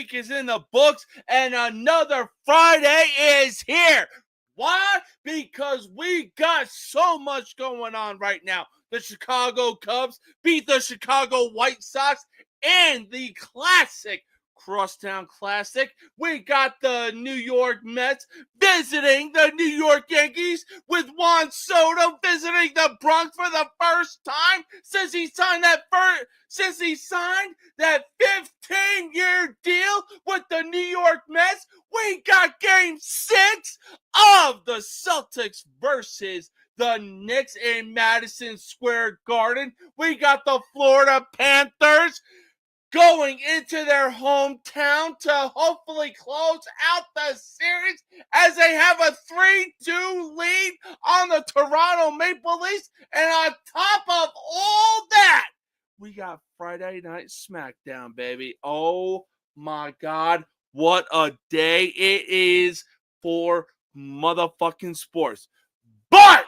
week is in the books, and another Friday is here. Why? Because we got so much going on right now. The Chicago Cubs beat the Chicago White Sox in the classic Crosstown Classic. We got the New York Mets visiting the New York Yankees, with Juan Soto visiting the Bronx for the first time since he signed that 15-year deal with the New York Mets. We got Game 6 of the Celtics versus the Knicks in Madison Square Garden. We got the Florida Panthers going into their hometown to hopefully close out the series as they have a 3-2 lead on the Toronto Maple Leafs. And on top of all that, we got Friday Night SmackDown, baby. Oh my God, what a day it is for motherfucking sports. But,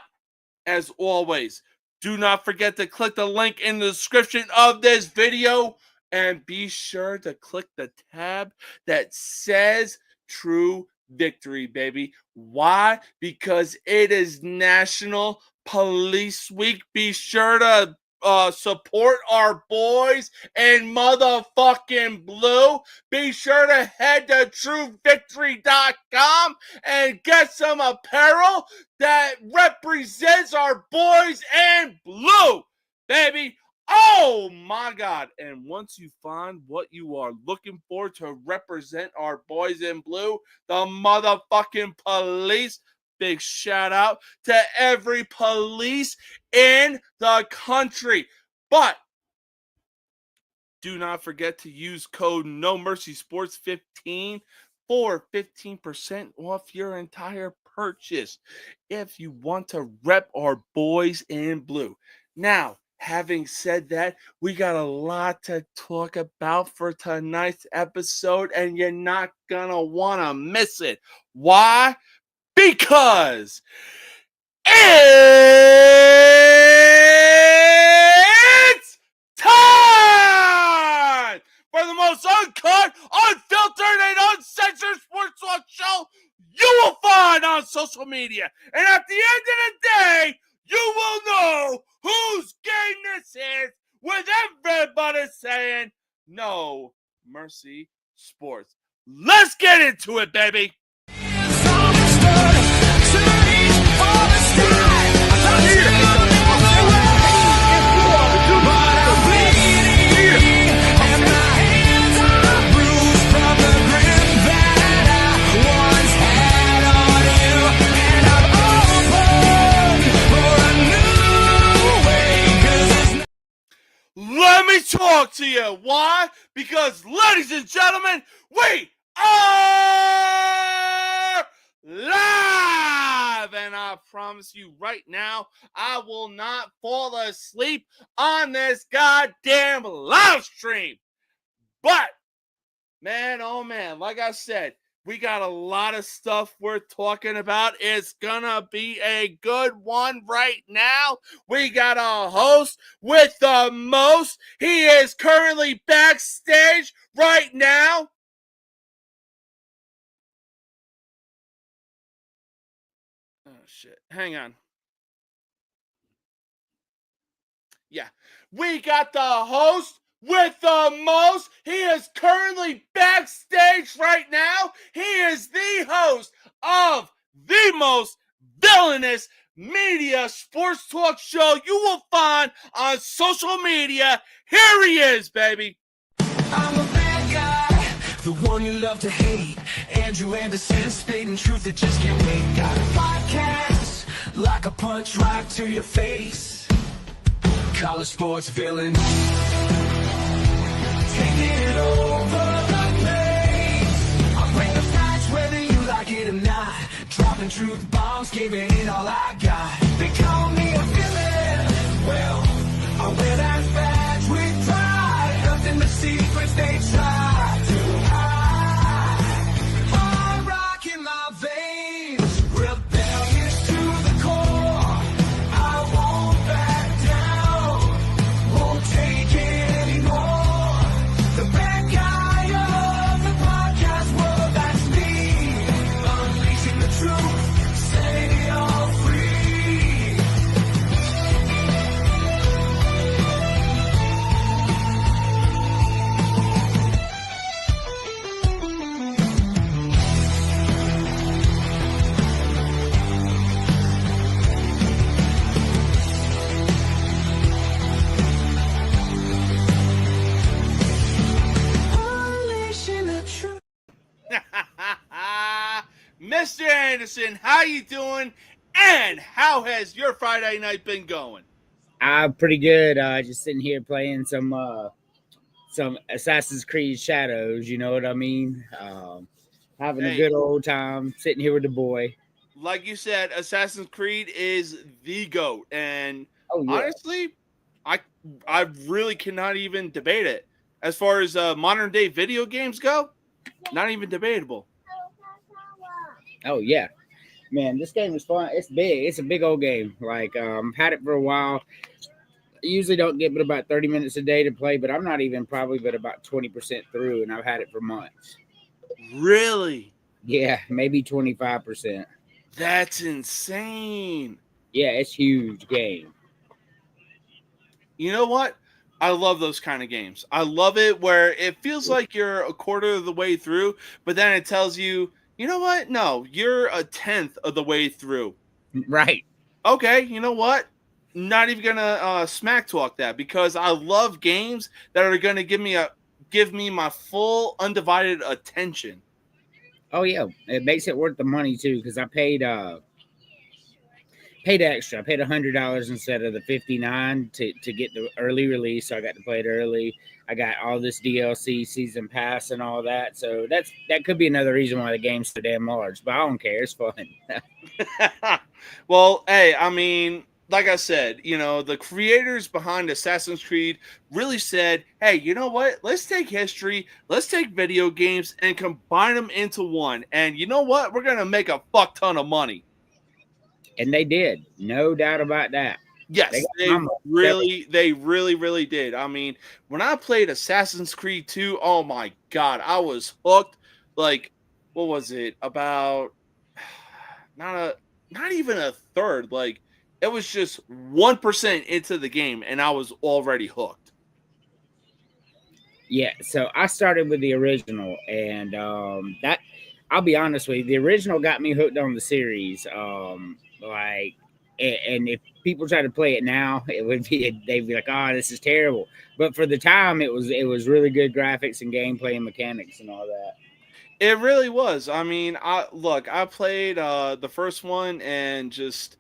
as always, do not forget to click the link in the description of this video. And be sure to click the tab that says True Victory, baby. Why? Because it is National Police Week. Be sure to support our boys in motherfucking blue. Be sure to head to TrueVictory.com and get some apparel that represents our boys in blue, baby. Oh my God. And once you find what you are looking for to represent our boys in blue, the motherfucking police, big shout out to every police in the country. But do not forget to use code NOMERCYSPORTS15 for 15% off your entire purchase if you want to rep our boys in blue. Now, having said that, we got a lot to talk about for tonight's episode, and you're not gonna want to miss it. Why? Because it's time for the most uncut, unfiltered, and uncensored sports talk show you will find on social media. And at the end of the day, you will know whose game this is, with everybody saying No Mercy Sports. Let's get into it, baby. Let me talk to you. Why? Because, ladies and gentlemen, we are live. And I promise you right now, I will not fall asleep on this goddamn live stream. But, man, oh man, like I said, we got a lot of stuff we're talking about. It's gonna be a good one right now. We got a host with the most. He is currently backstage right now. Oh, shit. Hang on. Yeah. We got the host with the most. He is currently backstage right now. He is the host of the most villainous media sports talk show you will find on social media. Here he is, baby. I'm a bad guy, the one you love to hate. Andrew Anderson, spitting truth that just can't wait. Got a podcast like a punch right to your face. College sports villain, taking it over the place. I bring the facts whether you like it or not. Dropping truth bombs, giving it all I got. They call me a villain. Well, I wear that badge with pride. Nothing but secrets they try to hide. Hard rock in my veins, rebellious to the core. I won't back down, won't take it anymore. The bad guy of the Mr. Anderson, how you doing? And how has your Friday night been going? Pretty good. Just sitting here playing some Assassin's Creed Shadows. You know what I mean? Having a Hey, good old time sitting here with the boy. like you said, Assassin's Creed is the GOAT. And Oh yeah, honestly, I I really cannot even debate it. As far as modern day video games go, not even debatable. oh yeah, man. This game is fun. It's big. It's a big old game. Like had it for a while. I usually don't get but about 30 minutes a day to play, but I'm not even probably but about 20% through, and I've had it for months. Really? Yeah, maybe 25%. That's insane. Yeah, it's huge game. You know what? I love those kind of games. I love it where it feels like you're a quarter of the way through, but then it tells you, you know what? No, you're a tenth of the way through. Right. Okay, you know what? Not even gonna smack talk that because I love games that are gonna give me my full undivided attention. Oh yeah, it makes it worth the money too because I paid extra. I paid $100 instead of the 59 to get the early release. So I got to play it early. I got all this DLC, season pass, and all that. So that could be another reason why the game's so damn large. But I don't care. It's fun. Well, hey, I mean, like I said, you know, the creators behind Assassin's Creed really said, hey, you know what? Let's take history, let's take video games and combine them into one. And you know what? We're going to make a fuck ton of money. And they did, no doubt about that. Yes, they really did. I mean, when I played Assassin's Creed 2, oh my God, I was hooked. Like, what was it? About not even a third. Like, it was just 1% into the game, and I was already hooked. Yeah, so I started with the original, and that I'll be honest with you, the original got me hooked on the series. Like, and if people try to play it now, they'd be like, "Oh, this is terrible." But for the time, it was really good graphics and gameplay and mechanics and all that. It really was. I mean, I played the first one and just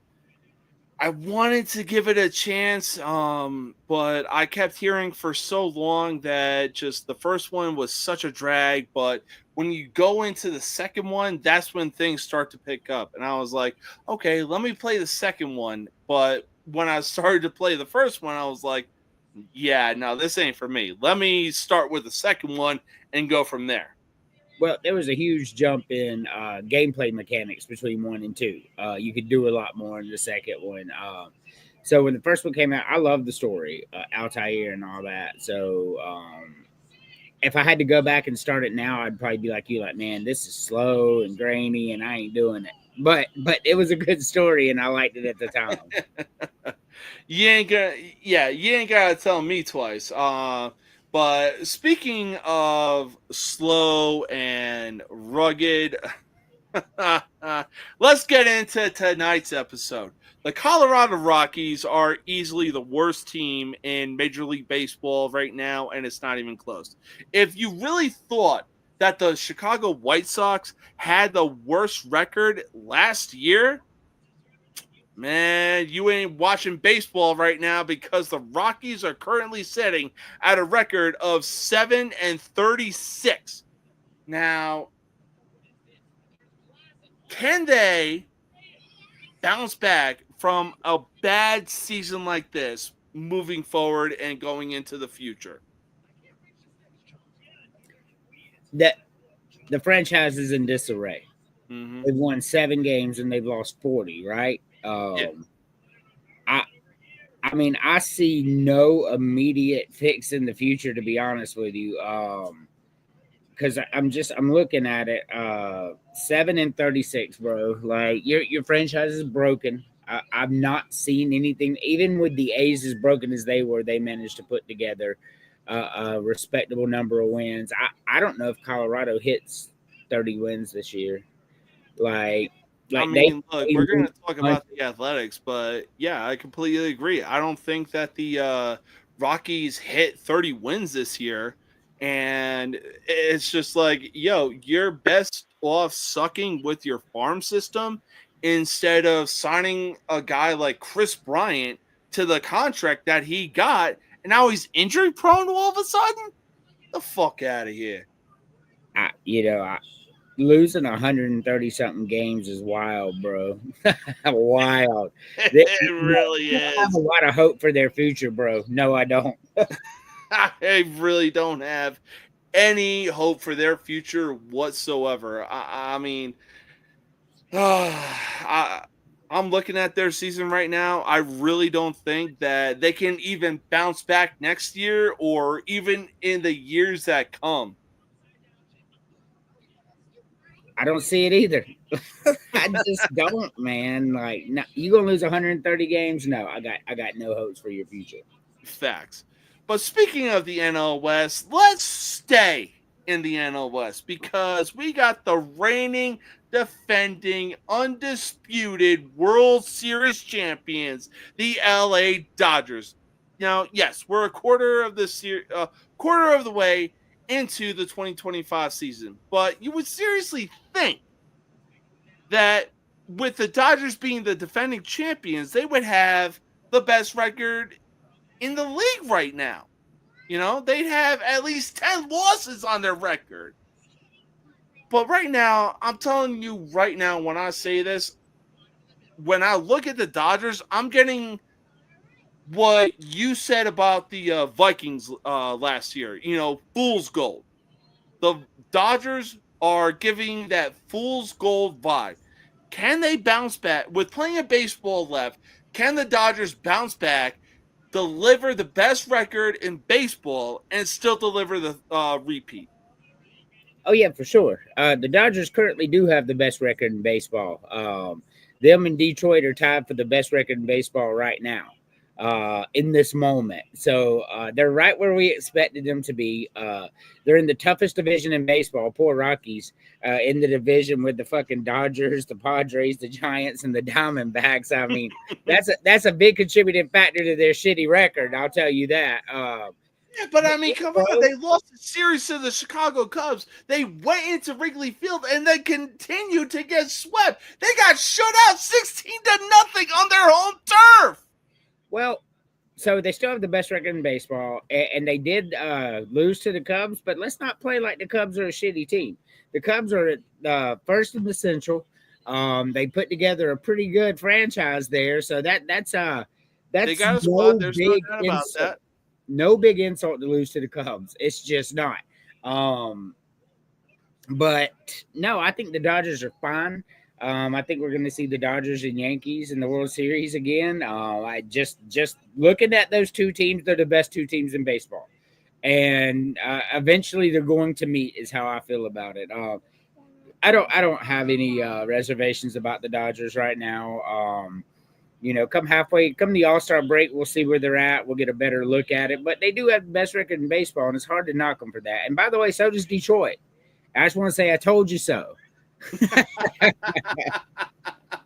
I wanted to give it a chance, but I kept hearing for so long that just the first one was such a drag. But when you go into the second one, that's when things start to pick up. And I was like, okay, let me play the second one. But when I started to play the first one, I was like, yeah, no, this ain't for me. Let me start with the second one and go from there. Well, there was a huge jump in gameplay mechanics between 1 and 2. You could do a lot more in the second one. So when the first one came out, I loved the story, Altair and all that. So if I had to go back and start it now, I'd probably be like you, like, man, this is slow and grainy, and I ain't doing it. But it was a good story, and I liked it at the time. You ain't gotta tell me twice. But speaking of slow and rugged, let's get into tonight's episode. The Colorado Rockies are easily the worst team in Major League Baseball right now, and it's not even close. If you really thought that the Chicago White Sox had the worst record last year, man, you ain't watching baseball right now because the Rockies are currently sitting at a record of 7-36. Now, can they bounce back from a bad season like this moving forward and going into the future? That the franchise is in disarray. Mm-hmm. They've won 7 games and they've lost 40, right? Yeah. I mean, I see no immediate fix in the future, to be honest with you. Because I'm looking at it. 7-36, bro. Like your franchise is broken. I've not seen anything, even with the A's as broken as they were, they managed to put together a respectable number of wins. I don't know if Colorado hits 30 wins this year. Like I mean, look, we're going to talk about the Athletics, but yeah, I completely agree. I don't think that the Rockies hit 30 wins this year. And it's just like, yo, you're best off sucking with your farm system instead of signing a guy like Chris Bryant to the contract that he got, and now he's injury prone all of a sudden. The fuck out of here. Losing 130 something games is wild, bro. Wild. It really I have is. a lot of hope for their future, bro. No, I don't. I really don't have any hope for their future whatsoever. I mean, I'm looking at their season right now. I really don't think that they can even bounce back next year or even in the years that come. I don't see it either. I just don't, man. Like, no, you gonna lose 130 games? No, I got no hopes for your future. Facts. But speaking of the NL West, let's stay in the NL West because we got the reigning, defending, undisputed World Series champions, the LA Dodgers. Now, yes, we're a quarter of the way into the 2025 season, but you would seriously think that with the Dodgers being the defending champions, they would have the best record in the league right now. You know, they'd have at least 10 losses on their record. But right now, I'm telling you right now, when I say this, when I look at the Dodgers, I'm getting what you said about the Vikings last year. You know, fool's gold. The Dodgers are giving that fool's gold vibe. Can they bounce back with playing a baseball left? Can the Dodgers bounce back, deliver the best record in baseball, and still deliver the repeat? Oh yeah, for sure. The Dodgers currently do have the best record in baseball. Them and Detroit are tied for the best record in baseball right now. In this moment, so they're right where we expected them to be. They're in the toughest division in baseball. Poor Rockies in the division with the fucking Dodgers, the Padres, the Giants, and the Diamondbacks. I mean, that's a big contributing factor to their shitty record. I'll tell you that. Yeah, but I mean, come on. They lost the series to the Chicago Cubs. They went into Wrigley Field and they continued to get swept. They got shut out 16-0 on their home turf. Well, so they still have the best record in baseball, and they did lose to the Cubs, but let's not play like the Cubs are a shitty team. The Cubs are first in the Central. They put together a pretty good franchise there, so that's they got a squad. There's no doubt about that. No big insult to lose to the Cubs. It's just not. But no, I think the Dodgers are fine. I think we're going to see the Dodgers and Yankees in the World Series again. I just looking at those two teams, they're the best two teams in baseball, and eventually they're going to meet. Is how I feel about it. I don't have any reservations about the Dodgers right now. Come the All-Star break, we'll see where they're at. We'll get a better look at it. But they do have the best record in baseball, and it's hard to knock them for that. And by the way, so does Detroit. I just want to say I told you so.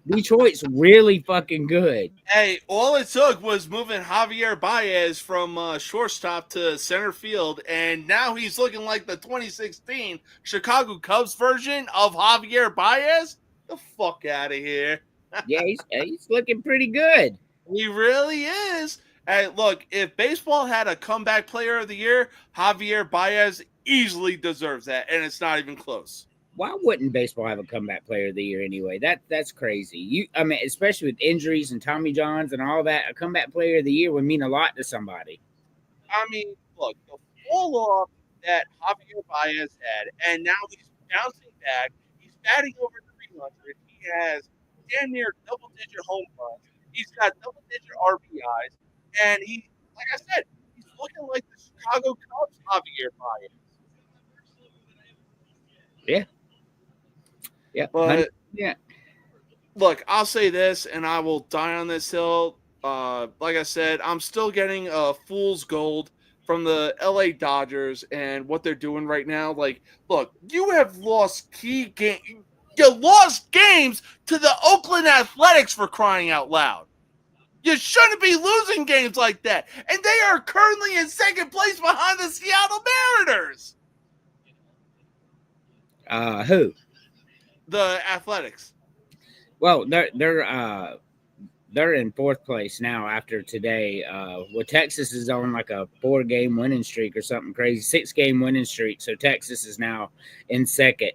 Detroit's really fucking good. Hey, all it took was moving Javier Baez from shortstop to center field, and now he's looking like the 2016 Chicago Cubs version of Javier Baez. The fuck out of here. Yeah, he's looking pretty good. He really is. Hey, look, if baseball had a comeback player of the year, Javier Baez easily deserves that, and it's not even close. Why wouldn't baseball have a comeback player of the year anyway? That's crazy. I mean, especially with injuries and Tommy Johns and all that, a comeback player of the year would mean a lot to somebody. I mean, look, the fall off that Javier Baez had, and now he's bouncing back. He's batting over 300. He has damn near double-digit home runs. He's got double-digit RBIs, and like I said, he's looking like the Chicago Cubs Javier Baez. Yeah. Yeah. But yeah. Look, I'll say this, and I will die on this hill. Like I said, I'm still getting a fool's gold from the LA Dodgers and what they're doing right now. Like, look, you have lost key games. You lost games to the Oakland Athletics, for crying out loud. You shouldn't be losing games like that. And they are currently in second place behind the Seattle Mariners. Who? The Athletics. Well, they're in fourth place now after today. Texas is on like a 4-game winning streak or something crazy, 6-game winning streak. So Texas is now in second.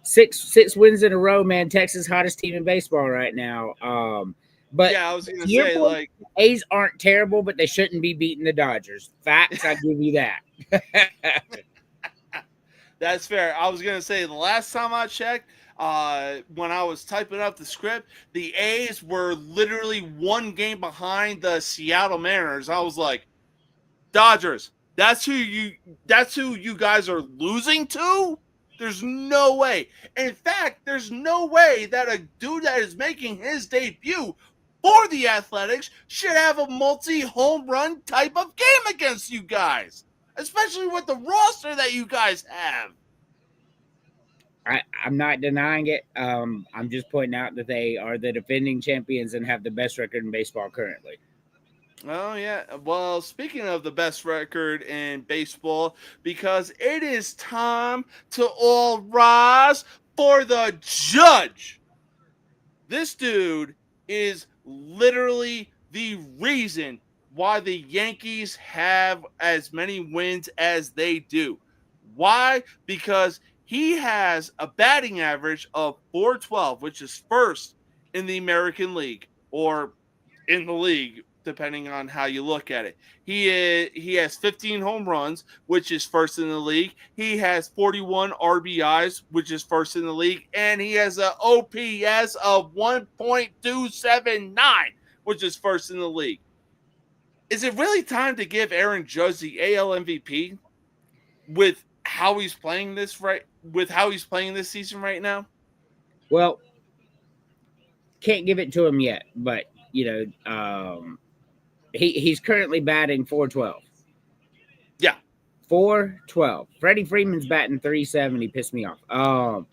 Six wins in a row, man. Texas hottest team in baseball right now. But yeah, I was gonna say point, like A's aren't terrible, but they shouldn't be beating the Dodgers. Facts, I give you that. That's fair. I was gonna say the last time I checked, when I was typing up the script, the A's were literally 1 game behind the Seattle Mariners. I was like, Dodgers, that's who you guys are losing to? There's no way. In fact, there's no way that a dude that is making his debut for the Athletics should have a multi-home run type of game against you guys, especially with the roster that you guys have. I'm not denying it. I'm just pointing out that they are the defending champions and have the best record in baseball currently. Oh, yeah. Well, speaking of the best record in baseball, because it is time to all rise for the judge. This dude is literally the reason why the Yankees have as many wins as they do. Why? Because he has a batting average of .412, which is first in the American League, or in the league, depending on how you look at it. He has 15 home runs, which is first in the league. He has 41 RBIs, which is first in the league. And he has an OPS of 1.279, which is first in the league. Is it really time to give Aaron Judge the AL MVP with how he's playing this season right now? Well, can't give it to him yet, but he's currently batting .412. Yeah, .412. Freddie Freeman's batting .370. Pissed me off.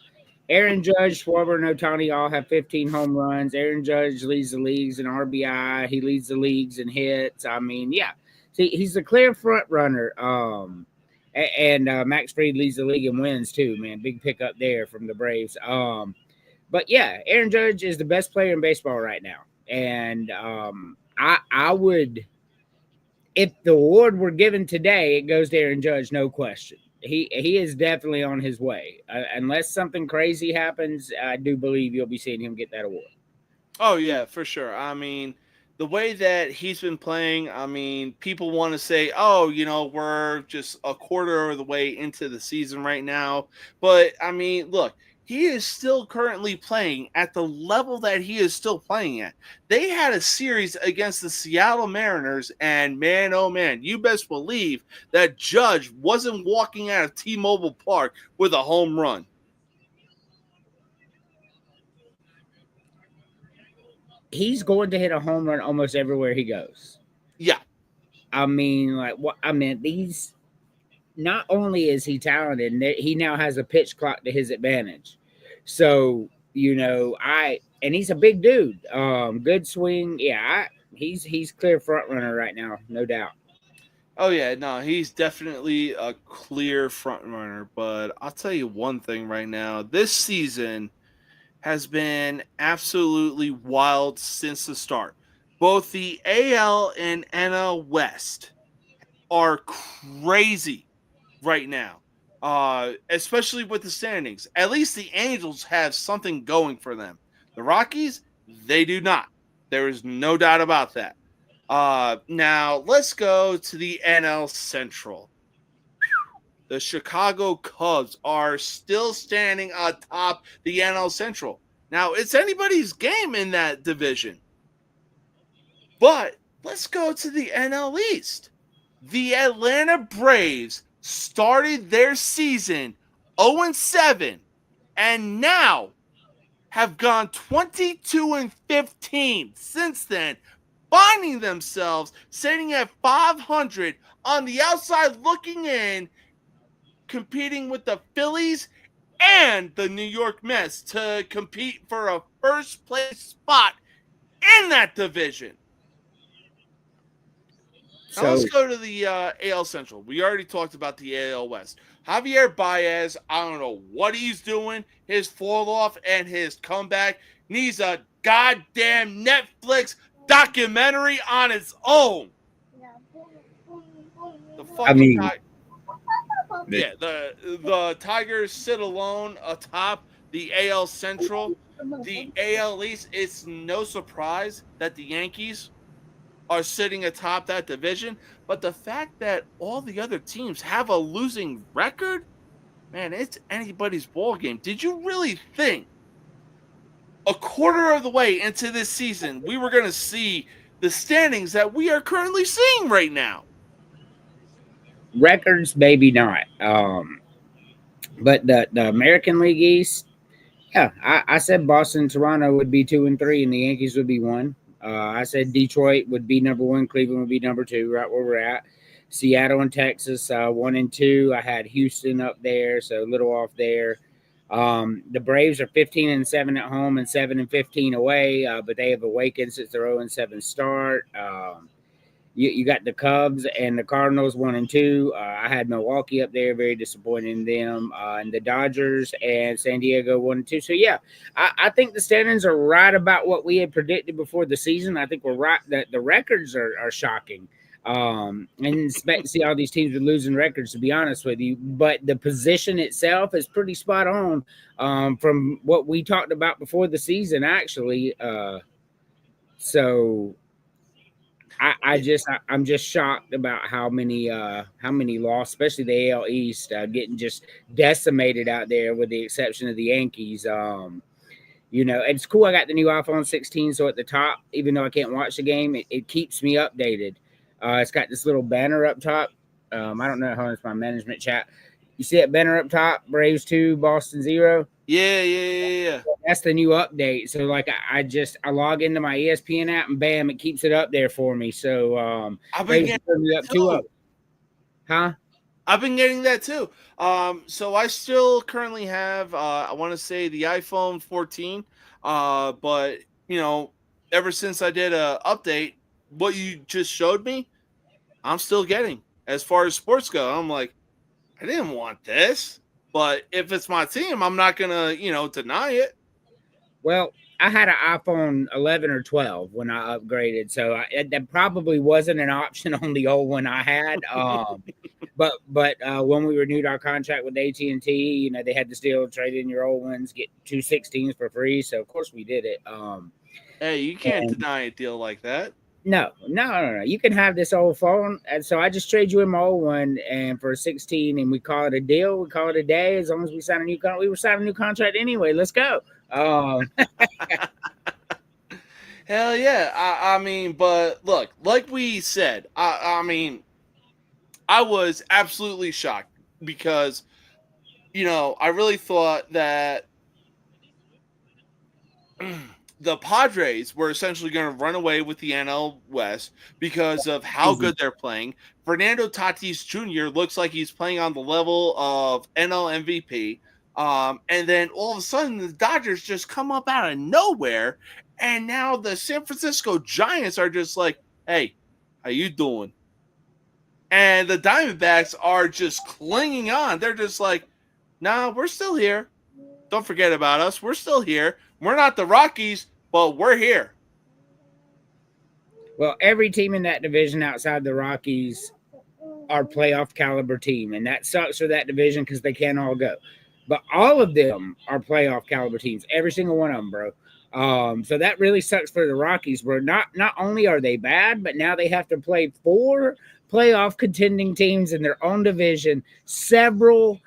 Aaron Judge, Schwarber, and Ohtani all have 15 home runs. Aaron Judge leads the leagues in RBI. He leads the leagues in hits. I mean, yeah. See, he's the clear front runner. And Max Fried leads the league in wins too, man. Big pickup there from the Braves. But yeah, Aaron Judge is the best player in baseball right now. And I would, if the award were given today, it goes to Aaron Judge, no question. He is definitely on his way. Unless something crazy happens, I do believe you'll be seeing him get that award. Oh, yeah, for sure. I mean, the way that he's been playing, I mean, people want to say, oh, we're just a quarter of the way into the season right now. But, I mean, look, he is still currently playing at the level that he is still playing at. They had a series against the Seattle Mariners, and man, oh man, you best believe that Judge wasn't walking out of T-Mobile Park with a home run. He's going to hit a home run almost everywhere he goes. Yeah. I mean, not only is he talented, he now has a pitch clock to his advantage. So, and he's a big dude. Good swing. Yeah, he's clear front runner right now, no doubt. Oh, yeah, no, he's definitely a clear front runner. But I'll tell you one thing right now. This season has been absolutely wild since the start. Both the AL and NL West are crazy right now, especially with the standings. At least the Angels have something going for them. The Rockies, they do not. There is no doubt about that. Now, let's go to the NL Central. The Chicago Cubs are still standing atop the NL Central. Now, it's anybody's game in that division. But let's go to the NL East. The Atlanta Braves started their season 0-7 and now have gone 22-15 since then, finding themselves sitting at 500 on the outside looking in, competing with the Phillies and the New York Mets to compete for a first place spot in that division. Now let's So go to the AL Central. We already talked about the AL West. Javier Baez, I don't know what he's doing. His fall off and his comeback needs a goddamn Netflix documentary on its own. The I fucking mean, the Tigers sit alone atop the AL Central. The AL East, it's no surprise that the Yankees are sitting atop that division. But the fact that all the other teams have a losing record, man, it's anybody's ball game. Did you really think a quarter of the way into this season we were going to see the standings that we are currently seeing right now? records, maybe not. But the American League East, yeah, I said Boston, Toronto would be 2 and 3, and the Yankees would be 1. I said Detroit would be number 1, Cleveland would be number 2, right where we're at. Seattle and Texas, 1 and 2. I had Houston up there, so a little off there. The Braves are 15-7 at home and 7-15 away, but they have awakened since their 0-7 start. You got the Cubs and the Cardinals 1-2. I had Milwaukee up there, very disappointed in them, and the Dodgers and San Diego 1-2. So yeah, I think the standings are right about what we had predicted before the season. I think we're right that the records are shocking. And expect to see all these teams with losing records, to be honest with you. But the position itself is pretty spot on from what we talked about before the season, actually. So I'm just shocked about how many lost, especially the AL East, getting just decimated out there, with the exception of the Yankees. It's cool. I got the new iPhone 16, so at the top, even though I can't watch the game, it keeps me updated. It's got this little banner up top. I don't know how it's my management chat. You see that banner up top? Braves 2, Boston 0. Yeah. That's the new update. So like I log into my ESPN app and bam, it keeps it up there for me. So I've been getting up 2 up. Huh? I've been getting that too. So I still currently have I want to say the iPhone 14. But ever since I did a update, what you just showed me, I'm still getting. As far as sports go, I'm like, I didn't want this. But if it's my team, I'm not gonna, deny it. Well, I had an iPhone 11 or 12 when I upgraded, so that probably wasn't an option on the old one I had. But when we renewed our contract with AT&T, they had this deal: trade in your old ones, get 2 16s for free. So of course we did it. Hey, you can't deny a deal like that. No. You can have this old phone, and so I just trade you in my old one, and for 16, and we call it a deal. We call it a day. As long as we sign a new contract, we were signing a new contract anyway. Let's go. Hell yeah. I mean, but look, like we said, I mean, I was absolutely shocked because, I really thought that the Padres were essentially going to run away with the NL West because of how good they're playing. Fernando Tatis Jr. looks like he's playing on the level of NL MVP. And then all of a sudden, the Dodgers just come up out of nowhere. And now the San Francisco Giants are just like, hey, how you doing? And the Diamondbacks are just clinging on. They're just like, nah, we're still here. Don't forget about us. We're still here. We're not the Rockies, but we're here. Well, every team in that division outside the Rockies are playoff caliber team, and that sucks for that division because they can't all go. But all of them are playoff caliber teams, every single one of them, bro. So that really sucks for the Rockies, where not only are they bad, but now they have to play 4 playoff contending teams in their own division several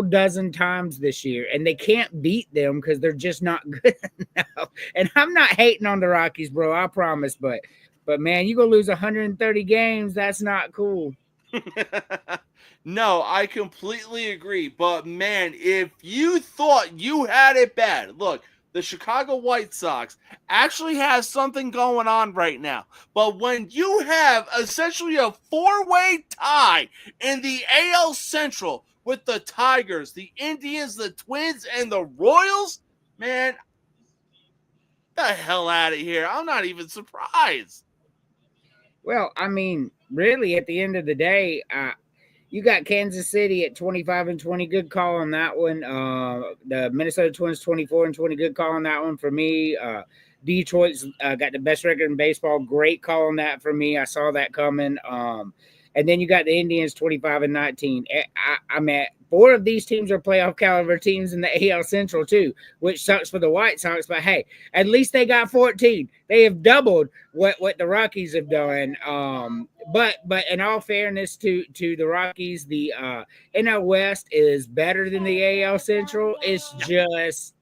dozen times this year, and they can't beat them because they're just not good enough. And I'm not hating on the Rockies, bro, I promise, but man, you gonna lose 130 games. That's not cool. No, I completely agree. But man, if you thought you had it bad, look, the Chicago White Sox actually has something going on right now. But when you have essentially a 4-way tie in the AL Central with the Tigers, the Indians, the Twins, and the Royals, man, the hell out of here. I'm not even surprised. Well, I mean, really, at the end of the day, you got Kansas City at 25-20. Good call on that one. The Minnesota Twins 24-20. Good call on that one for me. Detroit's got the best record in baseball. Great call on that for me. I saw that coming. And then you got the Indians 25-19. I mean, four of these teams are playoff caliber teams in the AL Central too, which sucks for the White Sox. But hey, at least they got 14. They have doubled what the Rockies have done. But in all fairness to the Rockies, the NL West is better than the AL Central. It's just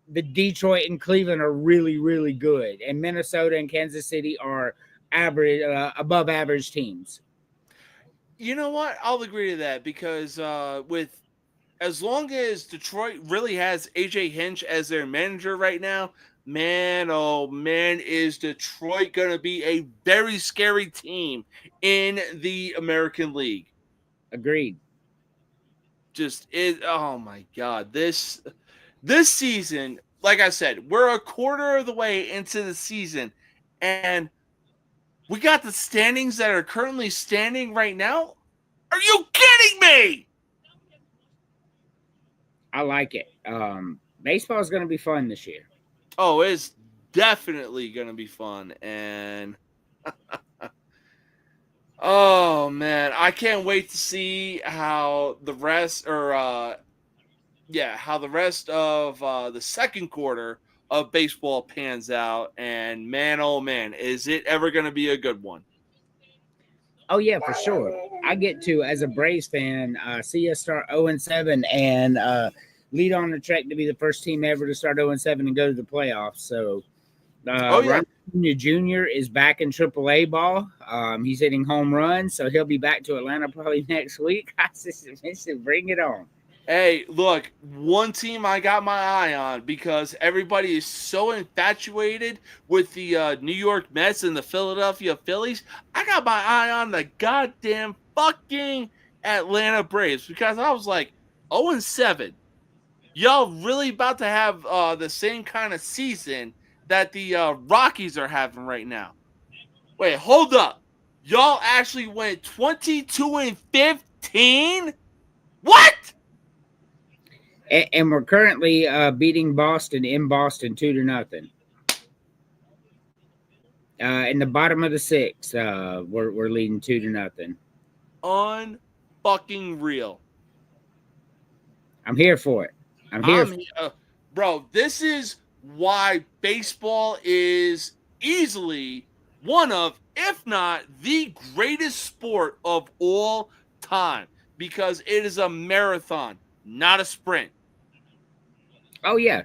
the Detroit and Cleveland are really, really good, and Minnesota and Kansas City are average, above average teams. You know what? I'll agree to that because with as long as Detroit really has AJ Hinch as their manager right now, man, oh man, is Detroit going to be a very scary team in the American League. Agreed. Just it. Oh my God, this season, like I said, we're a quarter of the way into the season, and we got the standings that are currently standing right now. Are you kidding me? I like it. Baseball is going to be fun this year. Oh, it's definitely going to be fun. And oh, man, I can't wait to see how the rest of the second quarter of baseball pans out. And man, oh, man, is it ever going to be a good one? Oh yeah, for sure. I get to, as a Braves fan, see us start 0-7 and lead on the track to be the first team ever to start 0-7 and go to the playoffs. So, Ron Jr. is back in AAA ball. He's hitting home runs, so he'll be back to Atlanta probably next week. I said, bring it on. Hey, look, one team I got my eye on because everybody is so infatuated with the New York Mets and the Philadelphia Phillies. I got my eye on the goddamn fucking Atlanta Braves because I was like, 0-7. Y'all really about to have the same kind of season that the Rockies are having right now. Wait, hold up. Y'all actually went 22-15? What? And we're currently beating Boston in Boston 2-0. In the bottom of the sixth, we're leading 2-0. Unfucking real. I'm here for it. Bro, this is why baseball is easily one of, if not the greatest sport of all time, because it is a marathon, not a sprint. Oh yeah.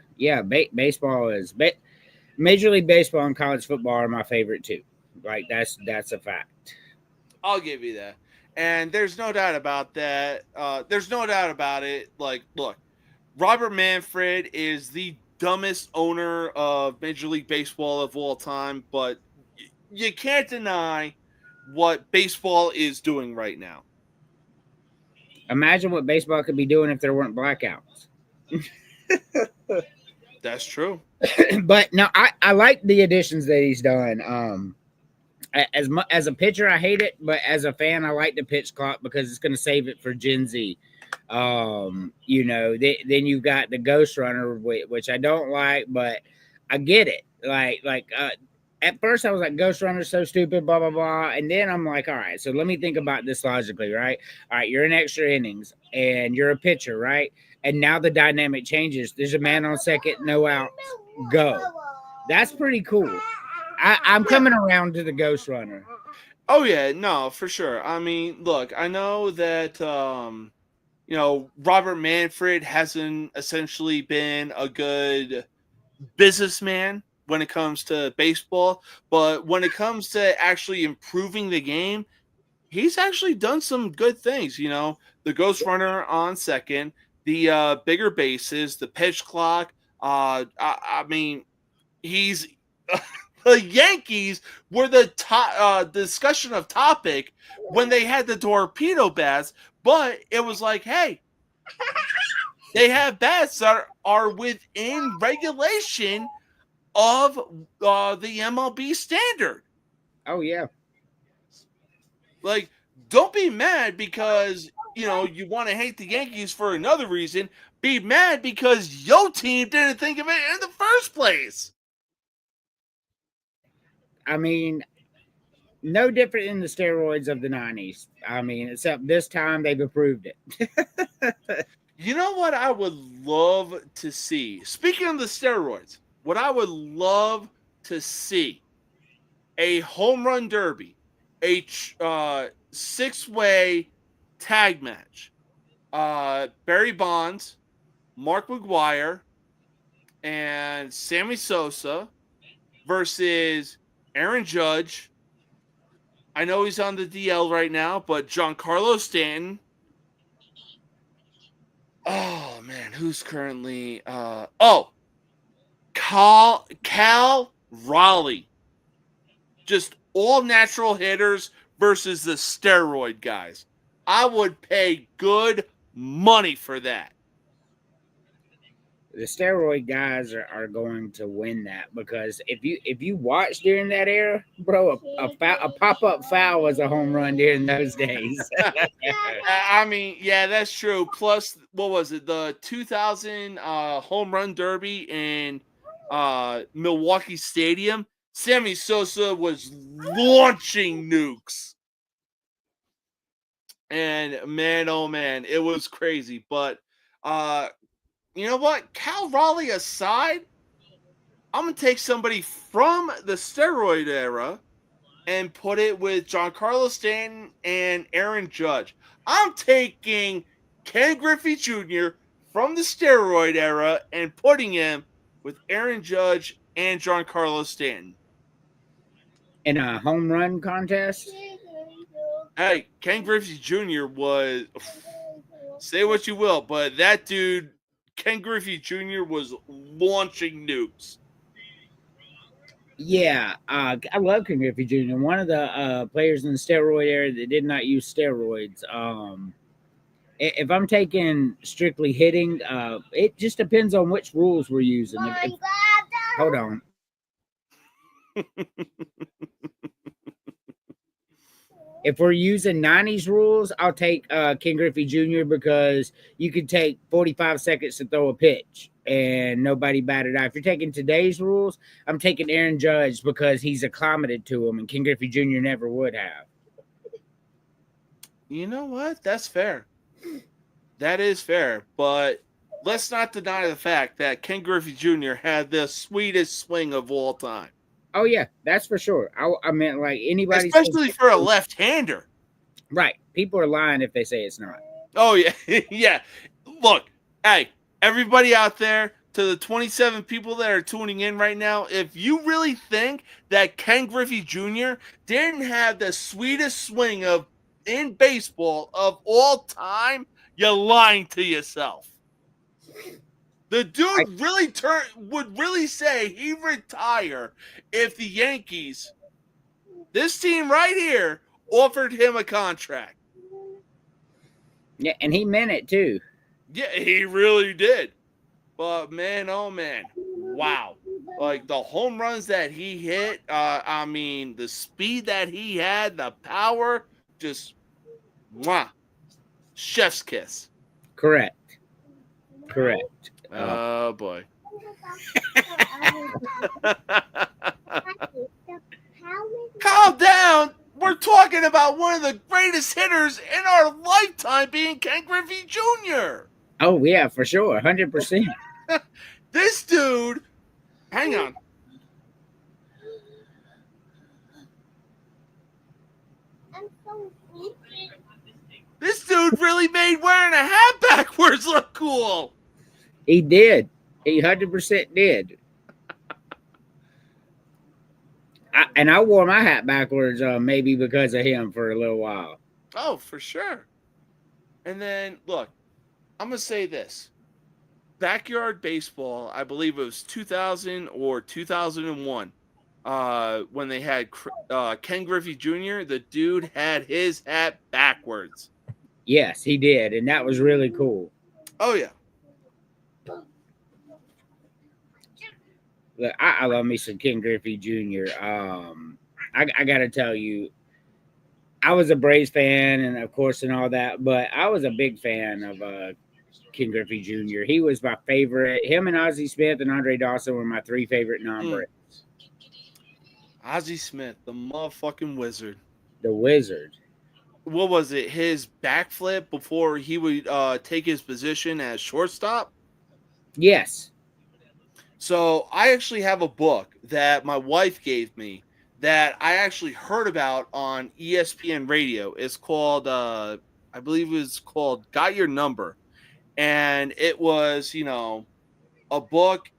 Baseball is Major League Baseball and college football are my favorite too. Like that's a fact. I'll give you that, and there's no doubt about that. There's no doubt about it. Like, look, Robert Manfred is the dumbest owner of Major League Baseball of all time, but you can't deny what baseball is doing right now. Imagine what baseball could be doing if there weren't blackouts. That's true. But no, I like the additions that he's done. As a pitcher, I hate it, but as a fan, I like the pitch clock because it's going to save it for Gen Z. Then you've got the Ghost Runner, which I don't like, but I get it. At first I was like, Ghost Runner's so stupid, blah, blah, blah. And then I'm like, all right, so let me think about this logically, right? All right, you're in extra innings and you're a pitcher, right? And now the dynamic changes. There's a man on second, no outs, go. That's pretty cool. I'm coming around to the Ghost Runner. Oh, yeah, no, for sure. I mean, look, I know that, Robert Manfred hasn't essentially been a good businessman when it comes to baseball, but when it comes to actually improving the game, he's actually done some good things. The Ghost Runner on second, the bigger bases, the pitch clock. I mean, he's the Yankees were the discussion of topic when they had the torpedo bats, but it was like, hey, they have bats that are within regulation of the MLB standard. Oh, yeah. Like, don't be mad because, you want to hate the Yankees for another reason. Be mad because your team didn't think of it in the first place. I mean, no different than the steroids of the 90s. I mean, except this time they've approved it. You know what I would love to see? Speaking of the steroids, what I would love to see, a home run derby, a six-way tag match. Barry Bonds, Mark McGuire, and Sammy Sosa versus Aaron Judge. I know he's on the DL right now, but Giancarlo Stanton. Oh man, who's currently Cal Raleigh. Just all natural hitters versus the steroid guys. I would pay good money for that. The steroid guys are going to win that because if you watch during that era, bro, a pop up foul was a home run during those days. I mean, yeah, that's true. Plus, what was it? The 2000 home run derby in Milwaukee Stadium. Sammy Sosa was launching nukes. And man, oh man, it was crazy. But you know what? Cal Raleigh aside, I'm gonna take somebody from the steroid era and put it with Giancarlo Stanton and Aaron Judge. I'm taking Ken Griffey Jr. from the steroid era and putting him with Aaron Judge and Giancarlo Stanton. In a home run contest? Hey, Ken Griffey Jr. was, say what you will, but that dude, Ken Griffey Jr. was launching nukes. Yeah, I love Ken Griffey Jr. One of the players in the steroid era that did not use steroids. If I'm taking strictly hitting, it just depends on which rules we're using. Hold on. If we're using 90s rules, I'll take Ken Griffey Jr. because you could take 45 seconds to throw a pitch and nobody batted out. If you're taking today's rules, I'm taking Aaron Judge because he's acclimated to him and Ken Griffey Jr. never would have. You know what? That's fair. That is fair. But let's not deny the fact that Ken Griffey Jr. had the sweetest swing of all time. Oh, yeah, that's for sure. I meant like anybody. Especially for a left-hander. Right. People are lying if they say it's not. Oh, yeah. Yeah. Look, hey, everybody out there, to the 27 people that are tuning in right now, if you really think that Ken Griffey Jr. didn't have the sweetest swing in baseball of all time, you're lying to yourself. The dude would really say he'd retire if the Yankees, this team right here, offered him a contract. Yeah, and he meant it too. Yeah, he really did. But man, oh man, wow. Like the home runs that he hit, I mean, the speed that he had, the power, just, mwah, chef's kiss. Correct. Oh boy. Calm down. We're talking about one of the greatest hitters in our lifetime being Ken Griffey Jr. Oh yeah, for sure, 100%. This dude, hang on. This dude really made wearing a hat backwards look cool. He did. He 100% did. I wore my hat backwards maybe because of him for a little while. Oh, for sure. And then, look, I'm going to say this. Backyard Baseball, I believe it was 2000 or 2001, when they had Ken Griffey Jr., the dude had his hat backwards. Yes, he did, and that was really cool. Oh, yeah. Look, I love me some Ken Griffey Jr. I got to tell you, I was a Braves fan, and of course, and all that, but I was a big fan of Ken Griffey Jr. He was my favorite. Him and Ozzie Smith and Andre Dawson were my three favorite non-Braves. Ozzie Smith, the motherfucking wizard. The Wizard. What was it? His backflip before he would take his position as shortstop? Yes. So I actually have a book that my wife gave me that I actually heard about on ESPN radio. It's called, I believe it was called Got Your Number. And it was, a book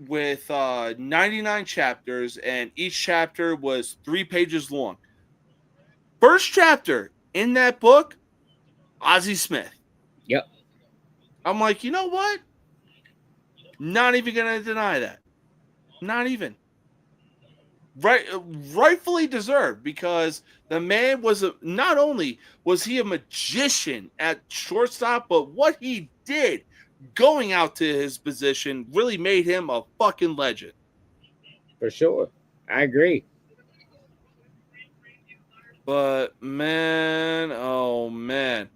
with 99 chapters, and each chapter was 3 pages long. First chapter in that book, Ozzie Smith. Yep. I'm like, you know what? Not even going to deny that. Not even. Rightfully deserved, because the man was not only was he a magician at shortstop, but what he did going out to his position really made him a fucking legend. For sure. I agree. But man, oh man.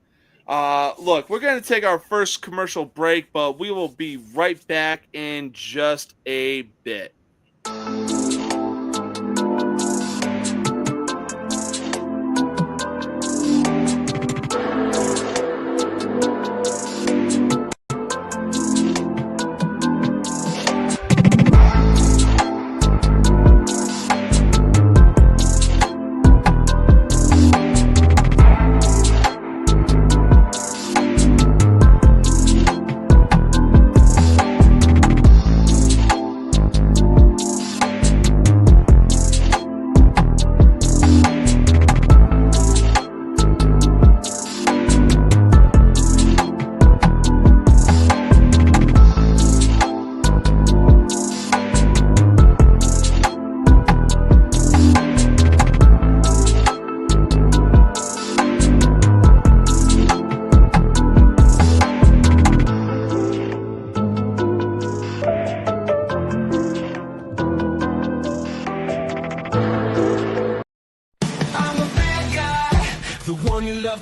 Look, we're going to take our first commercial break, but we will be right back in just a bit.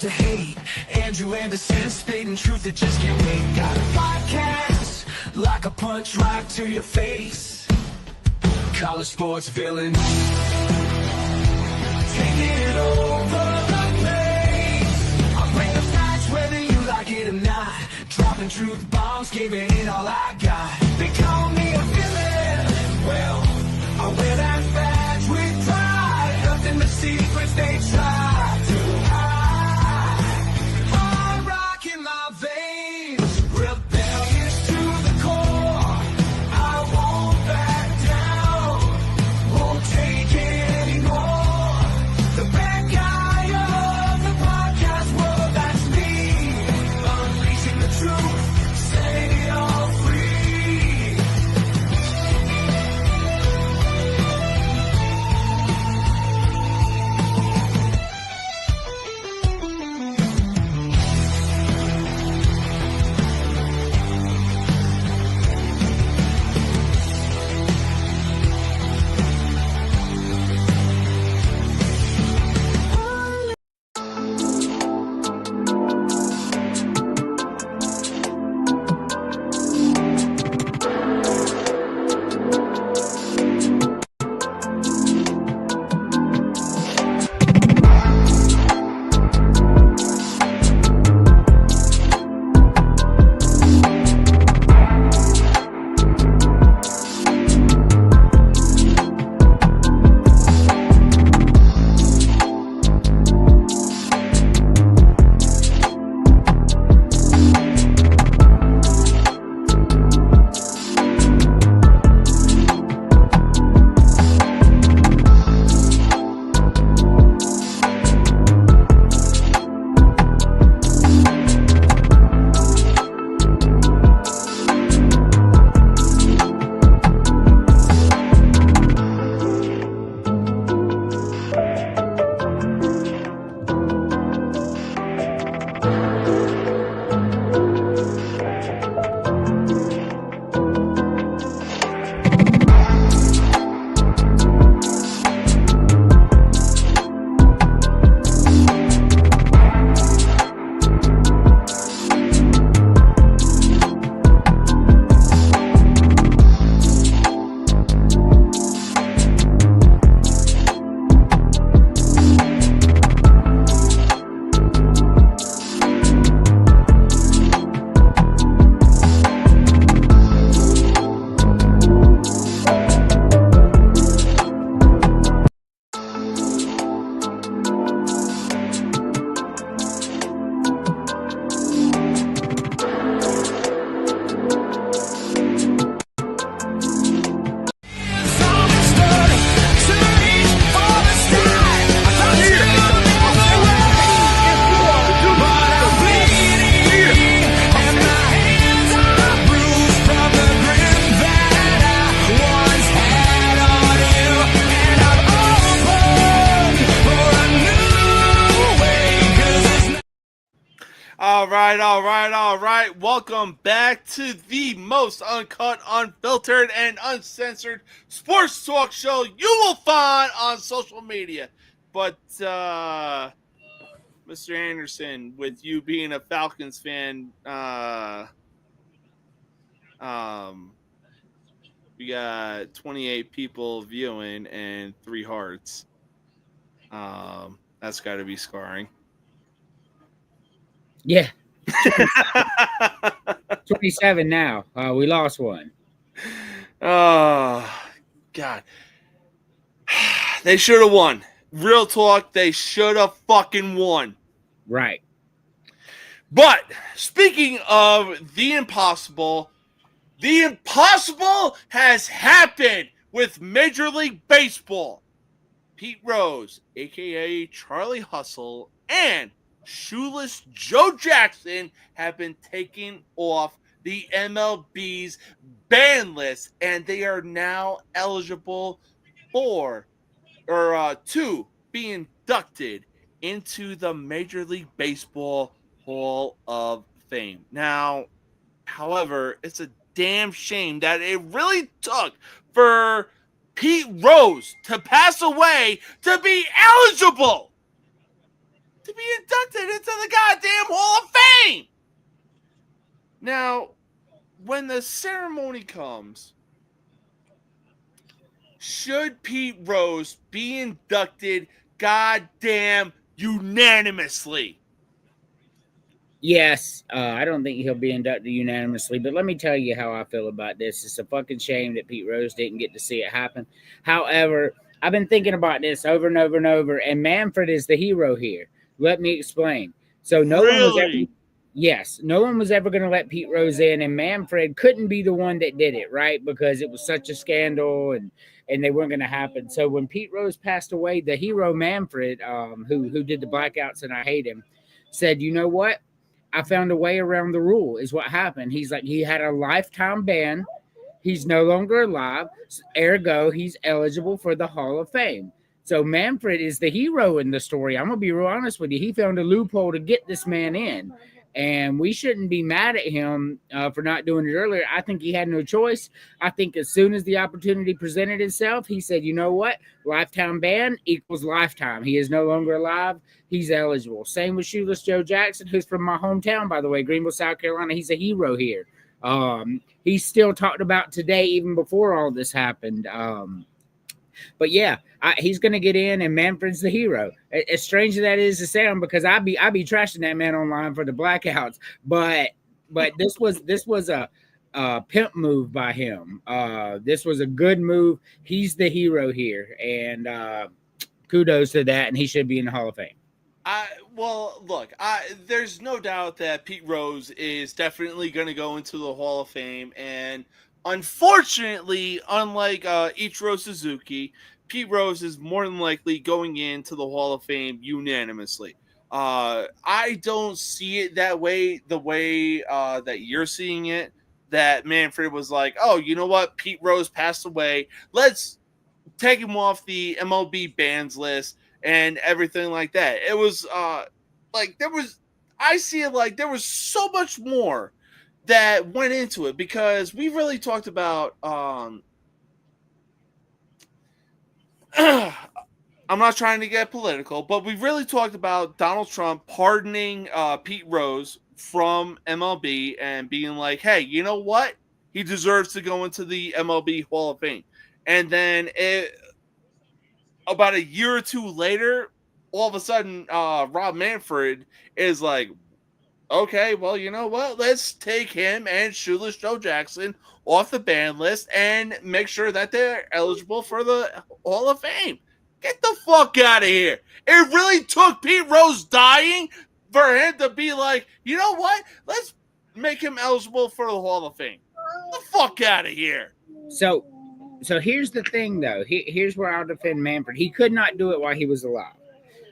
To hate Andrew Anderson, spitting truth that just can't wait. Got a podcast like a punch right to your face. College sports villain, taking it over the place. I bring the facts whether you like it or not. Dropping truth bombs, giving it all I got. They call me a villain. Well, I wear that badge with pride. Nothing but secrets they try to hide. right. Welcome back to the most uncut, unfiltered, and uncensored sports talk show you will find on social media. But, Mr. Anderson, with you being a Falcons fan, we got 28 people viewing and 3 hearts. That's got to be scarring. Yeah. 27 now. We lost one. Oh, God. They should have won. Real talk, they should have fucking won. Right. But speaking of the impossible has happened with Major League Baseball. Pete Rose, a.k.a. Charlie Hustle, and Shoeless Joe Jackson have been taken off the MLB's ban list, and they are now eligible to be inducted into the Major League Baseball Hall of Fame. Now, however, it's a damn shame that it really took for Pete Rose to pass away to be eligible to be inducted into the goddamn Hall of Fame. Now, when the ceremony comes, should Pete Rose be inducted goddamn unanimously? Yes, I don't think he'll be inducted unanimously, but let me tell you how I feel about this. It's a fucking shame that Pete Rose didn't get to see it happen. However, I've been thinking about this over and over and over, and Manfred is the hero here. Let me explain. So no one was ever going to let Pete Rose in, and Manfred couldn't be the one that did it, right? Because it was such a scandal, and they weren't going to happen. So when Pete Rose passed away, the hero Manfred, who did the blackouts, and I hate him, said, you know what? I found a way around the rule is what happened. He's like, he had a lifetime ban. He's no longer alive. Ergo, he's eligible for the Hall of Fame. So Manfred is the hero in the story. I'm going to be real honest with you. He found a loophole to get this man in. And we shouldn't be mad at him for not doing it earlier. I think he had no choice. I think as soon as the opportunity presented itself, he said, you know what? Lifetime ban equals lifetime. He is no longer alive. He's eligible. Same with Shoeless Joe Jackson, who's from my hometown, by the way, Greenville, South Carolina. He's a hero here. He's still talked about today, even before all this happened. But yeah, he's going to get in, and Manfred's the hero. As strange as that is to sound, because I be trashing that man online for the blackouts. But this was a pimp move by him. This was a good move. He's the hero here, and kudos to that. And he should be in the Hall of Fame. There's no doubt that Pete Rose is definitely going to go into the Hall of Fame, and unfortunately, unlike Ichiro Suzuki, Pete Rose is more than likely going into the Hall of Fame unanimously. I don't see it that way, the way that you're seeing it, that Manfred was like, oh, you know what? Pete Rose passed away. Let's take him off the MLB bans list and everything like that. It was I see it like there was so much more that went into it, because we really talked about I'm not trying to get political, but we really talked about Donald Trump pardoning Pete Rose from MLB and being like, hey, you know what? He deserves to go into the MLB Hall of Fame. And then about a year or two later, all of a sudden, Rob Manfred is like, okay, well, you know what? Let's take him and Shoeless Joe Jackson off the ban list and make sure that they're eligible for the Hall of Fame. Get the fuck out of here. It really took Pete Rose dying for him to be like, you know what? Let's make him eligible for the Hall of Fame. Get the fuck out of here. So here's the thing, though. Here's where I'll defend Manfred. He could not do it while he was alive.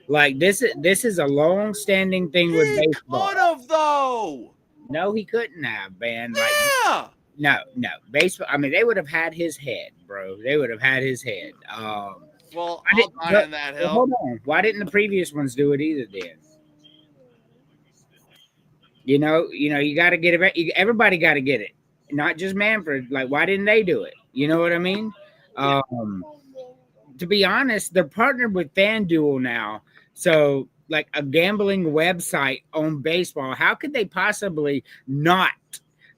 Like, this is a long-standing thing with baseball. He could have, though. No, he couldn't have, man. Yeah. Like, no. Baseball, I mean, they would have had his head, bro. They would have had his head. Well, I'll die on that hill. Hold on. Why didn't the previous ones do it either then? You got to get it. Everybody got to get it, not just Manfred. Like, why didn't they do it? You know what I mean? Yeah. To be honest, they're partnered with FanDuel now. So, like a gambling website on baseball, how could they possibly not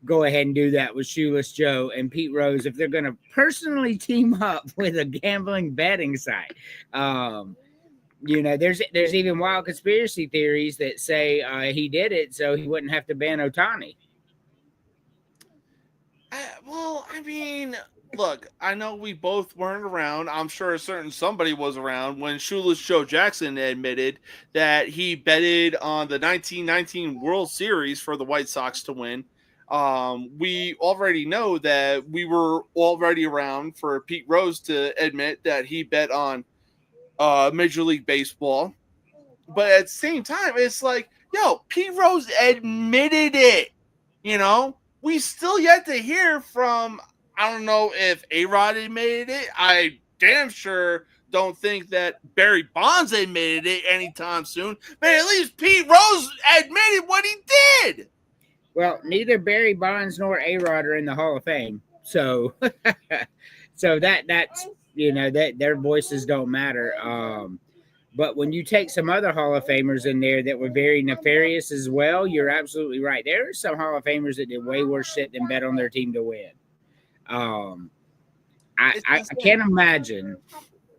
go ahead and do that with Shoeless Joe and Pete Rose if they're going to personally team up with a gambling betting site? There's even wild conspiracy theories that say he did it so he wouldn't have to ban Otani. Well, I mean, look, I know we both weren't around. I'm sure a certain somebody was around when Shoeless Joe Jackson admitted that he betted on the 1919 World Series for the White Sox to win. We already know that we were already around for Pete Rose to admit that he bet on Major League Baseball. But at the same time, it's like, yo, Pete Rose admitted it. We still yet to hear from, I don't know if A-Rod admitted it. I damn sure don't think that Barry Bonds admitted it anytime soon. But at least Pete Rose admitted what he did. Well, neither Barry Bonds nor A-Rod are in the Hall of Fame. So that's that their voices don't matter. But when you take some other Hall of Famers in there that were very nefarious as well, you're absolutely right. There are some Hall of Famers that did way worse shit than bet on their team to win. I can't imagine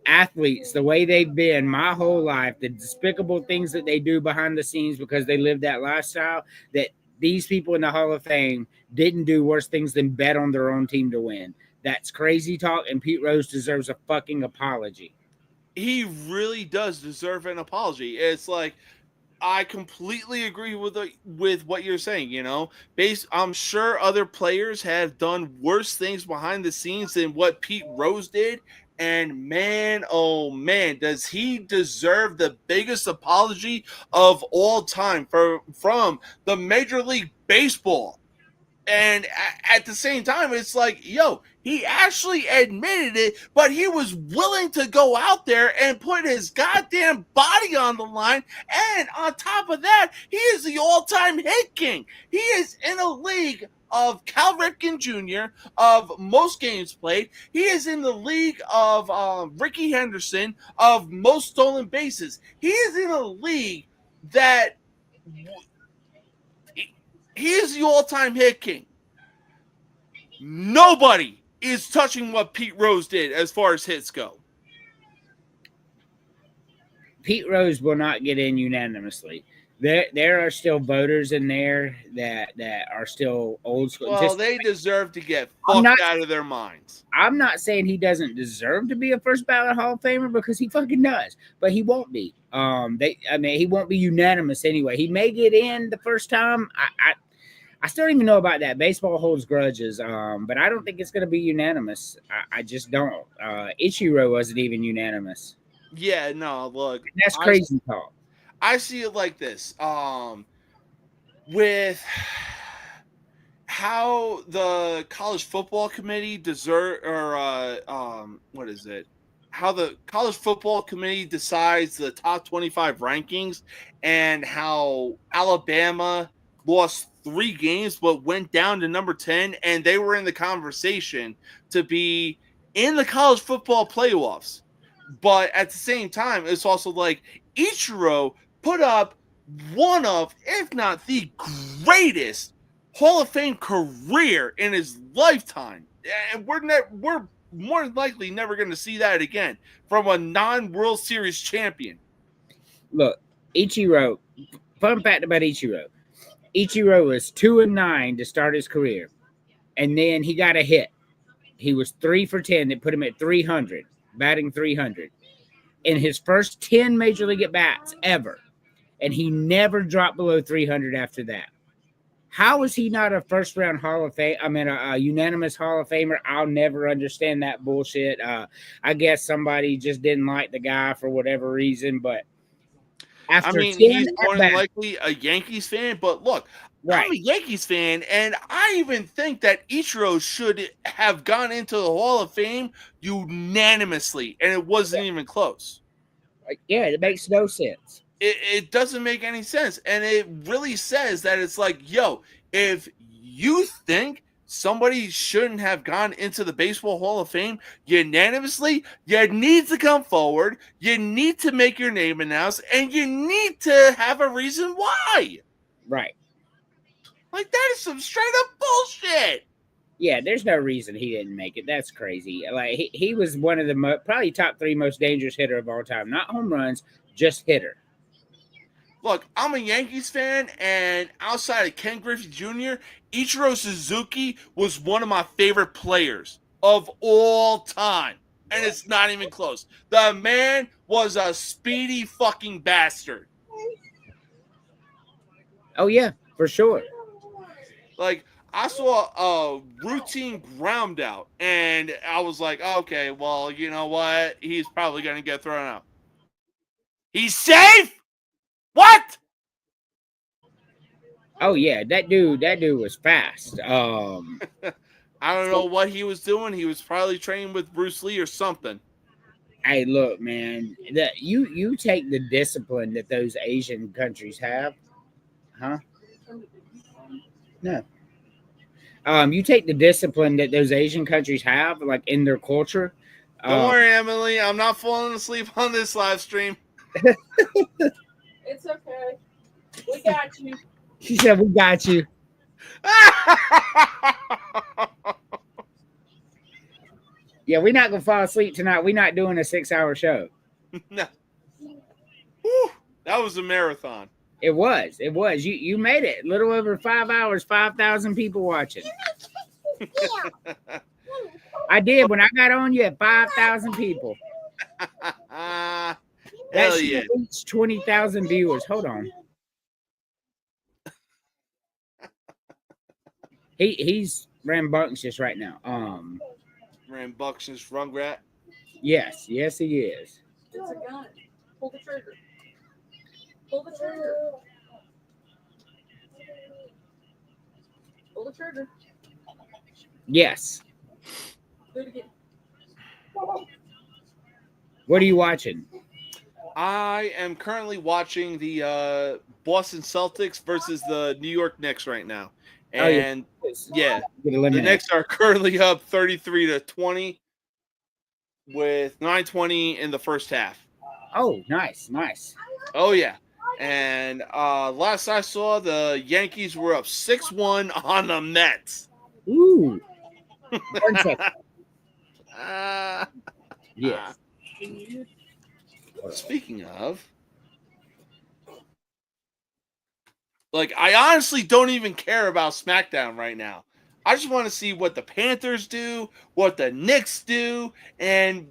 athletes the way they've been my whole life, the despicable things that they do behind the scenes because they live that lifestyle, that these people in the Hall of Fame didn't do worse things than bet on their own team to win. That's crazy talk, and Pete Rose deserves a fucking apology. He really does deserve an apology. It's like, I completely agree with what you're saying. I'm sure other players have done worse things behind the scenes than what Pete Rose did. And man, oh man, does he deserve the biggest apology of all time from the Major League Baseball. And at the same time, it's like, yo, he actually admitted it, but he was willing to go out there and put his goddamn body on the line. And on top of that, he is the all-time hit king. He is in a league of Cal Ripken Jr., of most games played. He is in the league of Ricky Henderson, of most stolen bases. He is in a league that he is the all-time hit king. Nobody is touching what Pete Rose did as far as hits go. Pete Rose will not get in unanimously. There are still voters in there that are still old school. Well, they deserve to get fucked out of their minds. I'm not saying he doesn't deserve to be a first ballot Hall of Famer because he fucking does, but he won't be. He won't be unanimous anyway. He may get in the first time. I still don't even know about that. Baseball holds grudges, but I don't think it's going to be unanimous. I just don't. Ichiro wasn't even unanimous. Yeah, no, look. That's crazy talk. I see it like this. With how the college football committee how the college football committee decides the top 25 rankings, and how Alabama lost 3 games but went down to number 10, and they were in the conversation to be in the college football playoffs. But at the same time, it's also like Ichiro put up one of, if not the greatest Hall of Fame career in his lifetime. And we're more than likely never going to see that again from a non-World Series champion. Look, Ichiro, fun fact about Ichiro. Ichiro was 2-9 to start his career, and then he got a hit. He was 3 for 10 that put him at 300, batting 300 in his first 10 major league at bats ever, and he never dropped below 300 after that. How is he not a first round Hall of Fame? A unanimous Hall of Famer? I'll never understand that bullshit. I guess somebody just didn't like the guy for whatever reason, but. He's more than likely a Yankees fan, but look, right. I'm a Yankees fan, and I even think that Ichiro should have gone into the Hall of Fame unanimously, and it wasn't even close. Yeah, it makes no sense. It doesn't make any sense. And it really says that it's like, yo, if you think somebody shouldn't have gone into the Baseball Hall of Fame unanimously, you need to come forward, you need to make your name announced, and you need to have a reason why. Right. Like, that is some straight up bullshit. Yeah, there's no reason he didn't make it. That's crazy. Like he was one of the probably top 3 most dangerous hitter of all time. Not home runs, just hitter. Look, I'm a Yankees fan, and outside of Ken Griffey Jr., Ichiro Suzuki was one of my favorite players of all time. And it's not even close. The man was a speedy fucking bastard. Oh, yeah, for sure. Like, I saw a routine ground out, and I was like, okay, well, you know what? He's probably going to get thrown out. He's safe? What? Oh, yeah, that dude was fast. I don't know what he was doing. He was probably training with Bruce Lee or something. Hey, look, man, that you take the discipline that those Asian countries have, huh? No. You take the discipline that those Asian countries have, like in their culture. Don't worry, Emily. I'm not falling asleep on this live stream. It's okay. We got you. She said, "We got you." Yeah, we're not gonna fall asleep tonight. We're not doing a 6-hour show. No. Whew, that was a marathon. It was. You made it. A little over 5 hours, 5,000 people watching. I did. When I got on, you had 5,000 people. That should yeah. reach 20,000 viewers. Hold on. He's rambunctious right now. Rambunctious Rungrat. Yes, he is. It's a gun. Pull the trigger. Pull the trigger. Pull the trigger. Yes. Do it again. What are you watching? I am currently watching the Boston Celtics versus the New York Knicks right now. And yeah, the Knicks are currently up 33-20 with 9:20 in the first half. Oh, nice. Oh yeah. And last I saw, the Yankees were up 6-1 on the Mets. Ooh. 1 second. Yes. Speaking of, like, I honestly don't even care about SmackDown right now. I just want to see what the Panthers do, what the Knicks do, and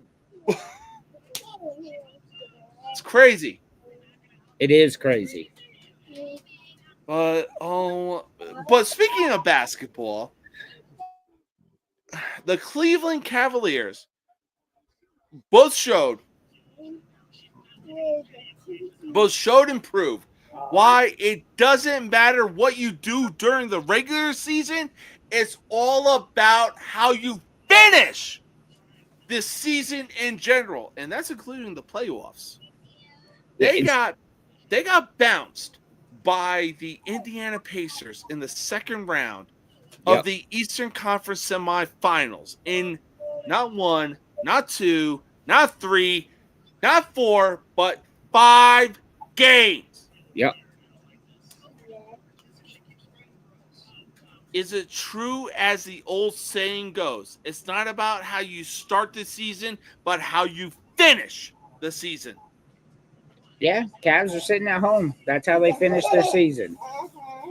it's crazy. It is crazy. But speaking of basketball, the Cleveland Cavaliers both showed and proved why it doesn't matter what you do during the regular season. It's all about how you finish this season in general, and that's including the playoffs. They got bounced by the Indiana Pacers in the second round of the Eastern Conference semifinals in not 1, not 2, not 3, not 4, but 5 games. Yep. Is it true, as the old saying goes, it's not about how you start the season, but how you finish the season? Yeah, Cavs are sitting at home. That's how they finish their season.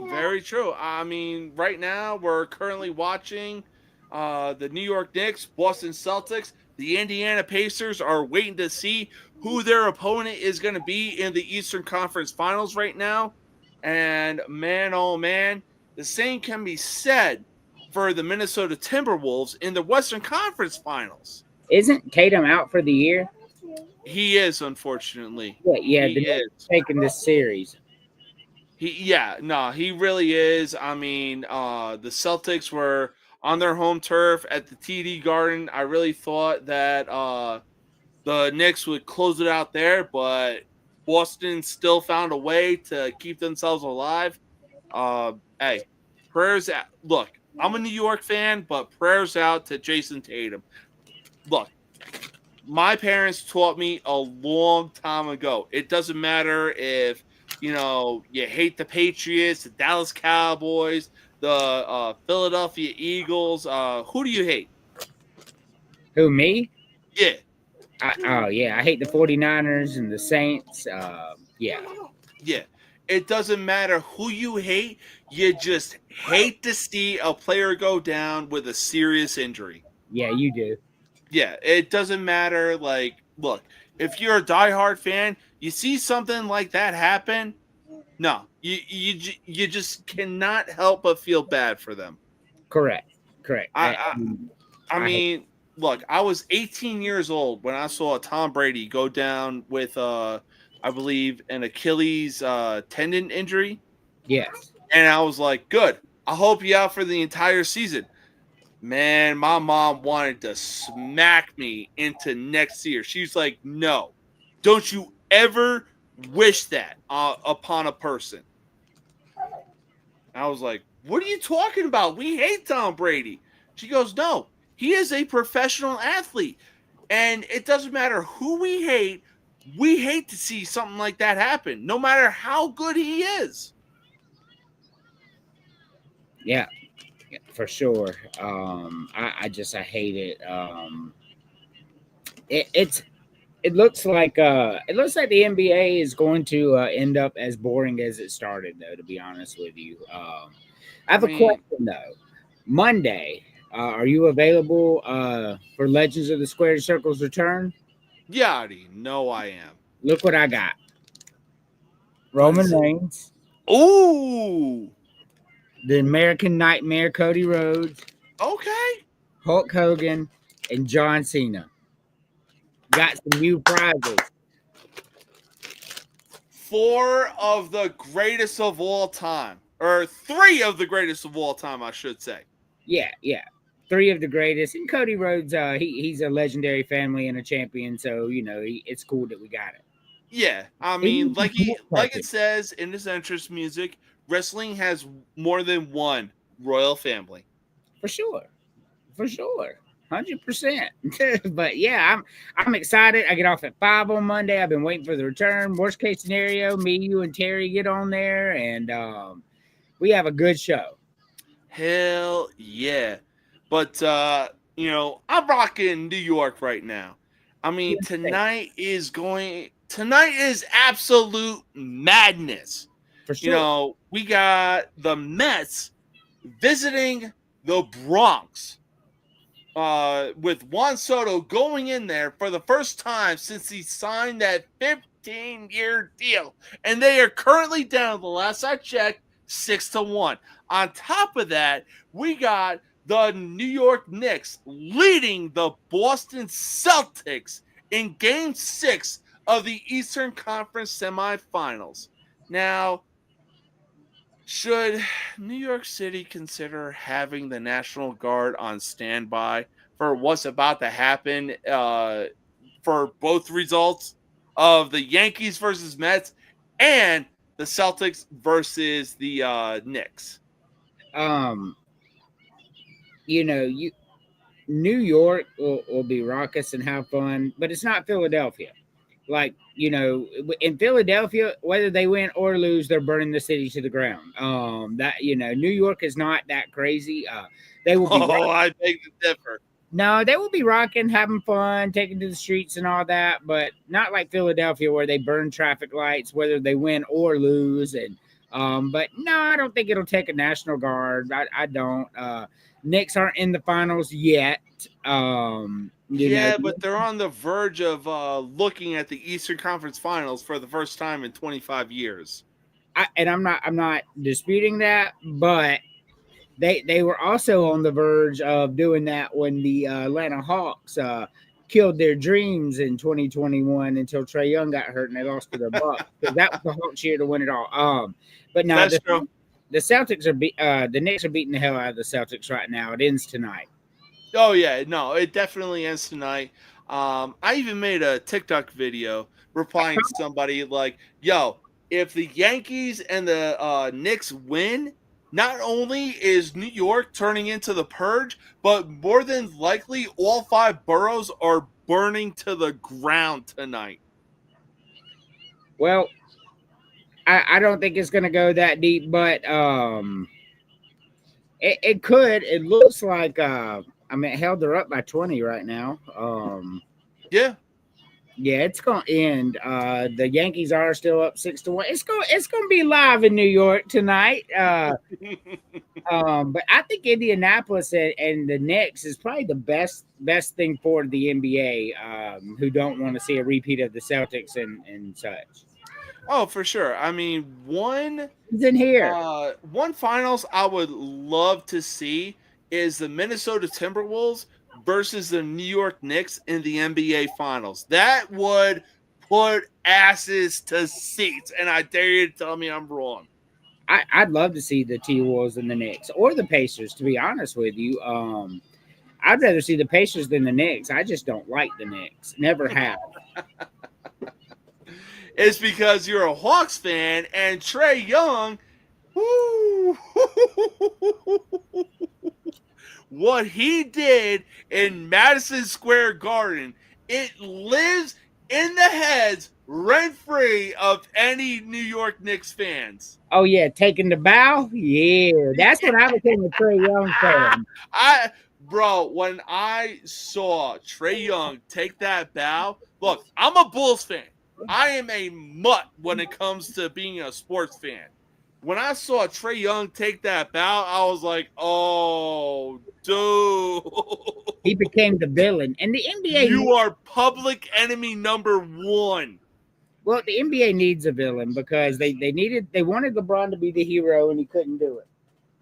Very true. I mean, right now we're currently watching the New York Knicks, Boston Celtics. The Indiana Pacers are waiting to see who their opponent is going to be in the Eastern Conference Finals right now. And man, oh man, the same can be said for the Minnesota Timberwolves in the Western Conference Finals. Isn't Tatum out for the year? He is, unfortunately. Yeah, he is taking this series. He really is. I mean, the Celtics were on their home turf at the TD Garden. I really thought that the Knicks would close it out there, but Boston still found a way to keep themselves alive. Hey, prayers out. Look, I'm a New York fan, but prayers out to Jason Tatum. Look, my parents taught me a long time ago. It doesn't matter if you hate the Patriots, the Dallas Cowboys, the Philadelphia Eagles. Who do you hate? Who, me? Yeah, I hate the 49ers and the Saints. Yeah. yeah. It doesn't matter who you hate. You just hate to see a player go down with a serious injury. Yeah, you do. Yeah, it doesn't matter. Like, look, if you're a diehard fan, you see something like that happen. No, you just cannot help but feel bad for them. Correct. I mean, look, I was 18 years old when I saw Tom Brady go down with I believe an Achilles tendon injury, Yes. and I was like, good. I hope you out for the entire season. Man, my mom wanted to smack me into next year. She's like, no, don't you ever wish that upon a person. I was like, what are you talking about? We hate Tom Brady. She goes, no, he is a professional athlete. And it doesn't matter who we hate to see something like that happen, no matter how good he is. Yeah, for sure. I hate it. It looks like the NBA is going to end up as boring as it started, though. To be honest with you, I have a question though. Monday, are you available for Legends of the Squared Circle's return? Yachty, no, I am. Look what I got. Roman Reigns. Ooh. The American Nightmare, Cody Rhodes. Okay. Hulk Hogan and John Cena. Got some new prizes. 4 of the greatest of all time. Or 3 of the greatest of all time, I should say. Yeah. 3 of the greatest. And Cody Rhodes, he's a legendary family and a champion, so it's cool that we got it. Yeah, I mean, like it says in this entrance music, wrestling has more than one royal family. For sure, 100%. But yeah, I'm excited. I get off at 5 on Monday. I've been waiting for the return. Worst case scenario, me, you, and Terry get on there, and we have a good show. Hell yeah! But I'm rocking New York right now. I mean, tonight is absolute madness. For sure. We got the Mets visiting the Bronx with Juan Soto going in there for the first time since he signed that 15-year deal. And they are currently down, the last I checked, 6-1. On top of that, we got the New York Knicks leading the Boston Celtics in Game 6 of the Eastern Conference semifinals. Now, should New York City consider having the National Guard on standby for what's about to happen for both results of the Yankees versus Mets and the Celtics versus the Knicks? New York will be raucous and have fun, but it's not Philadelphia. Like, in Philadelphia, whether they win or lose, they're burning the city to the ground. New York is not that crazy. They will be. I beg to differ. No, they will be rocking, having fun, taking to the streets and all that, but not like Philadelphia where they burn traffic lights, whether they win or lose. And but no, I don't think it'll take a National Guard. I don't. Knicks aren't in the finals yet. But they're on the verge of looking at the Eastern Conference Finals for the first time in 25 years. I'm not disputing that, but they were also on the verge of doing that when the Atlanta Hawks killed their dreams in 2021 until Trae Young got hurt and they lost to the Bucks. That was the Hawks year to win it all. But now the Celtics the Knicks are beating the hell out of the Celtics right now. It ends tonight. Oh yeah, no, it definitely ends tonight. I even made a TikTok video replying to somebody like, "Yo, if the Yankees and the Knicks win, not only is New York turning into the purge, but more than likely all five boroughs are burning to the ground tonight." Well, I don't think it's gonna go that deep, but it could. It looks like I mean, hell, they're up by 20 right now. Yeah. Yeah, it's gonna end. The Yankees are still up 6-1. It's gonna be live in New York tonight. But I think Indianapolis and the Knicks is probably the best thing for the NBA, who don't want to see a repeat of the Celtics and such. Oh, for sure. I mean, He's in here. one finals I would love to see is the Minnesota Timberwolves versus the New York Knicks in the NBA Finals. That would put asses to seats, and I dare you to tell me I'm wrong. I'd love to see the T-Wolves and the Knicks or the Pacers, to be honest with you. I'd rather see the Pacers than the Knicks. I just don't like the Knicks. Never have. It's because you're a Hawks fan and Trae Young, whoo, what he did in Madison Square Garden, it lives in the heads rent free of any New York Knicks fans. Oh yeah, taking the bow. Yeah, that's when I became a Trae Young fan. When I saw Trae Young take that bow, look, I'm a Bulls fan. I am a mutt when it comes to being a sports fan. When I saw Trae Young take that bow, I was like, "Oh, dude, He became the villain, and the NBA. you are public enemy number one." Well, the NBA needs a villain because they wanted LeBron to be the hero and he couldn't do it.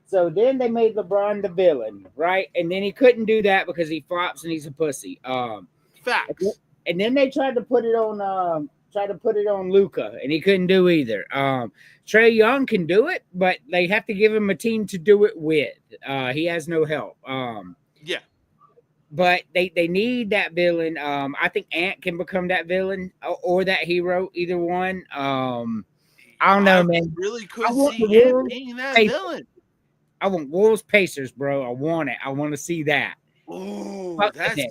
So then they made LeBron the villain, right? And then he couldn't do that because he flops and he's a pussy. Facts. And then they tried to put it on Luca, and he couldn't do either. Trae Young can do it, but they have to give him a team to do it with. He has no help. Yeah. But they need that villain. I think Ant can become that villain or that hero, either one. I don't know, man. Really could want see the him Wolves being that Pacers. villain. I want Wolves Pacers, bro. I want it. I want to see that. Oh, Fuck the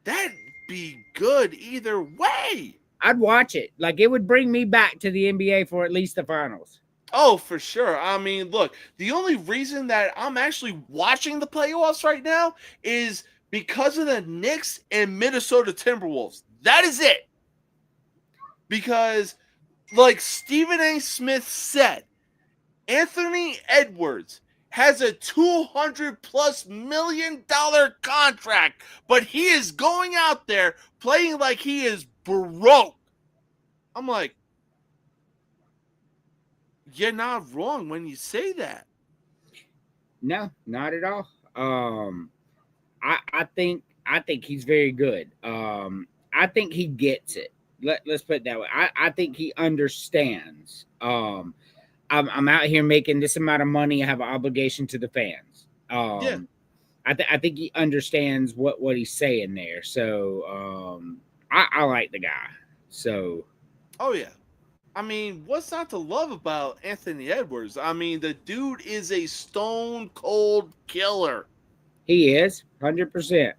that'd be good either way. I'd watch it. Like, it would bring me back to the NBA for at least the finals. Oh, for sure. I mean, look, the only reason that I'm actually watching the playoffs right now is because of the Knicks and Minnesota Timberwolves. That is it. Because, like Stephen A. Smith said, Anthony Edwards has a $200+ million contract, but he is going out there playing like he is broke. I'm like, you're not wrong when you say that. No, not at all. I think he's very good. I think he gets it. Let's put it that way. I think he understands. I'm out here making this amount of money. I have an obligation to the fans. Yeah. I think he understands what he's saying there. So I like the guy. So. Oh yeah. I mean, what's not to love about Anthony Edwards? I mean, the dude is a stone cold killer. He is 100%.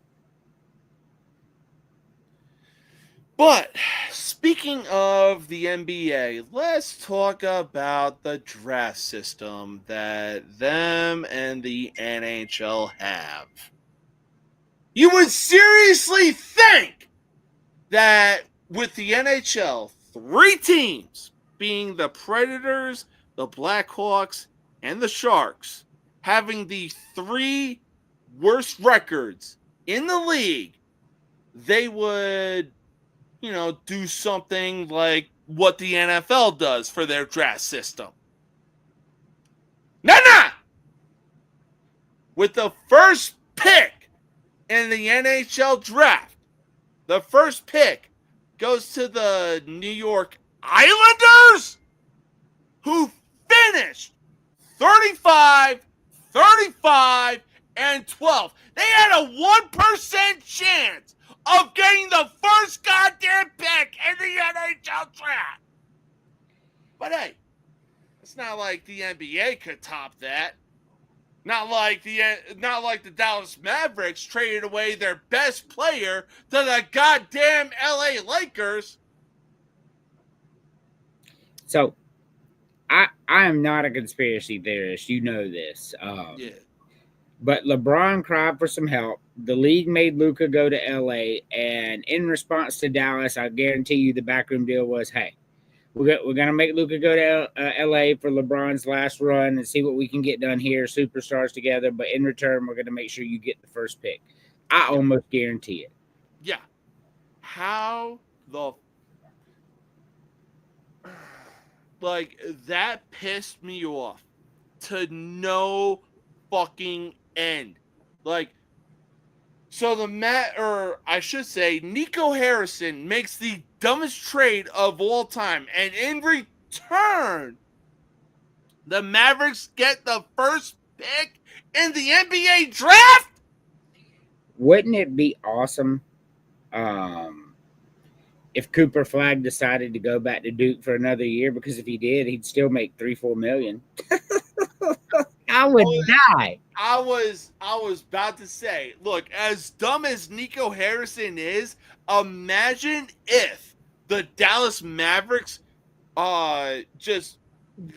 But speaking of the NBA, let's talk about the draft system that them and the NHL have. You would seriously think that with the NHL, 3 teams, being the Predators, the Blackhawks, and the Sharks, having the 3 worst records in the league, they would, do something like what the NFL does for their draft system. Nah! With the first pick in the NHL draft, the first pick goes to the New York Islanders, who finished 35, They had a 1% chance of getting the first goddamn pick in the NHL draft. But hey, it's not like the NBA could top that. Not like the Dallas Mavericks traded away their best player to the goddamn LA Lakers. So, I am not a conspiracy theorist. You know this. Yeah. But LeBron cried for some help. The league made Luka go to LA, and in response to Dallas, I guarantee you the backroom deal was, hey, we're going to make Luka go to LA for LeBron's last run and see what we can get done here, superstars together. But in return, we're going to make sure you get the first pick. I almost guarantee it. Yeah. How the... Like, that pissed me off to no fucking end. Like, so Nico Harrison makes the dumbest trade of all time, and in return, the Mavericks get the first pick in the NBA draft? Wouldn't it be awesome if Cooper Flag decided to go back to Duke for another year? Because if he did, he'd still make $3-4 million. I would die. I was about to say, look, as dumb as Nico Harrison is, imagine if the Dallas Mavericks just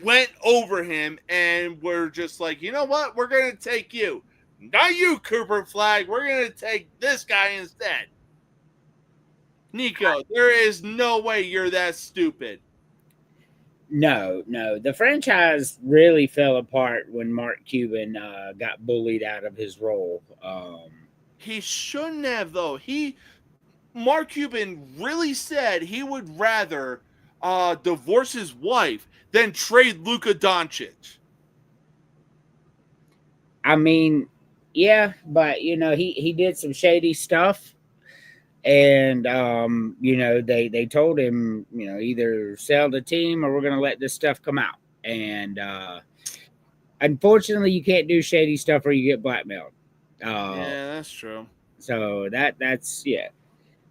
went over him and were just like, you know what, we're going to take you. Not you, Cooper Flag. We're going to take this guy instead. Nico, there is no way you're that stupid. No. The franchise really fell apart when Mark Cuban got bullied out of his role. He shouldn't have, though. Mark Cuban really said he would rather divorce his wife than trade Luka Doncic. I mean, yeah, but, he did some shady stuff. And, they told him, either sell the team or we're going to let this stuff come out. And unfortunately, you can't do shady stuff or you get blackmailed. Yeah, that's true. So that's.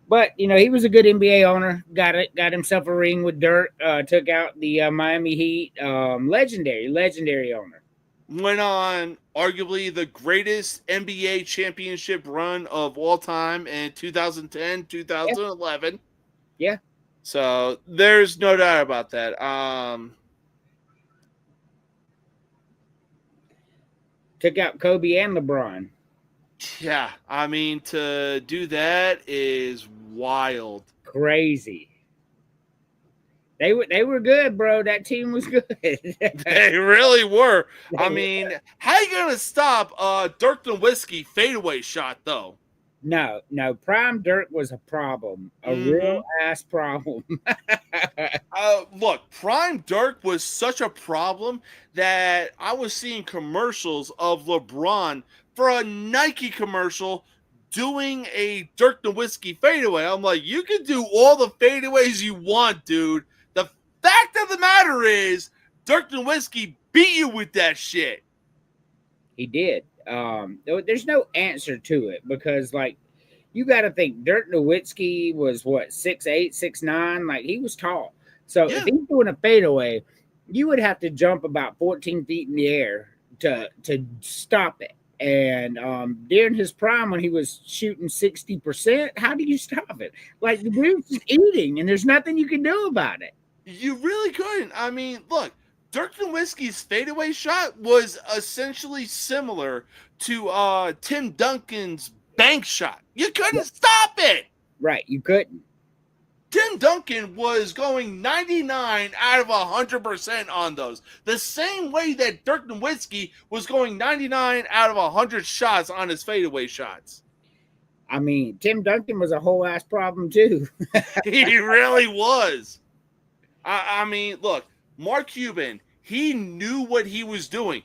But, he was a good NBA owner. Got himself a ring with Dirk. Took out the Miami Heat. Legendary owner. Went on arguably the greatest NBA championship run of all time in 2010, 2011. Yeah. So there's no doubt about that. Took out Kobe and LeBron. Yeah, I mean, to do that is wild. Crazy. They were good, bro. That team was good. They really were. I mean, how you gonna stop Dirk Nowitzki fadeaway shot though? No. Prime Dirk was a problem, a real ass problem. Look, Prime Dirk was such a problem that I was seeing commercials of LeBron for a Nike commercial doing a Dirk Nowitzki fadeaway. I'm like, you can do all the fadeaways you want, dude. Fact of the matter is, Dirk Nowitzki beat you with that shit. He did. There's no answer to it because, like, you got to think Dirk Nowitzki was 6'8", 6'9", like he was tall. So if he's doing a fadeaway, you would have to jump about 14 feet in the air to stop it. And during his prime, when he was shooting 60%, how do you stop it? Like, the dude's just eating, and there's nothing you can do about it. You really couldn't. I mean, look, Dirk Nowitzki's fadeaway shot was essentially similar to Tim Duncan's bank shot. You couldn't stop it. Right, you couldn't. Tim Duncan was going 99 out of 100% on those. The same way that Dirk Nowitzki was going 99 out of 100 shots on his fadeaway shots. I mean, Tim Duncan was a whole ass problem too. He really was. I mean, look, Mark Cuban, he knew what he was doing.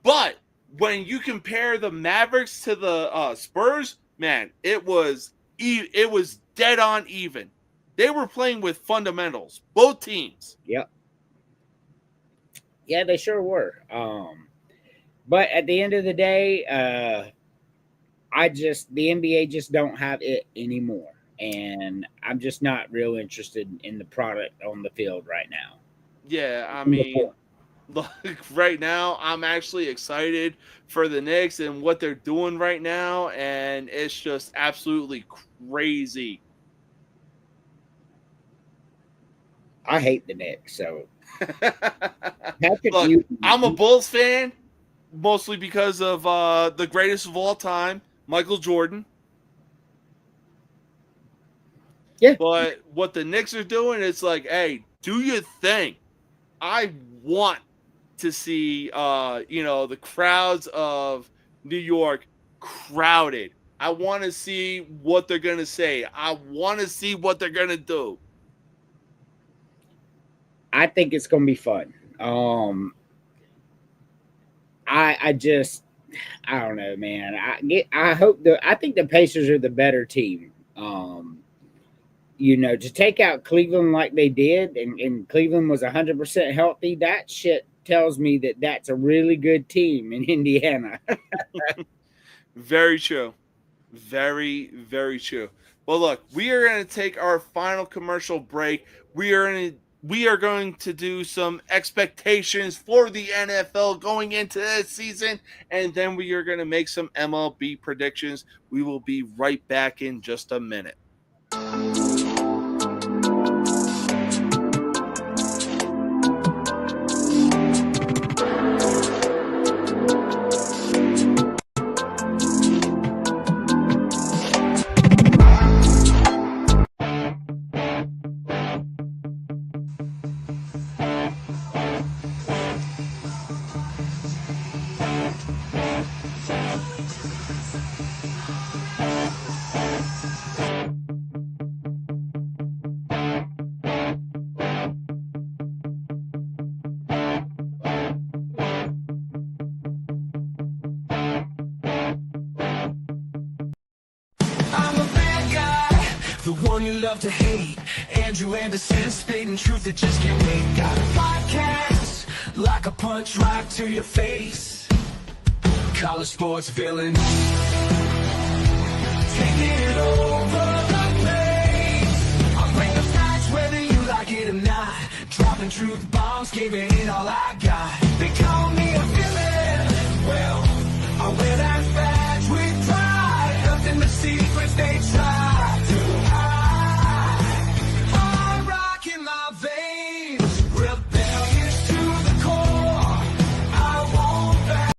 But when you compare the Mavericks to the Spurs, man, it was dead on even. They were playing with fundamentals, both teams. Yep. Yeah, they sure were. But at the end of the day, the NBA just don't have it anymore. And I'm just not real interested in the product on the field right now. Yeah, I mean, look, right now, I'm actually excited for the Knicks and what they're doing right now, and it's just absolutely crazy. I hate the Knicks, so Patrick Look, Ewing, I'm a Bulls fan, mostly because of the greatest of all time, Michael Jordan. Yeah. But what the Knicks are doing is like, hey, do your thing. I want to see the crowds of New York crowded. I want to see what they're going to say. I want to see what they're going to do. I think it's going to be fun. I don't know, man. I think the Pacers are the better team. To take out Cleveland like they did, and Cleveland was 100% healthy, that shit tells me that that's a really good team in Indiana. Very true. Very, very true. Well, look, we are going to take our final commercial break. We are going to do some expectations for the NFL going into this season, and then we are going to make some MLB predictions. We will be right back in just a minute. The one you love to hate. Andrew Anderson, spitting truth that just can't wait. Got a podcast, like a punch right to your face. College sports villain, taking it over the place. I'll bring the facts whether you like it or not. Dropping truth bombs, giving it all I got. They call me a villain. Well, I wear that badge with pride. Nothing but secrets they try to hide. I rock in my veins, rebellious to the core. I won't back.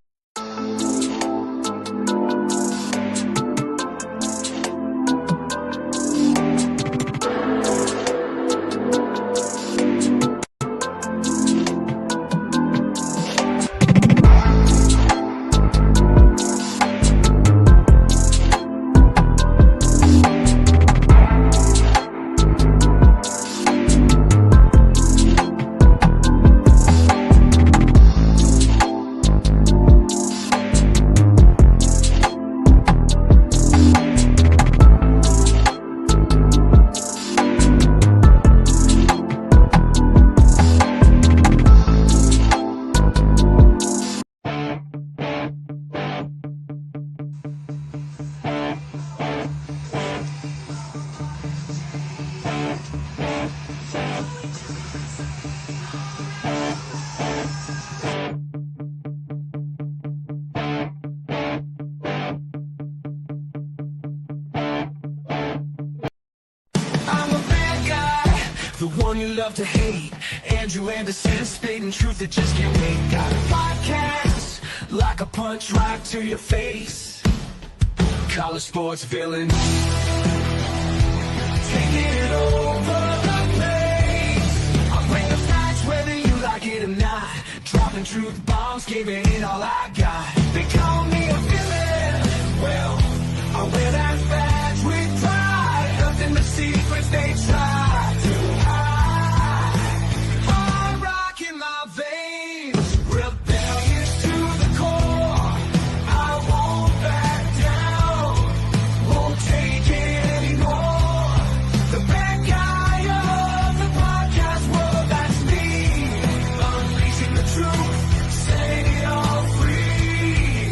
The one you love to hate. Andrew Anderson, spitting truth that just can't wait. Got a podcast, like a punch right to your face. College sports villain, taking it over the place. I'll bring the facts whether you like it or not. Dropping truth bombs, giving it all I got. They call me a villain. Well, I wear that badge with pride. Nothing but secrets they try to hide. I rock in my veins, rebellious to the core. I won't back down, won't take it anymore. The bad guy of the podcast world, that's me. Unleashing the truth, setting it all free.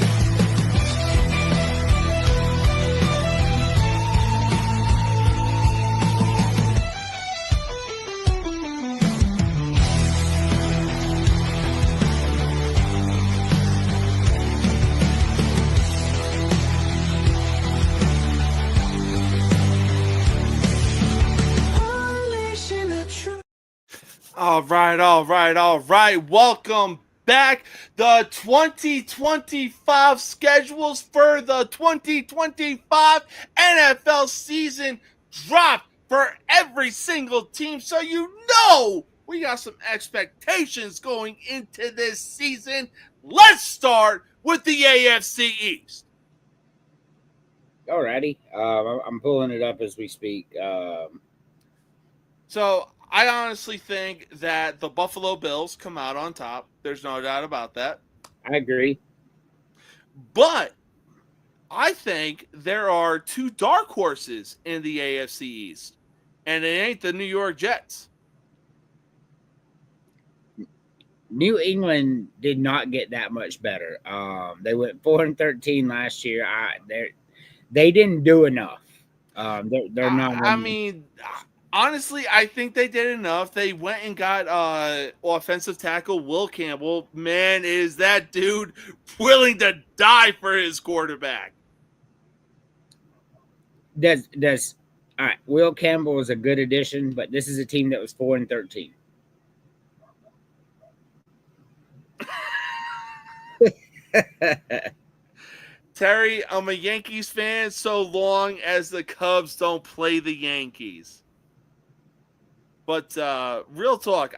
All right. Welcome back. The 2025 schedules for the 2025 NFL season dropped for every single team. So you know we got some expectations going into this season. Let's start with the AFC East. Alrighty. I'm pulling it up as we speak. So I honestly think that the Buffalo Bills come out on top. There's no doubt about that. I agree. But I think there are two dark horses in the AFC East, and it ain't the New York Jets. New England did not get that much better. They went 4-13 last year. They didn't do enough. They're not. I mean, honestly, I think they did enough. They went and got offensive tackle Will Campbell. Man, is that dude willing to die for his quarterback? Does all right? Will Campbell is a good addition, but this is a team that was 4-13. Terry, I'm a Yankees fan so long as the Cubs don't play the Yankees. But real talk,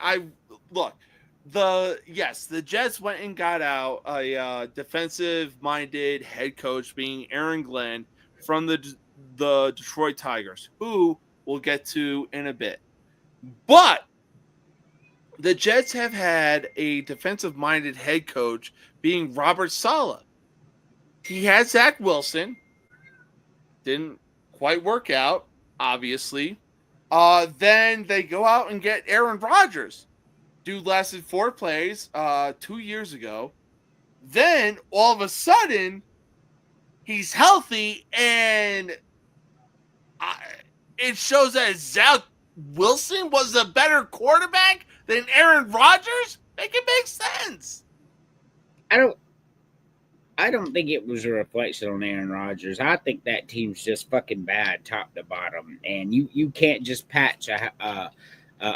the Jets went and got out a defensive-minded head coach, being Aaron Glenn from the Detroit Tigers, who we'll get to in a bit. But the Jets have had a defensive-minded head coach, being Robert Saleh. He had Zach Wilson. Didn't quite work out, obviously. Then they go out and get Aaron Rodgers. Dude lasted 4 plays 2 years ago. Then, all of a sudden, he's healthy, and it shows that Zach Wilson was a better quarterback than Aaron Rodgers? Make it make sense. I don't think it was a reflection on Aaron Rodgers. I think that team's just fucking bad, top to bottom, and you can't just patch a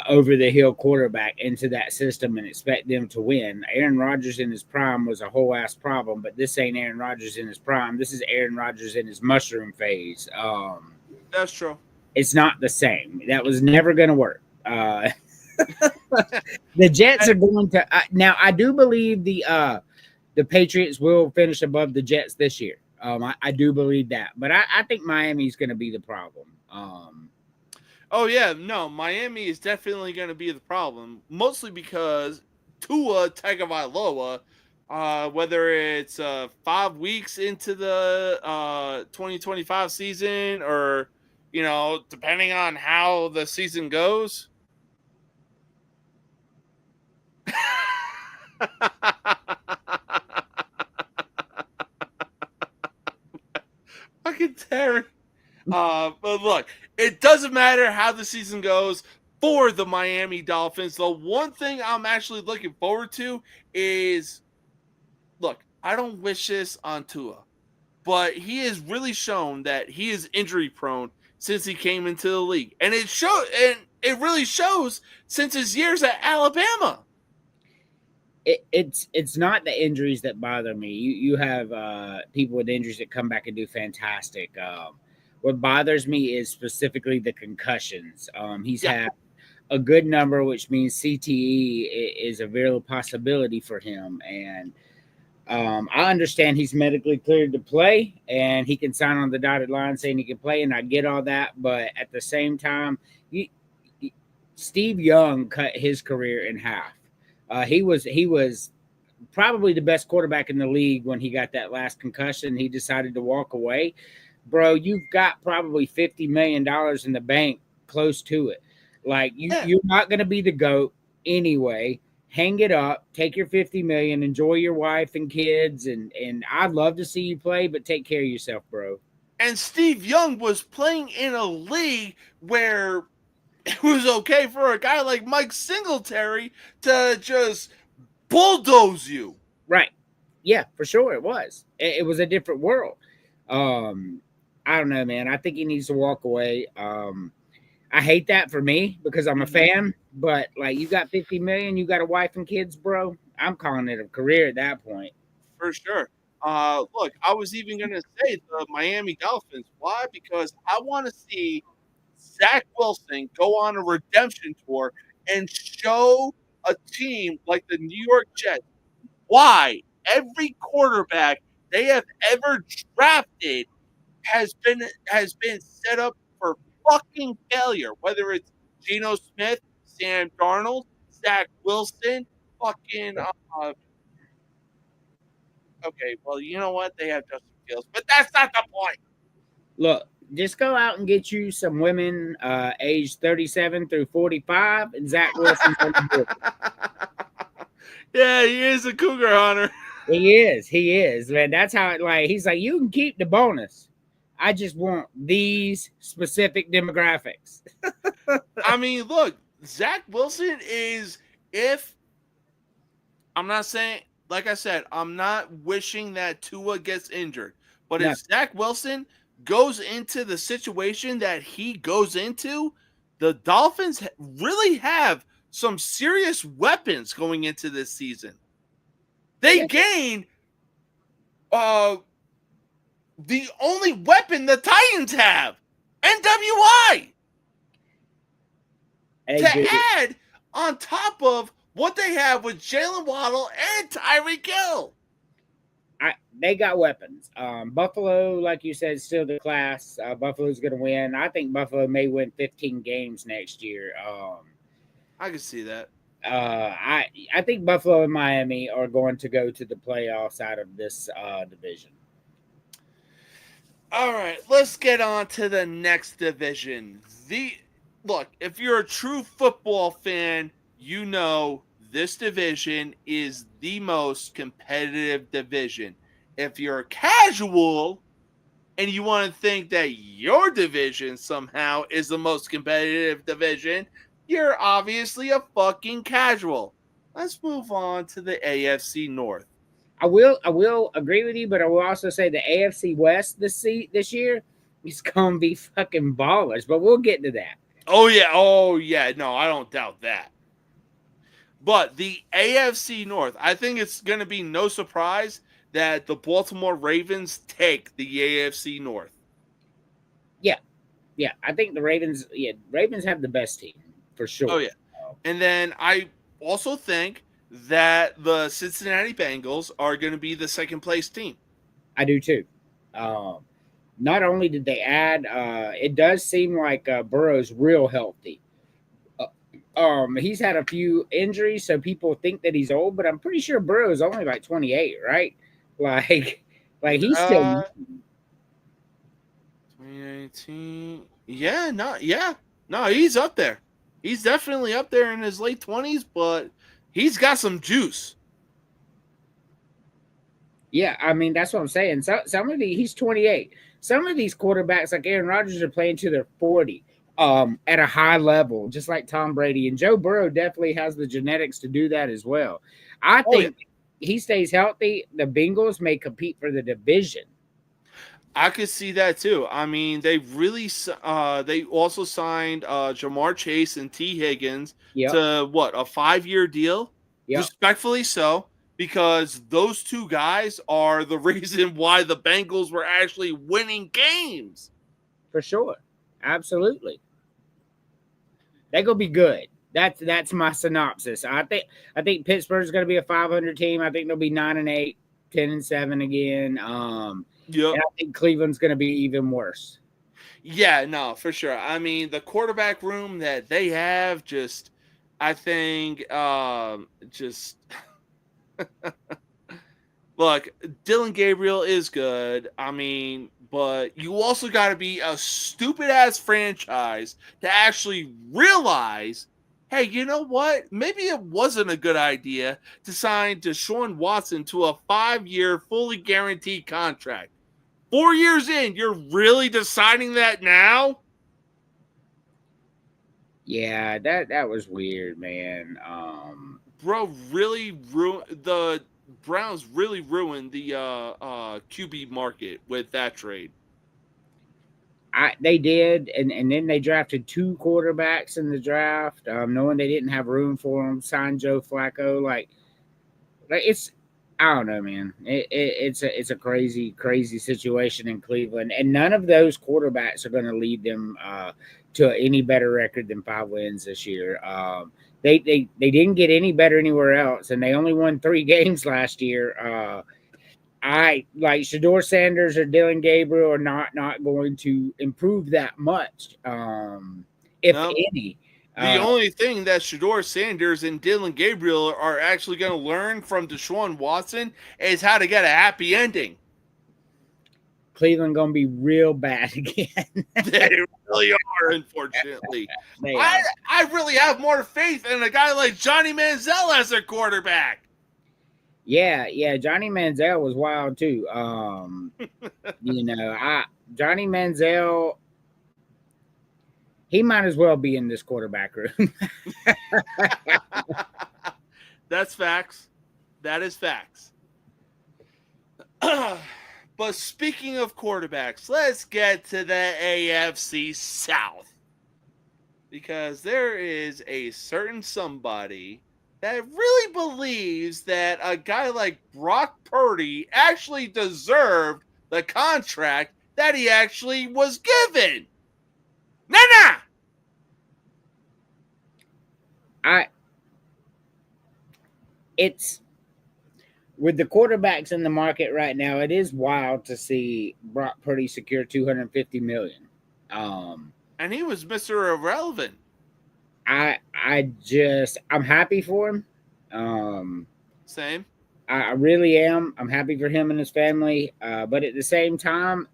over the hill quarterback into that system and expect them to win. Aaron Rodgers in his prime was a whole ass problem, but this ain't Aaron Rodgers in his prime. This is Aaron Rodgers in his mushroom phase. That's true. It's not the same. That was never going to work. The Jets are going to now. I do believe the Patriots will finish above the Jets this year. I do believe that, but I think Miami's going to be the problem. Oh yeah, no, Miami is definitely going to be the problem, mostly because Tua Tagovailoa, whether it's 5 weeks into the 2025 season, or depending on how the season goes. Fucking Terry. But look, it doesn't matter how the season goes for the Miami Dolphins. The one thing I'm actually looking forward to is, look, I don't wish this on Tua, but he has really shown that he is injury prone since he came into the league, and it really shows since his years at Alabama. It's not the injuries that bother me. You have people with injuries that come back and do fantastic. What bothers me is specifically the concussions. He's had a good number, which means CTE is a real possibility for him. And I understand he's medically cleared to play, and he can sign on the dotted line saying he can play, and I get all that. But at the same time, Steve Young cut his career in half. He was probably the best quarterback in the league when he got that last concussion. He decided to walk away. Bro, you've got probably $50 million in the bank, close to it. Like you're not going to be the GOAT anyway. Hang it up, take your $50 million, enjoy your wife and kids, and I'd love to see you play, but take care of yourself, bro. And Steve Young was playing in a league where it was okay for a guy like Mike Singletary to just bulldoze you. Right. Yeah, for sure it was. It was a different world. I don't know, man. I think he needs to walk away. I hate that for me because I'm a Mhm. fan. But like, you got 50 million, you got a wife and kids, bro. I'm calling it a career at that point. For sure. Look, I was even going to say the Miami Dolphins. Why? Because I want to see Zach Wilson go on a redemption tour and show a team like the New York Jets why every quarterback they have ever drafted has been set up for fucking failure. Whether it's Geno Smith, Sam Darnold, Zach Wilson, fucking okay, well, you know what? They have Justin Fields, but that's not the point. Look, just go out and get you some women aged 37 through 45, and Zach Wilson's on the board. Yeah, he is a cougar hunter. He is, man. That's how he's like, you can keep the bonus. I just want these specific demographics. I mean, look, Zach Wilson is if I'm not saying, like I said, I'm not wishing that Tua gets injured, but No, if Zach Wilson goes into the situation that he goes into, the Dolphins really have some serious weapons going into this season. They yeah, gain the only weapon the Titans have, NWI, they to do. add on top of what they have with Jalen Waddle and Tyreek Hill. They got weapons. Buffalo, like you said, is still the class. Buffalo's going to win. I think Buffalo may win 15 games next year. I can see that. I think Buffalo and Miami are going to go to the playoffs out of this division. All right, let's get on to the next division. Look, if you're a true football fan, you know this division is the most competitive division. If you're casual and you want to think that your division somehow is the most competitive division, you're obviously a fucking casual. Let's move on to the AFC North. I will agree with you, but I will also say the AFC West this year is going to be fucking ballers. But we'll get to that. Oh yeah. No, I don't doubt that. But the AFC North, I think it's going to be no surprise that the Baltimore Ravens take the AFC North. Yeah, I think the Ravens. Yeah, Ravens have the best team for sure. Oh yeah, and then I also think that the Cincinnati Bengals are going to be the second place team. I do too. Not only did they add, it does seem like Burrow's real healthy. He's had a few injuries, so people think that he's old, but I'm pretty sure Burrow's only like 28, right? Like he's still 2019. Yeah, no, he's up there. He's definitely up there in his late 20s, but he's got some juice. Yeah, I mean that's what I'm saying. So some of he's 28. Some of these quarterbacks like Aaron Rodgers are playing to their 40 at a high level, just like Tom Brady. And Joe Burrow definitely has the genetics to do that as well. I think he stays healthy, the Bengals may compete for the division. I could see that too. I mean, they also signed Jamar Chase and T. Higgins to what, a 5-year deal? Yep. Respectfully so, because those two guys are the reason why the Bengals were actually winning games. For sure. Absolutely. They're gonna be good. That's my synopsis. I think Pittsburgh's gonna be a 500 team. I think they'll be 9-8, 10-7 again. Yep. And I think Cleveland's gonna be even worse. Yeah, no, for sure. I mean, the quarterback room that they have I think look, Dylan Gabriel is good. I mean, but you also got to be a stupid ass franchise to actually realize, hey, you know what? Maybe it wasn't a good idea to sign Deshaun Watson to a 5-year fully guaranteed contract. 4 years in, you're really deciding that now? Yeah, that was weird, man. Bro, really the Browns really ruined the QB market with that trade. They did, and then they drafted 2 quarterbacks in the draft, knowing they didn't have room for them. Signed Joe Flacco, like it's, I don't know, man. It's a crazy situation in Cleveland, and none of those quarterbacks are going to lead them to any better record than 5 wins this year. They didn't get any better anywhere else, and they only won 3 games last year. I like Shador Sanders or Dylan Gabriel are not going to improve that much, if No. any. The only thing that Shador Sanders and Dylan Gabriel are actually going to learn from Deshaun Watson is how to get a happy ending. Cleveland gonna be real bad again. They really are, unfortunately. They are. I really have more faith in a guy like Johnny Manziel as a quarterback. Yeah, Johnny Manziel was wild too. Johnny Manziel, he might as well be in this quarterback room. That's facts. That is facts. But speaking of quarterbacks, let's get to the AFC South. Because there is a certain somebody that really believes that a guy like Brock Purdy actually deserved the contract that he actually was given. Nah. It's with the quarterbacks in the market right now, it is wild to see Brock Purdy secure $250 million. And he was Mr. Irrelevant. I'm happy for him. Same. I really am. I'm happy for him and his family. But at the same time,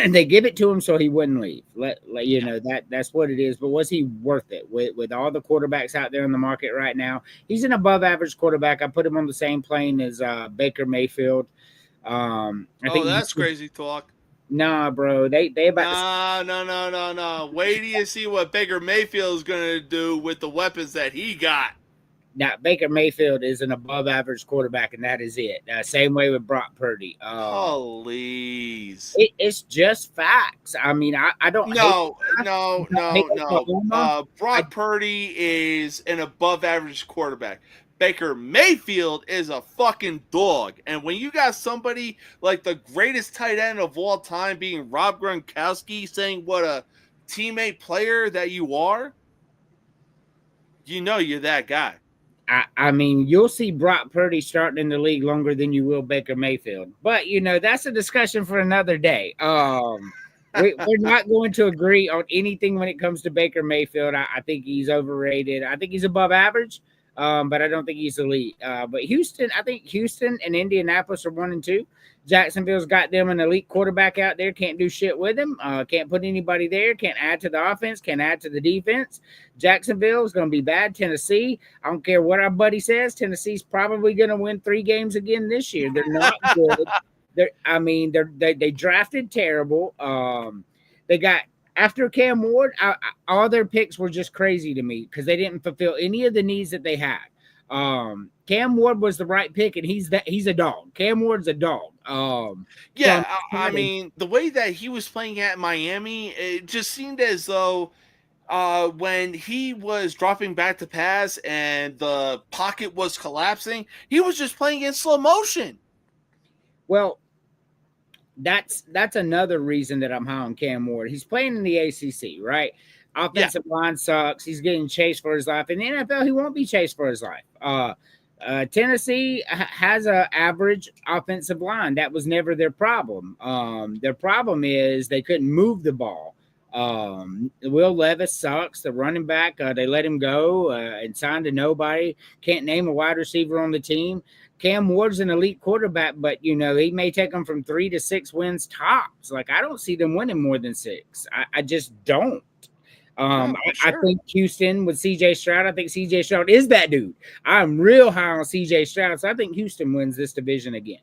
they give it to him so he wouldn't leave. That's what it is. But was he worth it with all the quarterbacks out there in the market right now? He's an above average quarterback. I put him on the same plane as Baker Mayfield. I think that's crazy talk. Nah, bro. They about No. Wait till you see what Baker Mayfield is gonna do with the weapons that he got. Now, Baker Mayfield is an above average quarterback, and that is it. Same way with Brock Purdy. Please. It's just facts. I mean, I don't. No. Brock Purdy is an above average quarterback. Baker Mayfield is a fucking dog. And when you got somebody like the greatest tight end of all time being Rob Gronkowski saying what a teammate player that you are, you know you're that guy. I mean, you'll see Brock Purdy starting in the league longer than you will Baker Mayfield. But, that's a discussion for another day. We're not going to agree on anything when it comes to Baker Mayfield. I think he's overrated. I think he's above average, but I don't think he's elite. But I think Houston and Indianapolis are 1 and 2. Jacksonville's got them an elite quarterback out there. Can't do shit with him. Can't put anybody there. Can't add to the offense. Can't add to the defense. Jacksonville is going to be bad. Tennessee, I don't care what our buddy says. Tennessee's probably going to win 3 games again this year. They're not good. They drafted terrible. They got after Cam Ward. All their picks were just crazy to me because they didn't fulfill any of the needs that they had. Cam Ward was the right pick, and he's a dog. Cam Ward's a dog. I mean, the way that he was playing at Miami, it just seemed as though when he was dropping back to pass and the pocket was collapsing, he was just playing in slow motion. Well, that's another reason that I'm high on Cam Ward. He's playing in the ACC, right? Offensive line sucks. He's getting chased for his life. In the NFL, he won't be chased for his life. Tennessee has an average offensive line. That was never their problem. Their problem is they couldn't move the ball. Will Levis sucks. The running back, they let him go and signed to nobody. Can't name a wide receiver on the team. Cam Ward's an elite quarterback, but, he may take them from 3 to 6 wins tops. Like, I don't see them winning more than 6. I just don't. I think Houston with CJ Stroud. I think CJ Stroud is that dude. I'm real high on CJ Stroud, so I think Houston wins this division again.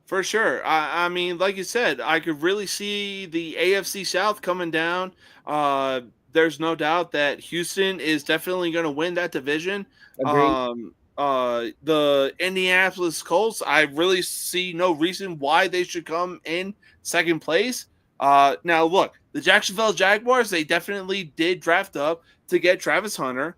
For sure. I mean, like you said, I could really see the AFC South coming down. There's no doubt that Houston is definitely going to win that division. Agreed. The Indianapolis Colts, I really see no reason why they should come in second place. Now, look, the Jacksonville Jaguars, they definitely did draft up to get Travis Hunter,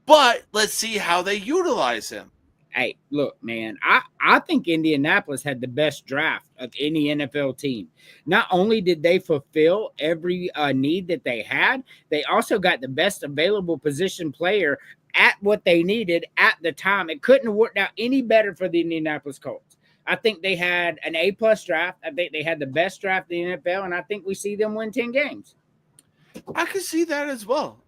but let's see how they utilize him. Hey, look, man, I think Indianapolis had the best draft of any NFL team. Not only did they fulfill every need that they had, they also got the best available position player at what they needed at the time. It couldn't have worked out any better for the Indianapolis Colts. I think they had an A-plus draft. I think they had the best draft in the NFL, and I think we see them win 10 games. I could see that as well.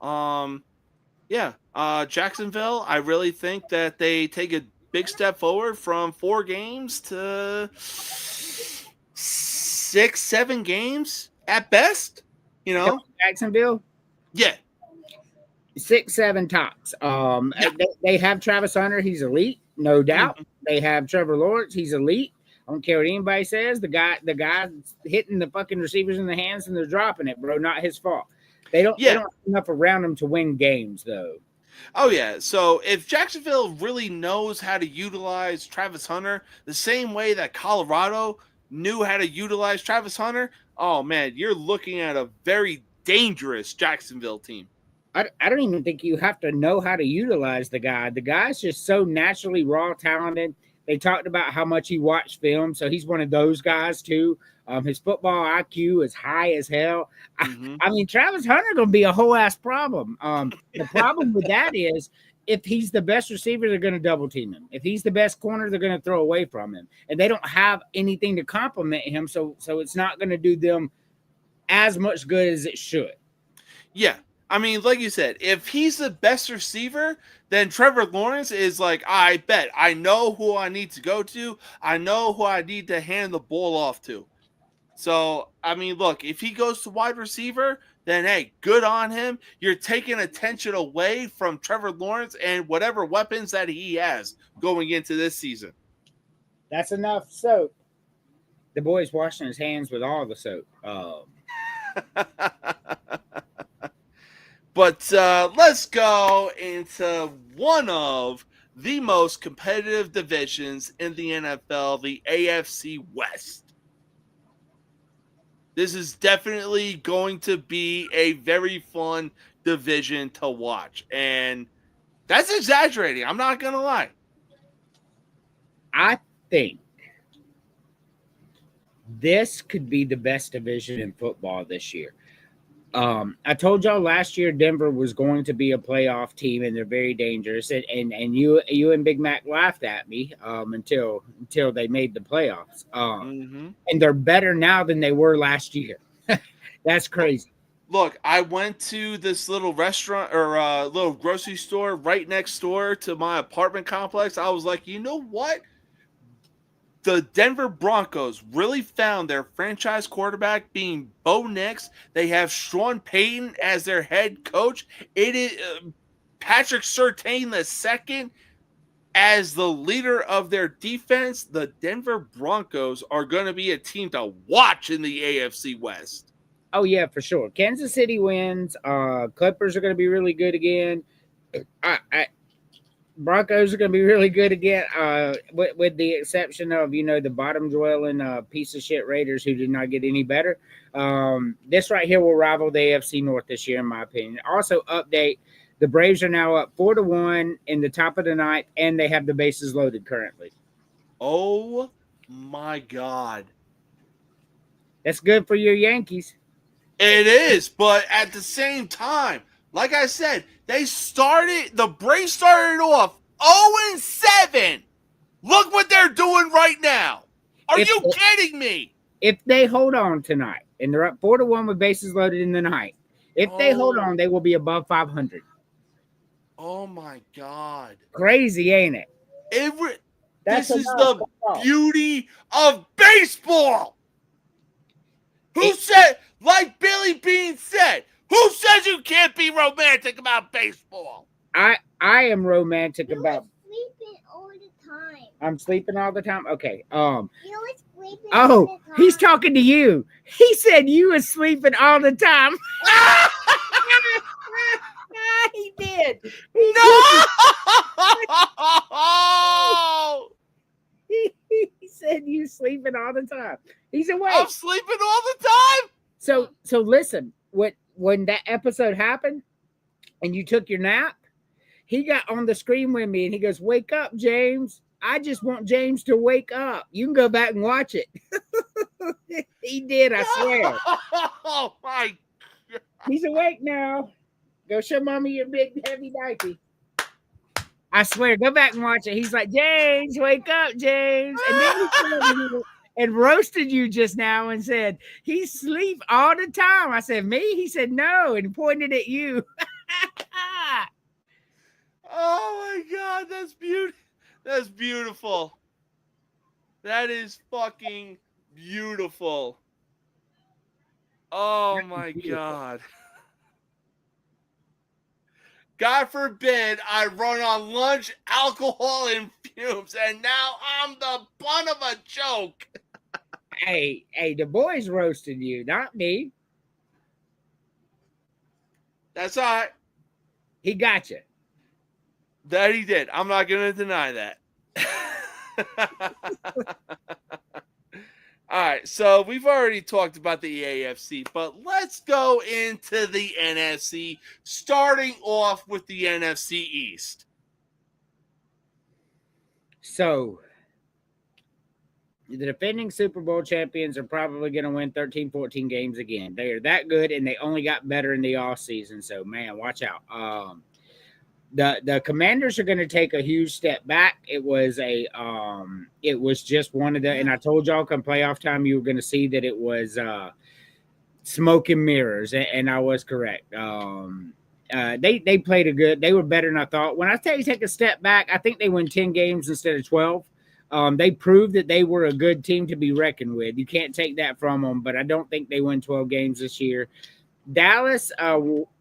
Jacksonville, I really think that they take a big step forward from 4 games to 6, 7 games at best. You know, Jacksonville? Yeah. 6, 7 tops. They have Travis Hunter. He's elite, no doubt. Mm-hmm. They have Trevor Lawrence. He's elite. I don't care what anybody says. The guy hitting the fucking receivers in the hands and they're dropping it, bro. Not his fault. They don't have enough around him to win games, though. Oh, yeah. So if Jacksonville really knows how to utilize Travis Hunter the same way that Colorado knew how to utilize Travis Hunter, oh, man, you're looking at a very dangerous Jacksonville team. I don't even think you have to know how to utilize the guy. The guy's just so naturally raw talented. They talked about how much he watched film, so he's one of those guys, too. His football IQ is high as hell. Mm-hmm. I mean, Travis Hunter going to be a whole ass problem. The problem with that is if he's the best receiver, they're going to double team him. If he's the best corner, they're going to throw away from him. And they don't have anything to complement him, so it's not going to do them as much good as it should. Yeah. I mean, like you said, if he's the best receiver, then Trevor Lawrence is like, I bet. I know who I need to go to. I know who I need to hand the ball off to. So, I mean, look, if he goes to wide receiver, then, hey, good on him. You're taking attention away from Trevor Lawrence and whatever weapons that he has going into this season. That's enough soap. The boy's washing his hands with all the soap. But let's go into one of the most competitive divisions in the NFL, the AFC West. This is definitely going to be a very fun division to watch. And that's exaggerating. I'm not going to lie. I think this could be the best division in football this year. I told y'all last year Denver was going to be a playoff team and they're very dangerous. And you and Big Mac laughed at me until they made the playoffs. And they're better now than they were last year. That's crazy. Look, I went to this little restaurant or little grocery store right next door to my apartment complex. I was like, you know what? The Denver Broncos really found their franchise quarterback being Bo Nix. They have Sean Payton as their head coach. It is Patrick Surtain II as the leader of their defense. The Denver Broncos are going to be a team to watch in the AFC West. Oh, yeah, for sure. Kansas City wins. Clippers are going to be really good again. Broncos are going to be really good again, with the exception of, the bottom-dwelling piece of shit Raiders who did not get any better. This right here will rival the AFC North this year, in my opinion. Also, update, the Braves are now up 4-1 in the top of the ninth, and they have the bases loaded currently. Oh, my God. That's good for your Yankees. It is, but at the same time, like I said, the Braves started off 0-7. Look what they're doing right now. Are you kidding me? If they hold on tonight, and they're up 4-1 with bases loaded in the ninth, if they hold on, they will be above 500. Oh, my God. Crazy, ain't it? This is the beauty of baseball. Who said, like Billy Bean said, who says you can't be romantic about baseball? I am romantic about. Sleeping all the time. I'm sleeping all the time. Okay. You're sleeping all the time. He's talking to you. He said you were sleeping all the time. He did. No! He said you sleeping all the time. He's awake. I'm sleeping all the time? So listen, when that episode happened and you took your nap, he got on the screen with me and he goes, "Wake up, James. I just want James to wake up." You can go back and watch it. He did, I swear. Oh my! He's awake now. Go show mommy your big heavy diaper. I swear, go back and watch it. He's like, "James, wake up, James." And then he came over here and roasted you just now and said, "He sleep all the time." I said, "Me?" He said, "No," and pointed at you. Oh my God, that's beautiful. That's beautiful. That is fucking beautiful. Oh my God. God forbid I run on lunch, alcohol, and fumes, and now I'm the butt of a joke. Hey, the boys roasted you, not me. That's all right. He got you. That he did. I'm not going to deny that. All right, so we've already talked about the AFC, but let's go into the NFC, starting off with the NFC East. So, the defending Super Bowl champions are probably going to win 13, 14 games again. They are that good, and they only got better in the offseason. So, man, watch out. The Commanders are going to take a huge step back. It was just one of the, and I told y'all come playoff time you were going to see that it was smoke and mirrors, and I was correct. They played they were better than I thought. When I say take a step back, I think they win 10 games instead of 12. They proved that they were a good team to be reckoned with. You can't take that from them, but I don't think they win 12 games this year. Dallas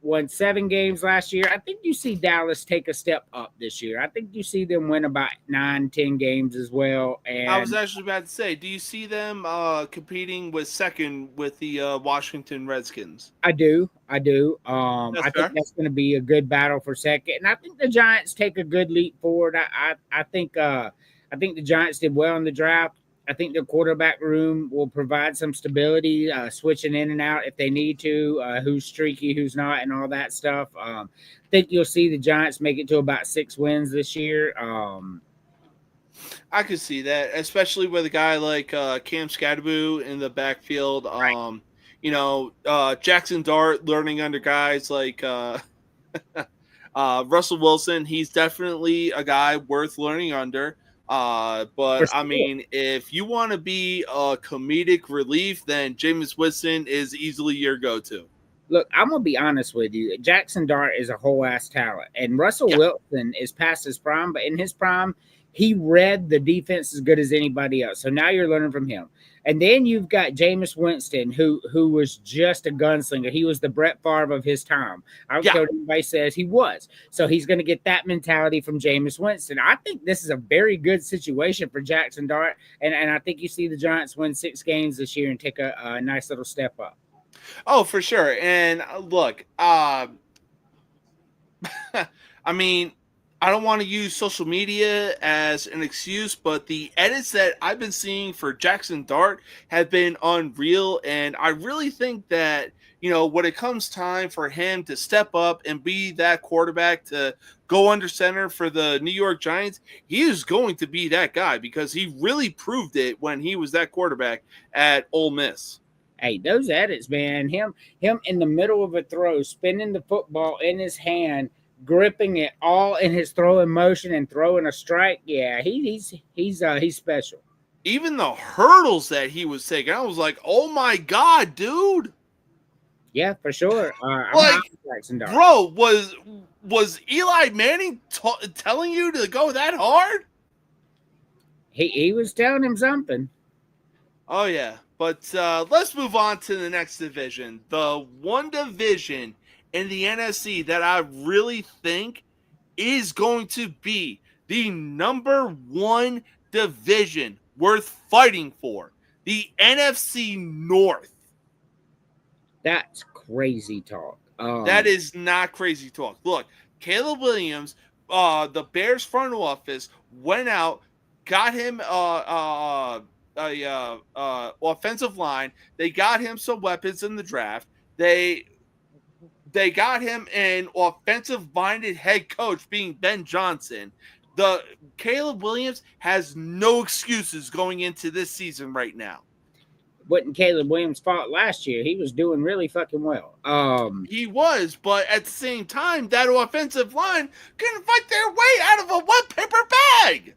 won 7 games last year. I think you see Dallas take a step up this year. I think you see them win about 9, 10 games as well. And I was actually about to say, do you see them competing with second with the Washington Redskins? I do. I think fair. that's going to be a good battle for second. And I think the Giants take a good leap forward. I think the Giants did well in the draft. I think the quarterback room will provide some stability, switching in and out if they need to, who's streaky, who's not, and all that stuff. I think you'll see the Giants make it to about 6 wins this year. I could see that, especially with a guy like Cam Scadaboo in the backfield. Right. Jackson Dart learning under guys like Russell Wilson. He's definitely a guy worth learning under. But I mean, if you want to be a comedic relief, then Jameis Winston is easily your go-to. Look, I'm going to be honest with you. Jackson Dart is a whole ass talent, and Russell Wilson is past his prime, but in his prime, he read the defense as good as anybody else. So now you're learning from him. And then you've got Jameis Winston, who was just a gunslinger. He was the Brett Favre of his time. I don't care what anybody says, he was. So he's going to get that mentality from Jameis Winston. I think this is a very good situation for Jackson Dart, and I think you see the Giants win 6 games this year and take a nice little step up. Oh, for sure. And look, I mean, I don't want to use social media as an excuse, but the edits that I've been seeing for Jackson Dart have been unreal. And I really think that, when it comes time for him to step up and be that quarterback to go under center for the New York Giants, he is going to be that guy because he really proved it when he was that quarterback at Ole Miss. Hey, those edits, man, him in the middle of a throw, spinning the football in his hand, gripping it all in his throwing motion and throwing a strike. Yeah, he's special. Even the hurdles that he was taking, I was like, oh my God, dude. Yeah, for sure. Bro, was Eli Manning telling you to go that hard? He was telling him something. Oh, yeah. But let's move on to the next division. The one division in the NFC that I really think is going to be the number 1 division worth fighting for. The NFC North. That's crazy talk. That is not crazy talk. Look, Caleb Williams, the Bears front office went out, got him offensive line. They got him some weapons in the draft. They got him an offensive-minded head coach, being Ben Johnson. The Caleb Williams has no excuses going into this season right now. Wasn't Caleb Williams' fault last year. He was doing really fucking well. He was, but at the same time, that offensive line couldn't fight their way out of a wet paper bag.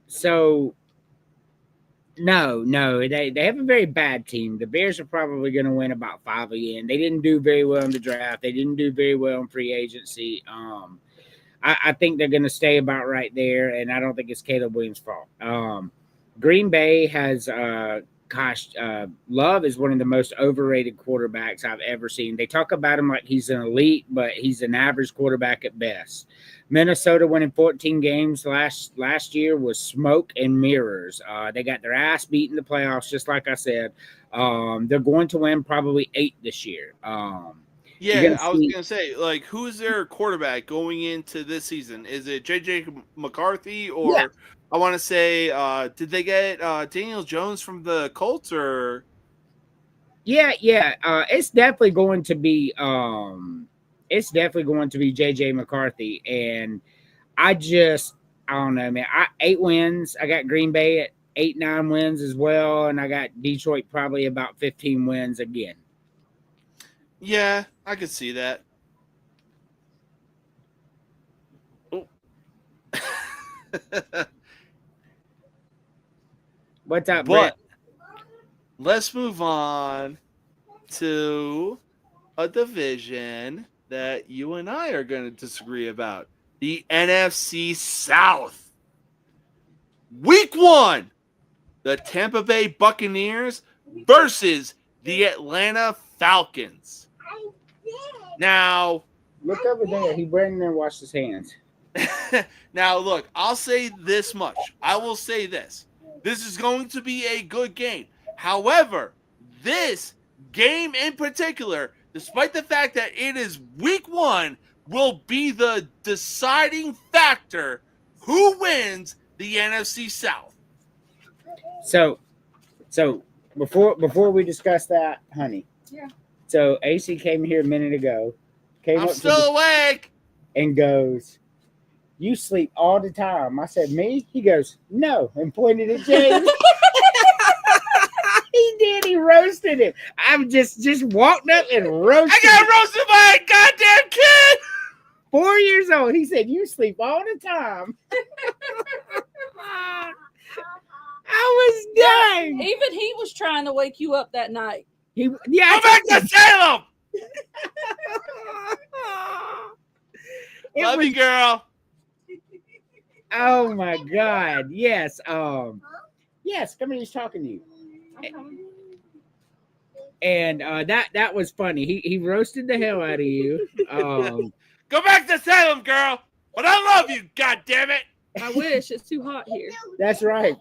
So, no, they have a very bad team. The Bears are probably going to win about 5 again. They didn't do very well in the draft. They didn't do very well in free agency. I think they're going to stay about right there, and I don't think it's Caleb Williams' fault. Green Bay has Love is one of the most overrated quarterbacks I've ever seen. They talk about him like he's an elite, but he's an average quarterback at best. Minnesota winning 14 games last year was smoke and mirrors. They got their ass beat in the playoffs, just like I said. They're going to win probably 8 this year. Yeah, I was going to say, like, who's their quarterback going into this season? Is it J.J. McCarthy or... Yeah. I want to say, did they get Daniel Jones from the Colts or? Yeah. It's definitely going to be J.J. McCarthy, and I don't know, man. 8 wins. I got Green Bay at 8-9 wins as well, and I got Detroit probably about 15 wins again. Yeah, I could see that. Oh. What's up, Brett? Let's move on to a division that you and I are going to disagree about. The NFC South. Week 1, the Tampa Bay Buccaneers versus the Atlanta Falcons. Now, look over there. He went in there and washed his hands. Now, look, I'll say this much. I will say this. This is going to be a good game. However, this game in particular, despite the fact that it is week 1, will be the deciding factor who wins the NFC South. So before we discuss that, honey. Yeah. So AC came here a minute ago. I'm still awake. And goes, "You sleep all the time." I said, "Me?" He goes, "No," and pointed at James. He did. He roasted him. I'm just walked up and roasted. I got roasted by a goddamn kid. 4 years old. He said, "You sleep all the time." I was dying. Even he was trying to wake you up that night. Go back to Salem. Love you, girl. Oh my God! Yes, yes. Come here. He's talking to you. And that was funny. He roasted the hell out of you. Go back to Salem, girl. But I love you. God damn it. I wish. It's too hot here. That's right.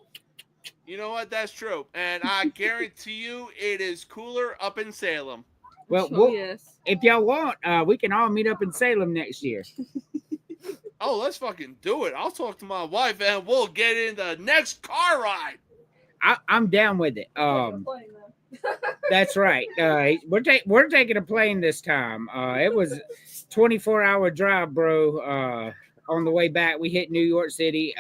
You know what? That's true. And I guarantee you it is cooler up in Salem. Well, yes. If y'all want, we can all meet up in Salem next year. Oh, let's fucking do it. I'll talk to my wife and we'll get in the next car ride. I'm down with it. That's right. We're taking a plane this time. It was a 24-hour drive, bro. On the way back, we hit New York City.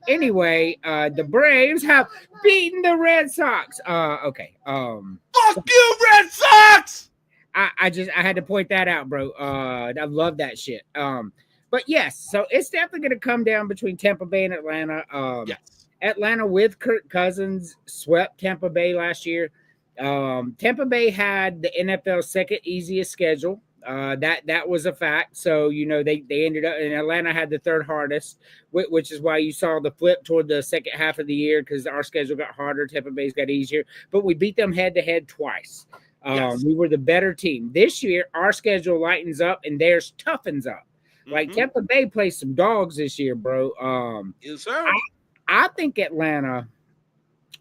Anyway, the Braves have beaten the Red Sox. Okay. Fuck you, Red Sox! I had to point that out, bro. I love that shit. But yes, so it's definitely going to come down between Tampa Bay and Atlanta. Yes. Atlanta with Kirk Cousins swept Tampa Bay last year. Tampa Bay had the NFL's second easiest schedule. That was a fact. So, they ended up, and Atlanta had the third hardest, which is why you saw the flip toward the second half of the year because our schedule got harder. Tampa Bay's got easier, but we beat them head to head twice. Yes. We were the better team. This year, our schedule lightens up and theirs toughens up. Like Tampa Bay plays some dogs this year, bro. Yes, sir. I think Atlanta.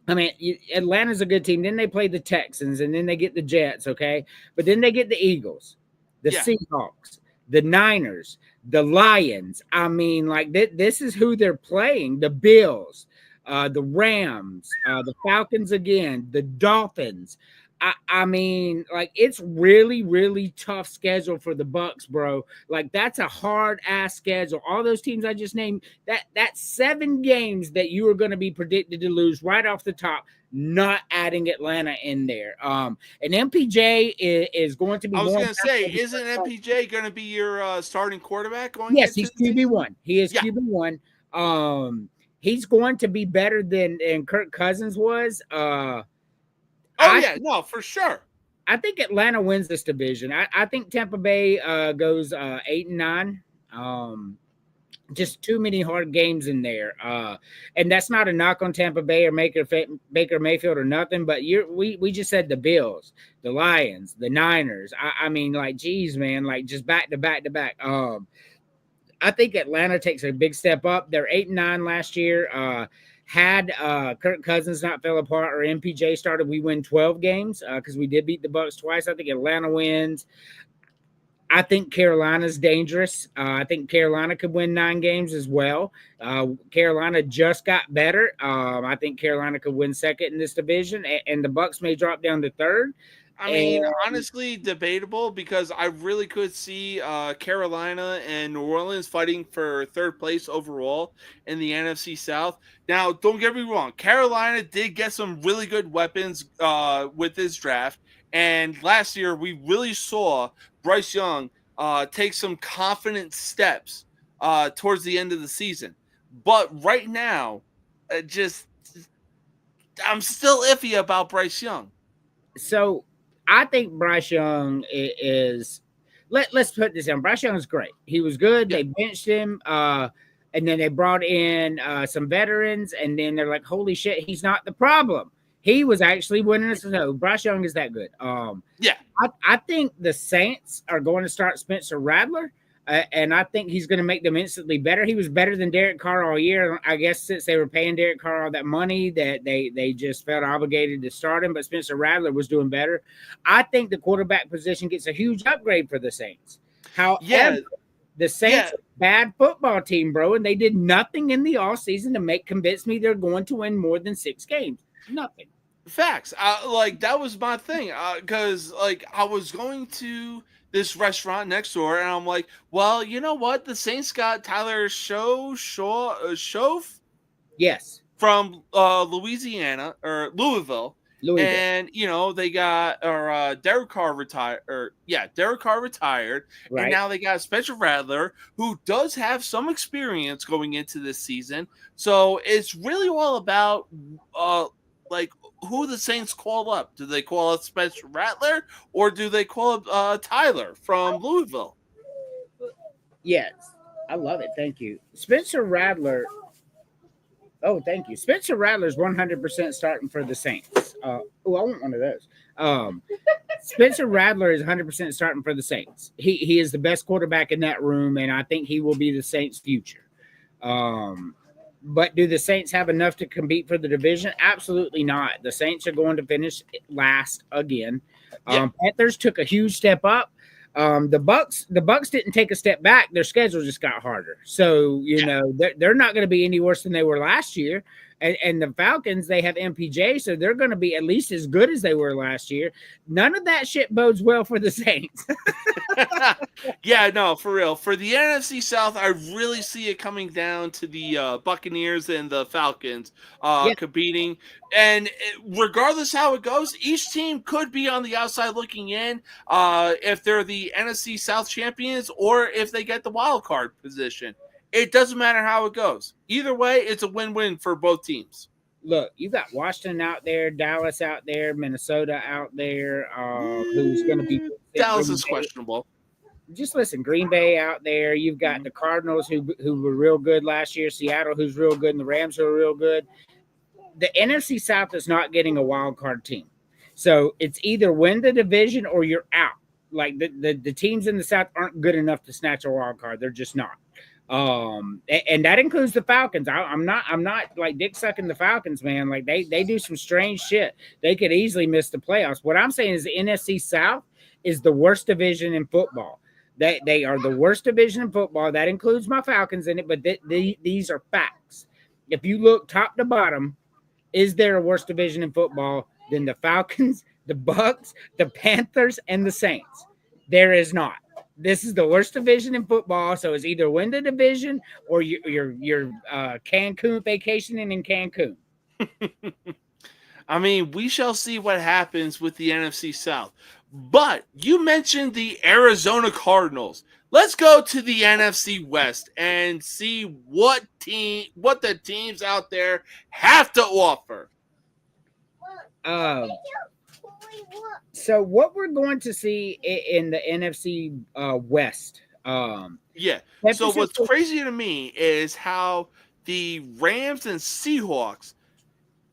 I mean, Atlanta's a good team. Then they play the Texans, and then they get the Jets, okay? But then they get the Eagles, the Seahawks, the Niners, the Lions. I mean, like, this is who they're playing, the Bills. the Rams, the Falcons again, the Dolphins. I mean, like it's really, really tough schedule for the Bucks, bro. Like that's a hard ass schedule. All those teams I just named, that's 7 games that you are going to be predicted to lose right off the top. Not adding Atlanta in there. And MPJ is going to be. I was more going to say, impactful isn't MPJ going to be your starting quarterback going Yes, into he's the season? QB1. He is Yeah. QB1. He's going to be better than Kirk Cousins was. No, for sure. I think Atlanta wins this division. I think Tampa Bay goes 8-9. Just too many hard games in there. And that's not a knock on Tampa Bay or Baker Mayfield or nothing, but we just said the Bills, the Lions, the Niners. I mean, like, geez, man, like just back to back to back. I think Atlanta takes a big step up. They're 8-9 last year. Had Kirk Cousins not fell apart or MPJ started, we win 12 games because we did beat the Bucks twice. I think Atlanta wins. I think Carolina's dangerous. I think Carolina could win 9 games as well. Carolina just got better. I think Carolina could win second in this division, and the Bucks may drop down to third. I mean, honestly, debatable because I really could see Carolina and New Orleans fighting for third place overall in the NFC South. Now, don't get me wrong. Carolina did get some really good weapons with this draft. And last year, we really saw Bryce Young take some confident steps towards the end of the season. But right now, I'm still iffy about Bryce Young. So I think Bryce Young is let's put this down. Bryce Young is great. He was good. Yeah. They benched him, and then they brought in some veterans, and then they're like, holy shit, he's not the problem. He was actually winning us. No, Bryce Young is that good. Yeah. I think the Saints are going to start Spencer Rattler, and I think he's going to make them instantly better. He was better than Derek Carr all year. I guess since they were paying Derek Carr all that money that they just felt obligated to start him, but Spencer Rattler was doing better. I think the quarterback position gets a huge upgrade for the Saints. However, the Saints are a bad football team, bro, and they did nothing in the offseason to convince me they're going to win more than 6 games. Nothing. Facts. Like that was my thing. Because like I was going to this restaurant next door, and I'm like, well, you know what? The Saints got Tyler Shove. Yes. From Louisiana or Louisville. And you know they got Derek Carr retired. Derek Carr retired, right. And now they got Spencer Rattler, who does have some experience going into this season. So it's really all about like who the Saints call up. Do they call up Spencer Rattler or do they call up Tyler from Louisville? Yes, I love it. Thank you, Spencer Rattler. Oh, thank you. Spencer Rattler is 100% starting for the Saints. I want one of those. Spencer Rattler is 100% starting for the Saints. He is the best quarterback in that room, and I think he will be the Saints' future. But do the Saints have enough to compete for the division? Absolutely not. The Saints are going to finish last again. Panthers took a huge step up. The Bucks didn't take a step back. Their schedule just got harder. So, you know, they're not going to be any worse than they were last year. And the Falcons, they have MPJ, so they're going to be at least as good as they were last year. None of that shit bodes well for the Saints. Yeah, no, for real. For the NFC South, I really see it coming down to the Buccaneers and the Falcons competing. And regardless how it goes, each team could be on the outside looking in if they're the NFC South champions or if they get the wild card position. It doesn't matter how it goes. Either way, it's a win-win for both teams. Look, you got Washington out there, Dallas out there, Minnesota out there. Who's going to be Dallas is questionable. Just listen, Green Bay out there. You've got the Cardinals who were real good last year, Seattle who's real good, and the Rams who are real good. The NFC South is not getting a wild card team. So it's either win the division or you're out. Like the teams in the South aren't good enough to snatch a wild card. They're just not. And that includes the Falcons. I'm not like dick sucking the Falcons, man. Like they do some strange shit. They could easily miss the playoffs. What I'm saying is the NFC South is the worst division in football. They are the worst division in football. That includes my Falcons in it, but these are facts. if you look top to bottom, is there a worse division in football than the Falcons, the Bucks, the Panthers, and the Saints? There is not. This is the worst division in football, so it's either win the division or you're Cancun vacationing in Cancun. I mean, we shall see what happens with the NFC South. But you mentioned the Arizona Cardinals. Let's go to the NFC West and see what the teams out there have to offer. So what we're going to see in the NFC West. Yeah. So what's crazy to me is how the Rams and Seahawks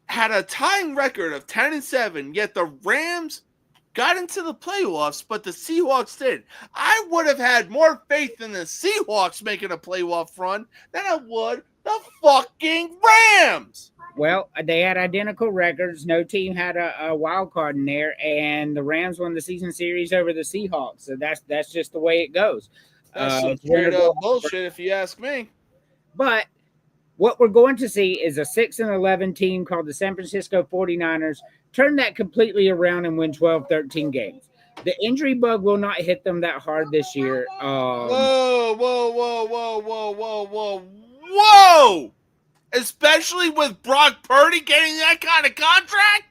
had a tying record of 10-7, yet the Rams got into the playoffs, but the Seahawks didn't. I would have had more faith in the Seahawks making a playoff run than I would the fucking Rams. Well, they had identical records. No team had a wild card in there, and the Rams won the season series over the Seahawks. So that's just the way it goes. That's some straight up bullshit, if you ask me. But what we're going to see is a 6-11 team called the San Francisco 49ers turn that completely around and win 12-13 games. The injury bug will not hit them that hard this year. Whoa! Especially with Brock Purdy getting that kind of contract?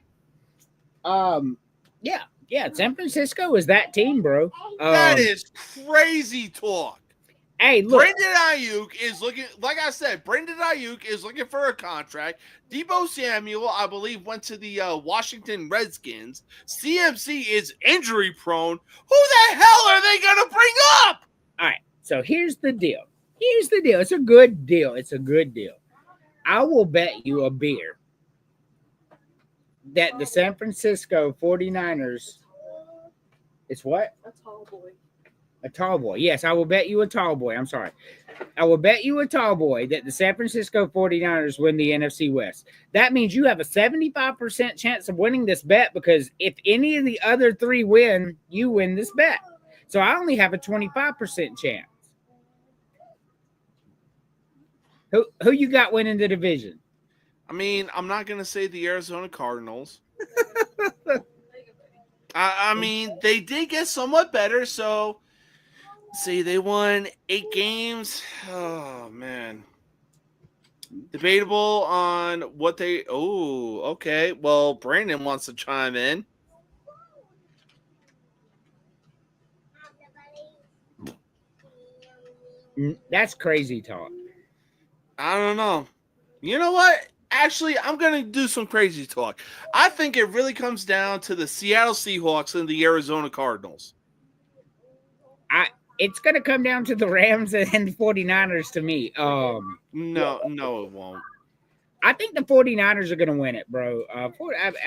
Yeah. San Francisco is that team, bro. That is crazy talk. Hey, look. Brandon Ayuk is looking, like I said, for a contract. Deebo Samuel, I believe, went to the Washington Redskins. CMC is injury prone. Who the hell are they going to bring up? All right, so here's the deal. It's a good deal. I will bet you a beer that the San Francisco 49ers, it's what? A tall boy. A tall boy. Yes, I will bet you a tall boy. I'm sorry. I will bet you a tall boy that the San Francisco 49ers win the NFC West. That means you have a 75% chance of winning this bet, because if any of the other three win, you win this bet. So I only have a 25% chance. Who you got winning the division? I mean, I'm not going to say the Arizona Cardinals. I mean, they did get somewhat better, so see, they won 8 games. Oh, man. Debatable on what they... Oh, okay. Well, Brandon wants to chime in. That's crazy talk. I don't know. You know what? Actually, I'm going to do some crazy talk. I think it really comes down to the Seattle Seahawks and the Arizona Cardinals. It's going to come down to the Rams and the 49ers to me. No, it won't. I think the 49ers are going to win it, bro. I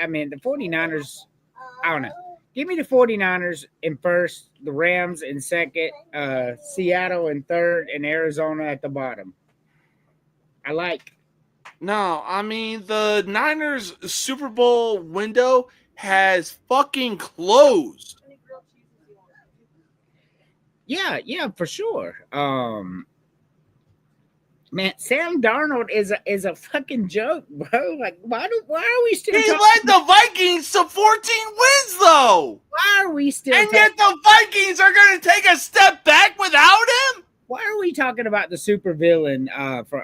mean, the 49ers, I don't know. Give me the 49ers in first, the Rams in second, Seattle in third, and Arizona at the bottom. No, I mean, the Niners Super Bowl window has fucking closed. Yeah, for sure. Man, Sam Darnold is a fucking joke, bro. Like, why are we still? He led the Vikings to 14 wins, though. Why are we still? And yet the Vikings are going to take a step back without him. Why are we talking about the super villain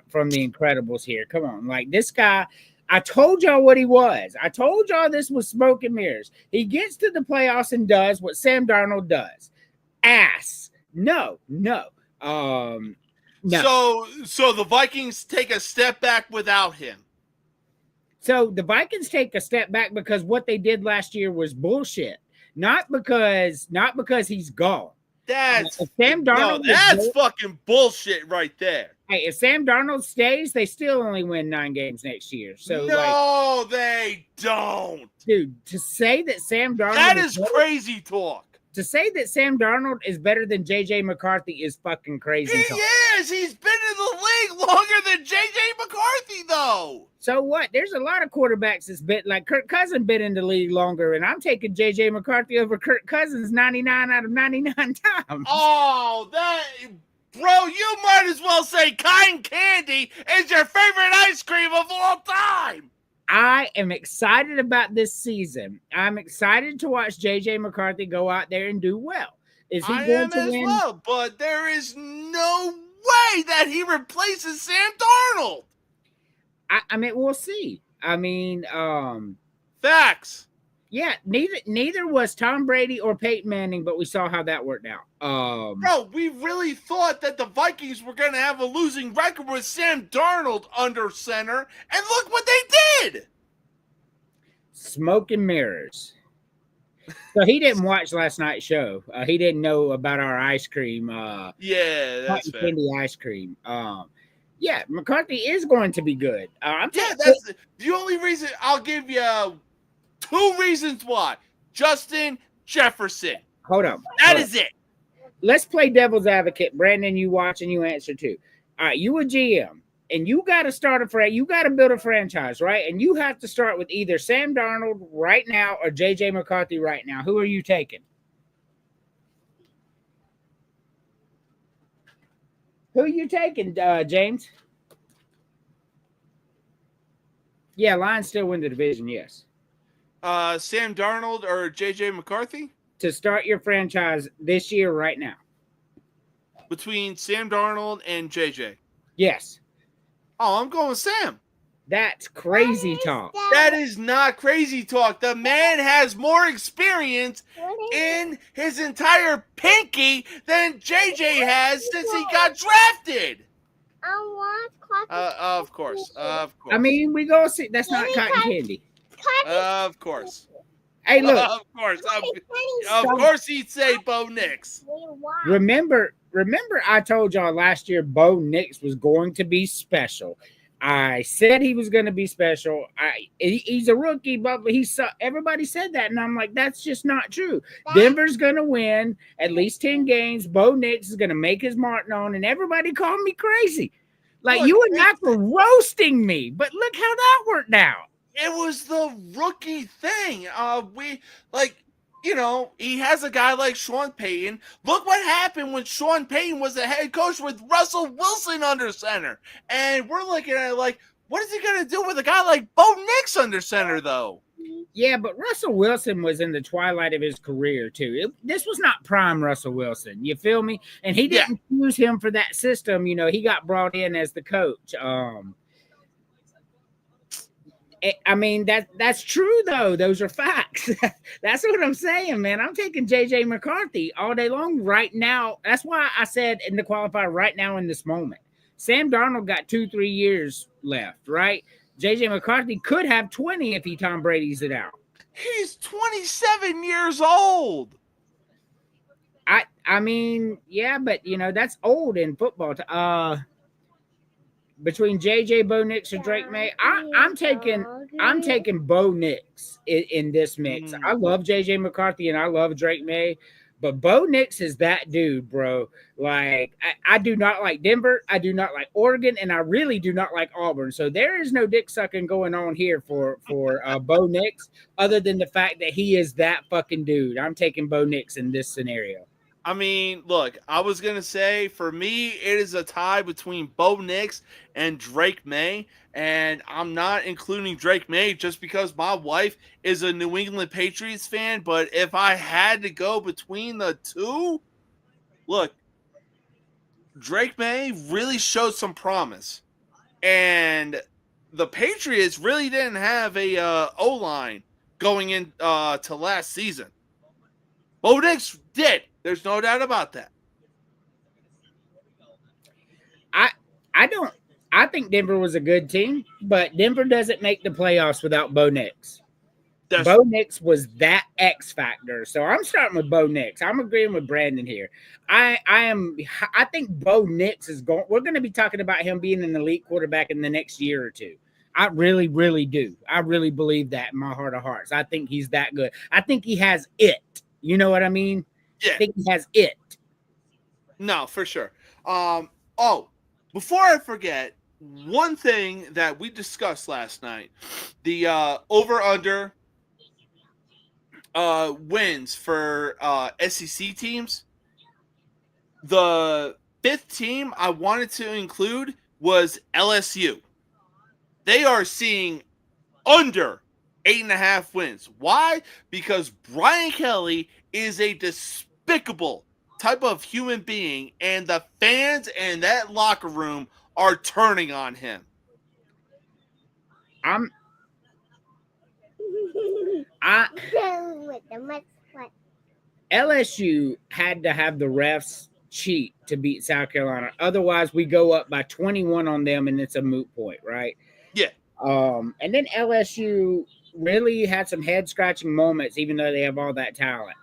from The Incredibles here? Come on, like this guy. I told y'all what he was. I told y'all this was smoke and mirrors. He gets to the playoffs and does what Sam Darnold does. Ass. No. No. So the Vikings take a step back without him. So the Vikings take a step back because what they did last year was bullshit. Not because he's gone. That's Darnold fucking bullshit right there. Hey, if Sam Darnold stays, they still only win 9 games next year. So no, they don't. Dude, to say that Sam Darnold is crazy talk. To say that Sam Darnold is better than JJ McCarthy is fucking crazy. He is. He's been in the league longer than JJ McCarthy, though. So what? There's a lot of quarterbacks that's been like Kirk Cousins been in the league longer, and I'm taking JJ McCarthy over Kirk Cousins 99 out of 99 times. Oh, Bro, you might as well say Kind Candy is your favorite ice cream of all time. I am excited about this season. I'm excited to watch JJ McCarthy go out there and do well. Is he I going am to as win? well, but there is no way that he replaces Sam Darnold. I mean, we'll see. I mean, Facts. yeah, neither was Tom Brady or Peyton Manning, but we saw how that worked out. Bro, we really thought that the Vikings were going to have a losing record with Sam Darnold under center, and look what they did. Smoke and mirrors. So he didn't watch last night's show. He didn't know about our ice cream. Yeah, that's fair. Candy ice cream. Yeah, McCarthy is going to be good. That's the only reason. I'll give you 2 reasons why. Justin Jefferson. Hold on. That is it. Let's play devil's advocate. Brandon, you watch and you answer too. All right, you a GM and you got to you got to build a franchise, right? And you have to start with either Sam Darnold right now or JJ McCarthy right now. Who are you taking? Who are you taking, James? Yeah, Lions still win the division, yes. Sam Darnold or JJ McCarthy? To start your franchise this year right now. Between Sam Darnold and JJ? Yes. Oh, I'm going with Sam. That's crazy talk. That is not crazy talk. The man has more experience in his entire pinky than JJ has since he got drafted. Of course. I mean, we go see. That's not cotton candy. Of course. Hey, look. Of course. Of course he'd say Bo Nix. Remember, I told y'all last year Bo Nix was going to be special. I said he was going to be special. He's a rookie, but everybody said that, and I'm like, that's just not true. Denver's going to win at least 10 games. Bo Nix is going to make his mark known, and everybody called me crazy. Like, you and Mac were roasting me, but look how that worked out. It was the rookie thing. He has a guy like Sean Payton. Look what happened when Sean Payton was the head coach with Russell Wilson under center. And we're looking at it like, what is he going to do with a guy like Bo Nix under center, though? Yeah, but Russell Wilson was in the twilight of his career, too. This was not prime Russell Wilson. You feel me? And he didn't use him for that system. You know, he got brought in as the coach. I mean, that's true, though. Those are facts. That's what I'm saying, man. I'm taking JJ McCarthy all day long right now. That's why I said in the qualifier right now in this moment. Sam Darnold got 2-3 years left, right? JJ McCarthy could have 20 if he Tom Brady's it out. He's 27 years old. I mean, yeah, but, that's old in football. Between JJ, Bo Nix, or Drake May, I'm taking Bo Nix in this mix. I love JJ McCarthy and I love Drake May, but Bo Nix is that dude, bro. Like, I do not like Denver, I do not like Oregon, and I really do not like Auburn. So there is no dick sucking going on here for Bo Nix, other than the fact that he is that fucking dude. I'm taking Bo Nix in this scenario. I mean, look, I was going to say, for me, it is a tie between Bo Nix and Drake May, and I'm not including Drake May just because my wife is a New England Patriots fan, but if I had to go between the two, look, Drake May really showed some promise, and the Patriots really didn't have a O-line going in to last season. Bo Nix did. There's no doubt about that. I think Denver was a good team, but Denver doesn't make the playoffs without Bo Nix. Bo Nix was that X factor. So I'm starting with Bo Nix. I'm agreeing with Brandon here. I think Bo Nix is going. We're going to be talking about him being an elite quarterback in the next year or two. I really, really do. I really believe that in my heart of hearts. I think he's that good. I think he has it. You know what I mean? Yeah. I think he has it. No, for sure. Before I forget, one thing that we discussed last night, the over-under wins for SEC teams. The fifth team I wanted to include was LSU. They are seeing under 8.5 wins. Why? Because Brian Kelly is a despicable type of human being, and the fans and that locker room are turning on him. LSU had to have the refs cheat to beat South Carolina. Otherwise, we go up by 21 on them, and it's a moot point, right? Yeah. And then LSU really had some head scratching moments, even though they have all that talent.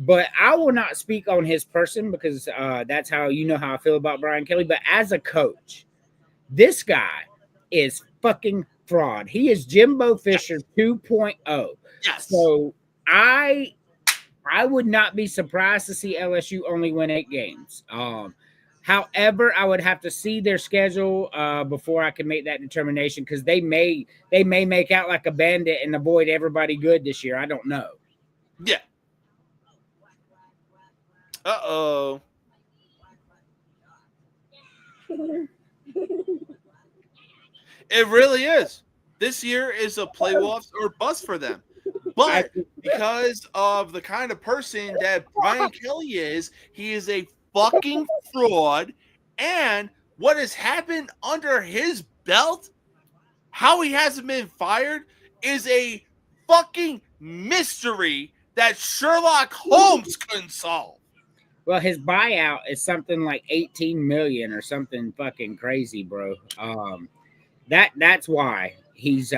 But I will not speak on his person because that's how you know how I feel about Brian Kelly. But as a coach, this guy is fucking fraud. He is Jimbo Fisher 2.0. Yes. So I would not be surprised to see LSU only win 8 games. However, I would have to see their schedule before I can make that determination because they may make out like a bandit and avoid everybody good this year. I don't know. Yeah. Uh-oh. It really is. This year is a playoffs or bust for them. But because of the kind of person that Brian Kelly is, he is a fucking fraud. And what has happened under his belt, how he hasn't been fired, is a fucking mystery that Sherlock Holmes couldn't solve. Well, his buyout is something like 18 million or something fucking crazy, bro. That's why he's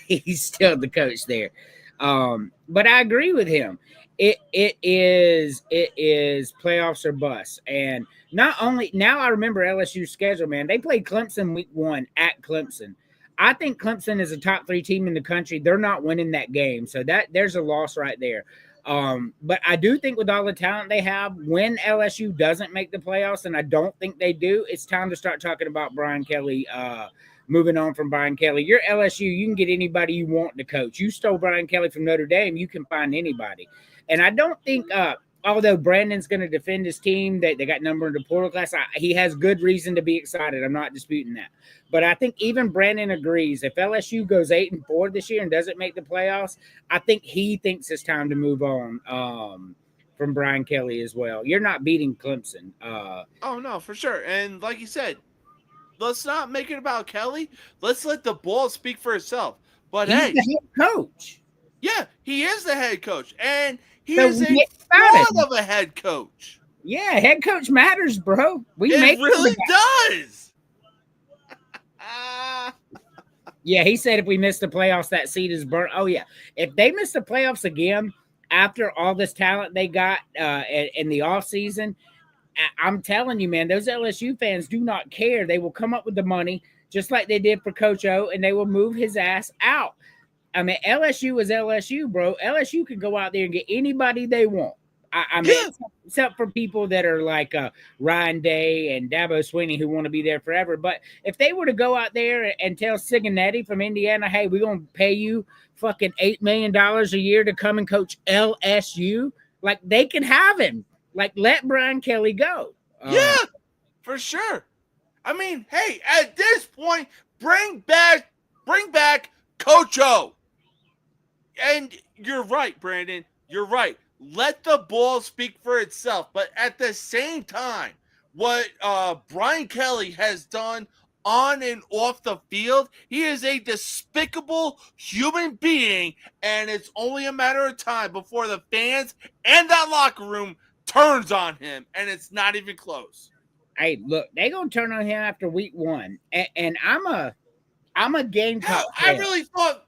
he's still the coach there. But I agree with him. It is playoffs or bust. And not only now I remember LSU's schedule, man. They played Clemson week 1 at Clemson. I think Clemson is a top 3 team in the country. They're not winning that game. So there's a loss right there. But I do think with all the talent they have, when LSU doesn't make the playoffs, and I don't think they do, it's time to start talking about Brian Kelly, moving on from Brian Kelly. You're LSU, you can get anybody you want to coach. You stole Brian Kelly from Notre Dame, you can find anybody. And I don't think, although Brandon's going to defend his team, they got number in the portal class, he has good reason to be excited. I'm not disputing that. But I think even Brandon agrees, if LSU goes 8-4 this year and doesn't make the playoffs, I think he thinks it's time to move on from Brian Kelly as well. You're not beating Clemson. Oh, no, for sure. And like you said, let's not make it about Kelly. Let's let the ball speak for itself. But he's hey, the head coach. Yeah, he is the head coach. And he So is a we fraud of a head coach. Yeah, head coach matters, bro. It really does. Yeah, he said if we miss the playoffs, that seat is burnt. Oh, yeah. If they miss the playoffs again after all this talent they got in the offseason, I'm telling you, man, those LSU fans do not care. They will come up with the money, just like they did for Coach O, and they will move his ass out. I mean, LSU is LSU, bro. LSU can go out there and get anybody they want. I mean, except for people that are like Ryan Day and Dabo Swinney who want to be there forever. But if they were to go out there and tell Cincinnati from Indiana, hey, we're going to pay you fucking $8 million a year to come and coach LSU, like they can have him. Like, let Brian Kelly go. Yeah, for sure. I mean, hey, at this point, bring back Coach O. And you're right, Brandon. You're right. Let the ball speak for itself. But at the same time, what Brian Kelly has done on and off the field, he is a despicable human being, and it's only a matter of time before the fans and that locker room turns on him, and it's not even close. Hey, look, they're going to turn on him after week 1. And I'm a Gamecock fan. I really thought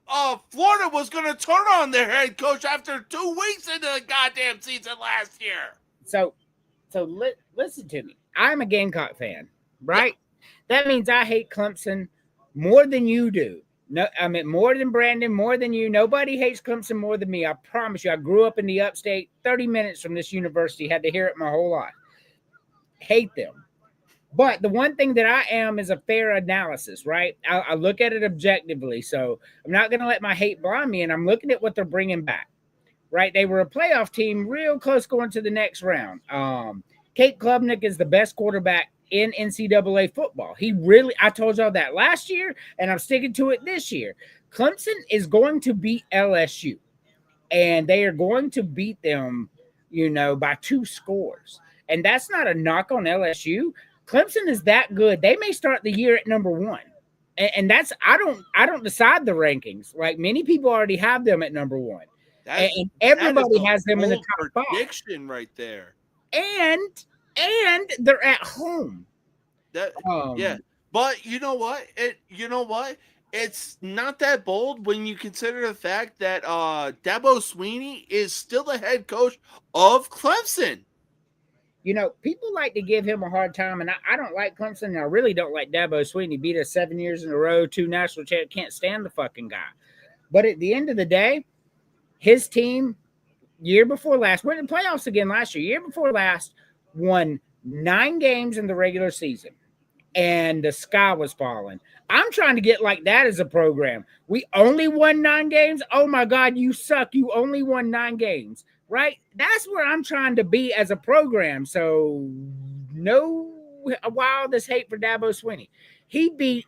Florida was going to turn on their head coach after 2 weeks into the goddamn season last year. So listen to me. I'm a Gamecock fan, right? Yeah. That means I hate Clemson more than you do. No, I mean, more than Brandon, more than you. Nobody hates Clemson more than me. I promise you. I grew up in the upstate, 30 minutes from this university. Had to hear it my whole life. Hate them. But the one thing that I am is a fair analysis, right? I look at it objectively. So I'm not going to let my hate blind me, and I'm looking at what they're bringing back, right? They were a playoff team real close going to the next round. Kate Klubnik is the best quarterback in NCAA football. I told y'all that last year, and I'm sticking to it this year. Clemson is going to beat LSU, and they are going to beat them, by 2 scores. And that's not a knock on LSU. Clemson is that good. They may start the year at number 1. And that's I don't decide the rankings. Like, many people already have them at number 1. And everybody has them in the top 5. Prediction right there. And they're at home. Yeah. But you know what? It's not that bold when you consider the fact that Dabo Swinney is still the head coach of Clemson. People like to give him a hard time, and I don't like Clemson, and I really don't like Dabo Swinney. Beat us 7 years in a row, 2 national champions. Can't stand the fucking guy. But at the end of the day, his team, year before last, went in the playoffs again last year. Year before last, won 9 games in the regular season, and the sky was falling. I'm trying to get like that as a program. We only won 9 games. Oh my God, you suck. You only won 9 games. Right? That's where I'm trying to be as a program. So no wildest hate for Dabo Swinney. He beat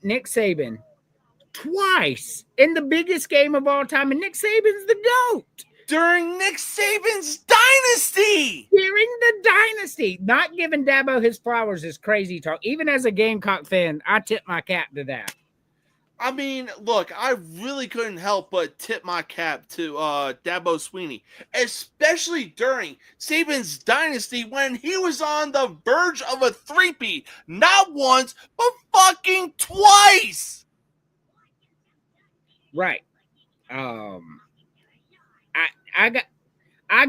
Nick Saban twice in the biggest game of all time, and Nick Saban's the GOAT. During Nick Saban's dynasty. During the dynasty. Not giving Dabo his flowers is crazy talk. Even as a Gamecock fan, I tip my cap to that. I mean, look, I really couldn't help but tip my cap to Dabo Swinney, especially during Saban's dynasty when he was on the verge of a 3-peat, not once, but fucking twice. Right. I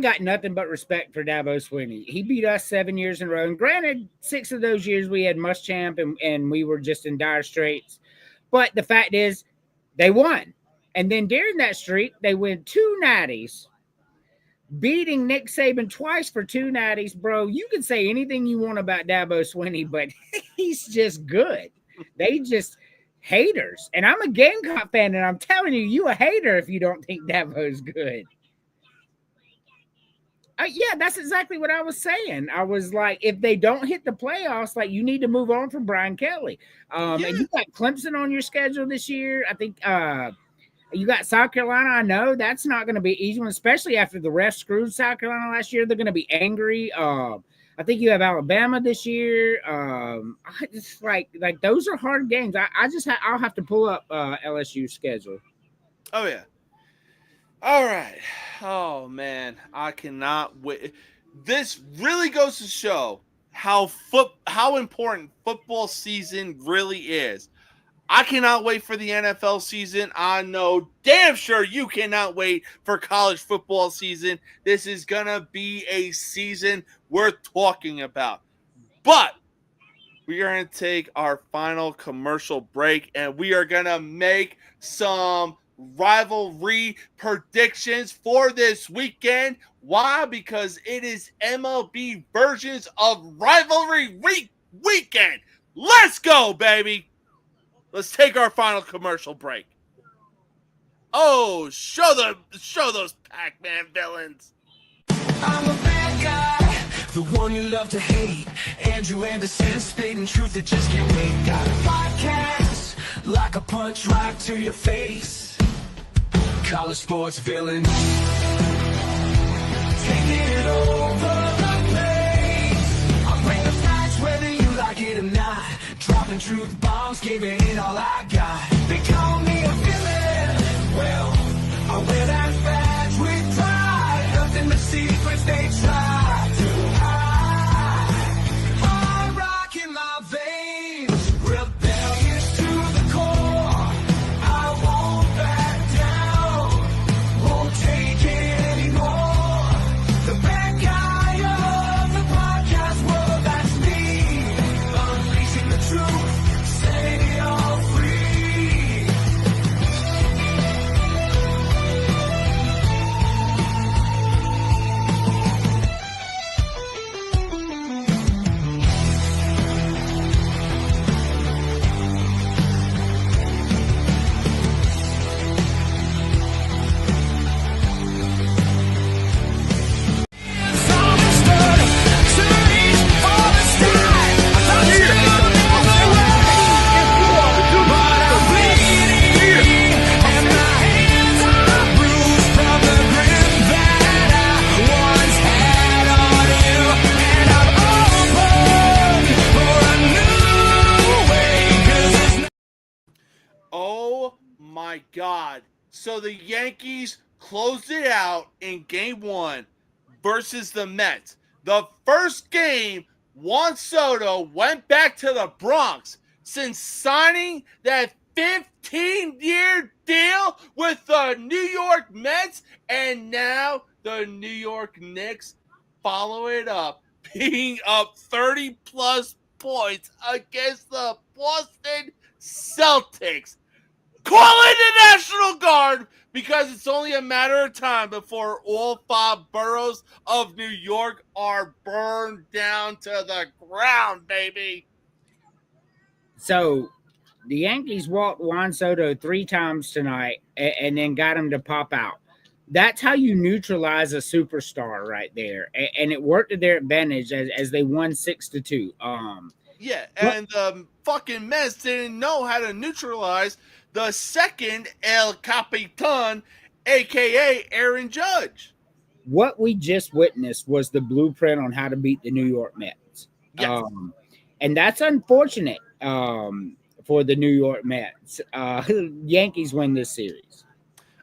got nothing but respect for Dabo Swinney. He beat us 7 years in a row. And granted, 6 of those years we had Muschamp and we were just in dire straits. But the fact is, they won. And then during that streak, they win 2 natties, beating Nick Saban twice for 2 natties. Bro, you can say anything you want about Dabo Swinney, but he's just good. They just haters. And I'm a Gamecock fan, and I'm telling you a hater if you don't think Dabo's good. Yeah, that's exactly what I was saying. I was like, if they don't hit the playoffs, like, you need to move on from Brian Kelly. And you got Clemson on your schedule this year. I think you got South Carolina. I know that's not going to be an easy one, especially after the refs screwed South Carolina last year. They're going to be angry. I think you have Alabama this year. I just like those are hard games. I'll have to pull up LSU's schedule. Oh yeah. All right. Oh, man. I cannot wait. This really goes to show how important football season really is. I cannot wait for the NFL season. I know damn sure you cannot wait for college football season. This is going to be a season worth talking about. But we are going to take our final commercial break, and we are going to make some rivalry predictions for this weekend. Why? Because it is MLB versions of rivalry weekend. Let's go, baby. Let's take our final commercial break. Oh, show those Pac-Man villains. I'm a bad guy, the one you love to hate. Andrew Anderson, spitting truth that just can't wait. Got a podcast, like a punch right to your face. College sports villain, taking it over the place. I bring the facts whether you like it or not. Dropping truth bombs, giving it all I got. They call me a villain. Well, I wear that badge with pride. Nothing but secrets they try to hide. Hard rock in my veins, rebellious to the core. I won't back down, won't take it anymore. The bad guy of the podcast world, that's me. Unleashing the truth, setting it all free. God. So the Yankees closed it out in game 1 versus the Mets. The first game, Juan Soto went back to the Bronx since signing that 15-year deal with the New York Mets, and now the New York Knicks follow it up, being up 30-plus points against the Boston Celtics. Call in the National Guard because it's only a matter of time before all 5 boroughs of New York are burned down to the ground, baby. So the Yankees walked Juan Soto 3 times tonight and then got him to pop out. That's how you neutralize a superstar right there. And it worked to their advantage as they won 6-2. Yeah, and the fucking Mets didn't know how to neutralize the second El Capitan, a.k.a. Aaron Judge. What we just witnessed was the blueprint on how to beat the New York Mets. Yes. And that's unfortunate for the New York Mets. Yankees win this series.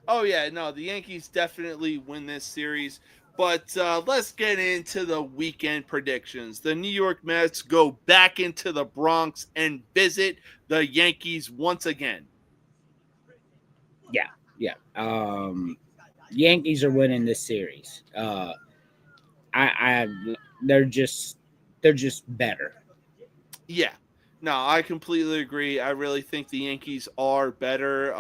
Oh, yeah, no, the Yankees definitely win this series. But let's get into the weekend predictions. The New York Mets go back into the Bronx and visit the Yankees once again. Yeah. Yankees are winning this series. They're just better. Yeah. No, I completely agree. I really think the Yankees are better.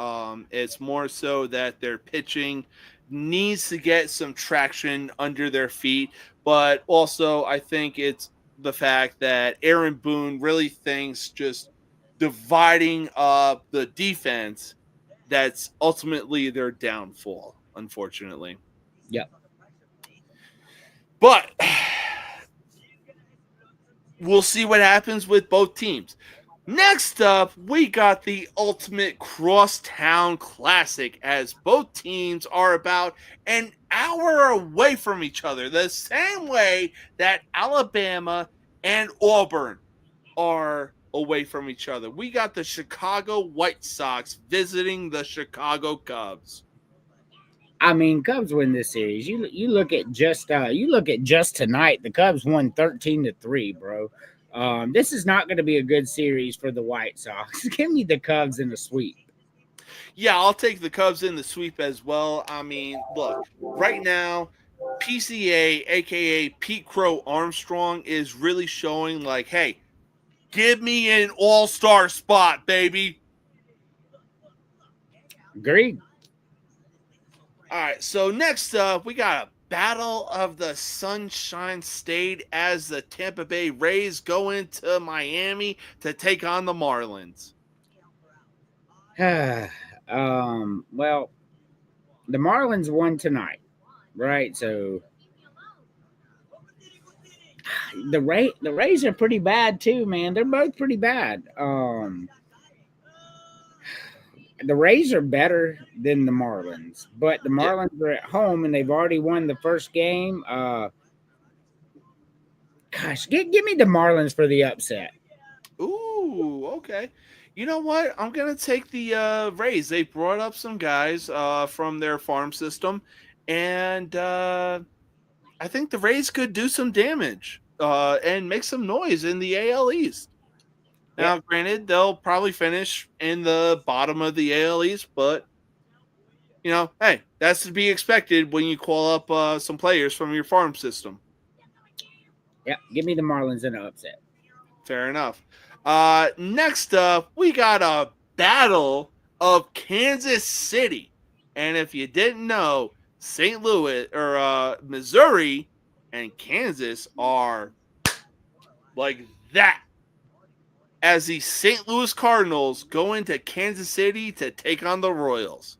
It's more so that their pitching needs to get some traction under their feet, but also I think it's the fact that Aaron Boone really thinks just dividing up the defense that's ultimately their downfall, unfortunately. Yep. But we'll see what happens with both teams. Next up, we got the ultimate crosstown classic as both teams are about an hour away from each other, the same way that Alabama and Auburn are away from each other. We got the Chicago White Sox visiting the Chicago Cubs. I mean, Cubs win this series. You look at just tonight. The Cubs won 13-3, bro. This is not going to be a good series for the White Sox. Give me the Cubs in the sweep. Yeah, I'll take the Cubs in the sweep as well. I mean, look, right now, PCA, aka Pete Crow Armstrong, is really showing like, hey, give me an all-star spot, baby. Agreed. All right, so next up, we got a battle of the Sunshine State as the Tampa Bay Rays go into Miami to take on the Marlins. Well, the Marlins won tonight, right? So the Rays are pretty bad too, man. They're both pretty bad. The Rays are better than the Marlins, but the Marlins are at home and they've already won the first game. Give me the Marlins for the upset. Ooh, okay. You know what? I'm going to take the Rays. They brought up some guys from their farm system, and I think the Rays could do some damage and make some noise in the AL East. Now, granted, they'll probably finish in the bottom of the AL East, but, you know, hey, that's to be expected when you call up some players from your farm system. Yeah, give me the Marlins in an upset. Fair enough. Next up, we got a battle of Kansas City. And if you didn't know, St. Louis or Missouri and Kansas are like that. As the St. Louis Cardinals go into Kansas City to take on the Royals.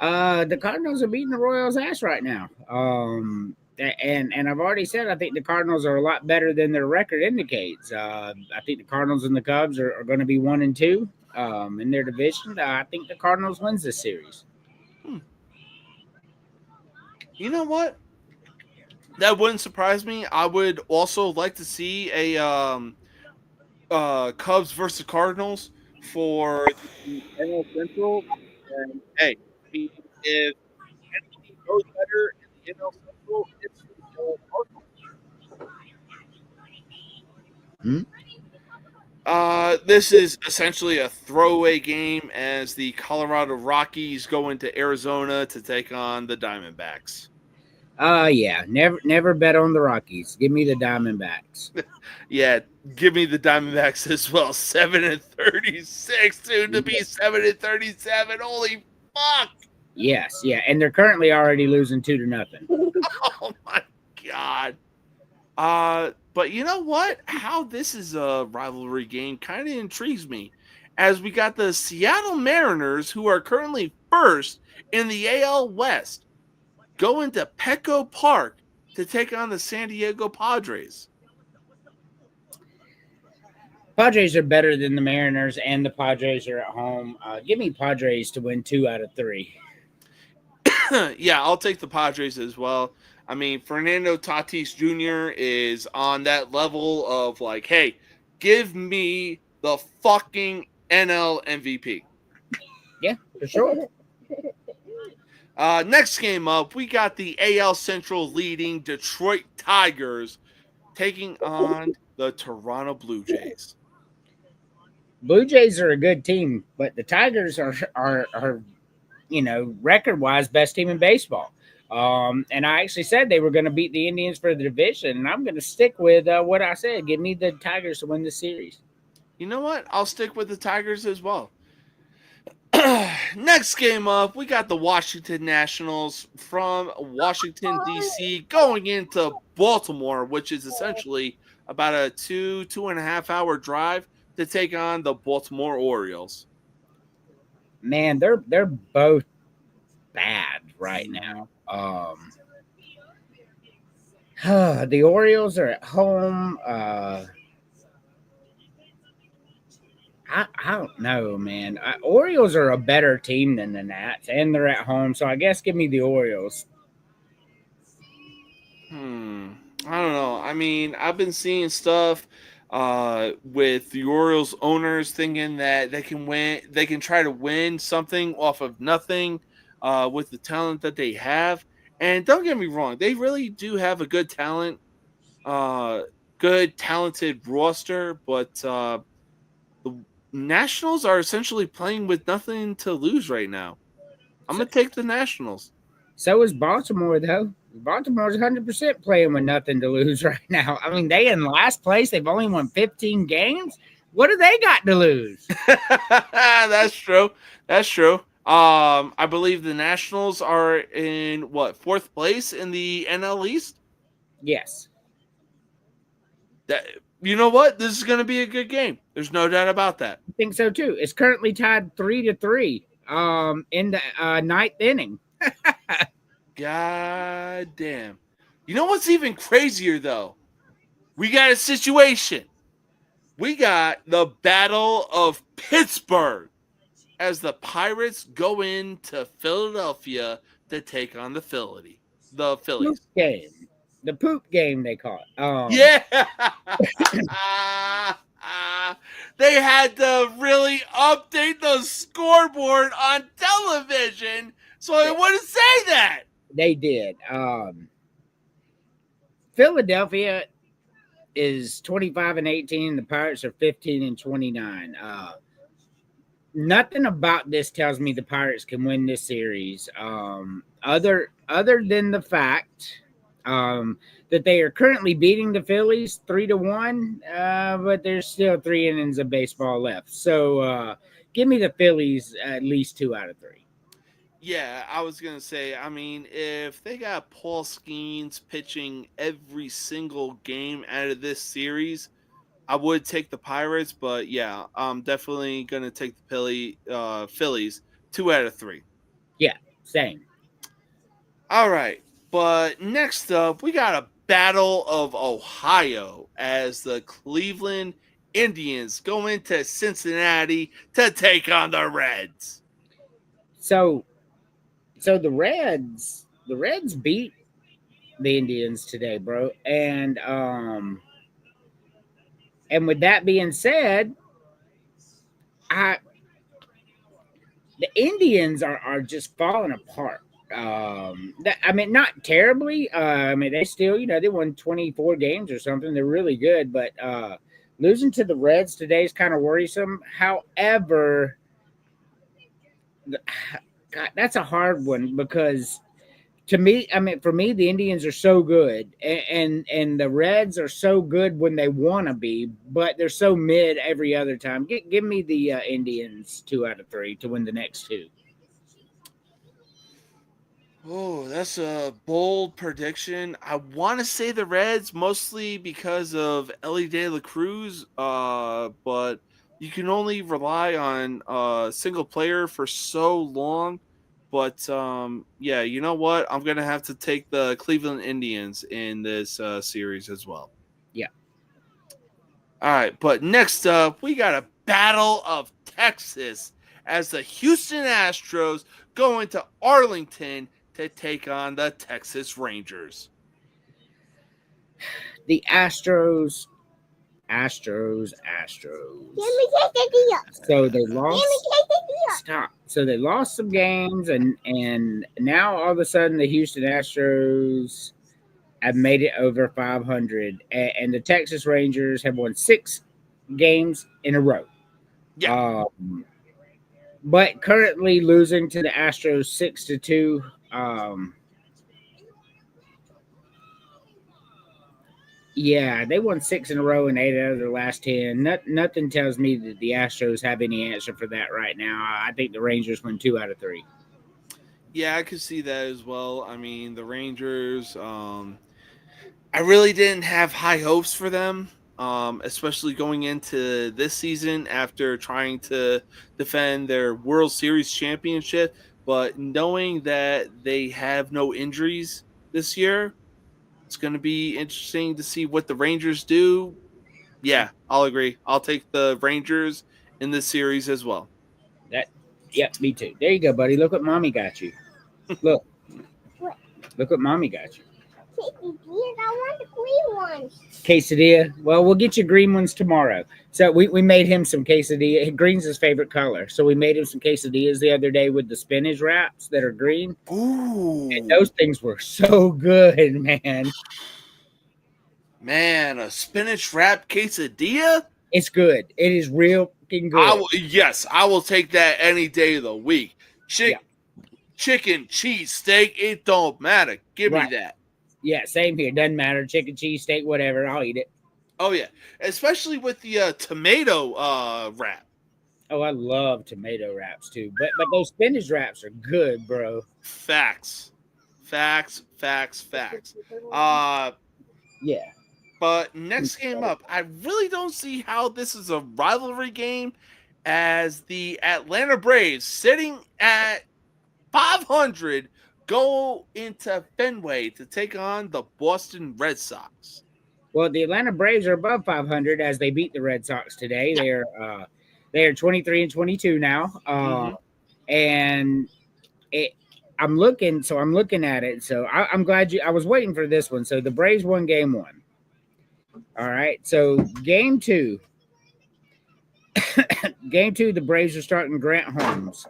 The Cardinals are beating the Royals' ass right now. And I've already said I think the Cardinals are a lot better than their record indicates. I think the Cardinals and the Cubs are going to be 1-2 in their division. I think the Cardinals wins this series. You know what? That wouldn't surprise me. I would also like to see a Cubs versus Cardinals for the NL Central. And hey, I mean, if anything goes better in the NL Central, it's the Cardinals. Hmm? This is essentially a throwaway game as the Colorado Rockies go into Arizona to take on the Diamondbacks. Yeah, never bet on the Rockies. Give me the Diamondbacks. Yeah, give me the Diamondbacks as well. 7-36, soon to be 7-37. Holy fuck! Yes, yeah, and they're currently already losing 2-0. Oh my god. But you know what? How this is a rivalry game kind of intrigues me, as we got the Seattle Mariners, who are currently first in the AL West, going to Petco Park to take on the San Diego Padres. Padres are better than the Mariners, and the Padres are at home. Give me Padres to win 2 out of 3. Yeah, I'll take the Padres as well. I mean, Fernando Tatis Jr. is on that level of like, hey, give me the fucking NL MVP. Yeah, for sure. Next game up, we got the AL Central leading Detroit Tigers taking on the Toronto Blue Jays. Blue Jays are a good team, but the Tigers are record wise best team in baseball. And I actually said they were going to beat the Indians for the division, and I'm going to stick with what I said. Give me the Tigers to win the series. You know what? I'll stick with the Tigers as well. Next game up, we got the Washington Nationals from Washington, D.C. going into Baltimore, which is essentially about a 2.5 hour drive to take on the Baltimore Orioles. Man, they're both bad right now. The Orioles are at home. I don't know, man. Orioles are a better team than the Nats, and they're at home. So I guess give me the Orioles. I don't know. I mean, I've been seeing stuff with the Orioles owners thinking that they can try to win something off of nothing with the talent that they have. And don't get me wrong, they really do have a good talented roster, but the Nationals are essentially playing with nothing to lose right now. I'm going to take the Nationals. So is Baltimore, though. Baltimore's 100% playing with nothing to lose right now. I mean, they in last place. They've only won 15 games. What do they got to lose? That's true. That's true. I believe the Nationals are in fourth place in the NL East. Yes. You know what? This is going to be a good game. There's no doubt about that. I think so too. It's currently tied 3-3. In the ninth inning. God damn. You know what's even crazier though? We got a situation. We got the Battle of Pittsburgh as the Pirates go into Philadelphia to take on the Phillies. The poop game they call it. Yeah. They had to really update the scoreboard on television so it wouldn't say that. They did. Philadelphia is 25-18. The Pirates are 15-29. Nothing about this tells me the Pirates can win this series. Other than the fact that they are currently beating the Phillies 3-1, but there's still 3 innings of baseball left. So give me the Phillies at least 2 out of 3. Yeah, I was going to say, I mean, if they got Paul Skeens pitching every single game out of this series, I would take the Pirates, but yeah, I'm definitely going to take the Phillies 2 out of 3. Yeah, same. All right, but next up, we got a Battle of Ohio as the Cleveland Indians go into Cincinnati to take on the Reds. So the Reds beat the Indians today, bro. And with that being said, the Indians are just falling apart. I mean, not terribly. I mean, they still, they won 24 games or something. They're really good, but losing to the Reds today is kind of worrisome. However, God, that's a hard one because to me, I mean, for me, the Indians are so good, and the Reds are so good when they want to be, but they're so mid every other time. Give me the Indians 2 out of 3 to win the next 2. Oh, that's a bold prediction. I want to say the Reds mostly because of Ellie De La Cruz, but you can only rely on a single player for so long. But yeah, you know what? I'm gonna have to take the Cleveland Indians in this series as well. Yeah. All right, but next up, we got a battle of Texas as the Houston Astros go into Arlington to take on the Texas Rangers. The Astros. Let me take the deal. So they Let me lost. take the deal. Stop. So they lost some games, and now all of a sudden the Houston Astros have made it over 500, and the Texas Rangers have won 6 games in a row. Yeah. But currently losing to the Astros 6-2. Yeah, they won 6 in a row and 8 out of their last 10. Nothing tells me that the Astros have any answer for that right now. I think the Rangers win 2 out of 3. Yeah, I could see that as well. I mean, the Rangers, I really didn't have high hopes for them, especially going into this season after trying to defend their World Series championship. But knowing that they have no injuries this year, it's going to be interesting to see what the Rangers do. Yeah, I'll agree. I'll take the Rangers in this series as well. Yep, me too. There you go, buddy. Look what mommy got you. Look. What? Look what mommy got you. Take the deal. I want the green ones. Quesadilla. Well, we'll get you green ones tomorrow. So we made him some quesadilla. Green's his favorite color. So we made him some quesadillas the other day with the spinach wraps that are green. Ooh. And those things were so good, man. Man, a spinach wrap quesadilla? It's good. It is real fucking good. Yes, I will take that any day of the week. Chicken, cheese, steak, it don't matter. Give me that. Yeah, same here. Doesn't matter. Chicken, cheese, steak, whatever. I'll eat it. Oh, yeah. Especially with the tomato wrap. Oh, I love tomato wraps too. But those spinach wraps are good, bro. Facts. Yeah. But next game up, I really don't see how this is a rivalry game as the Atlanta Braves sitting at 500 go into Fenway to take on the Boston Red Sox. Well, the Atlanta Braves are above 500 as they beat the Red Sox today. They are 23-22 now. And I'm looking at it. So I'm glad I was waiting for this one. So the Braves won game 1. All right. So game 2. The Braves are starting Grant Holmes.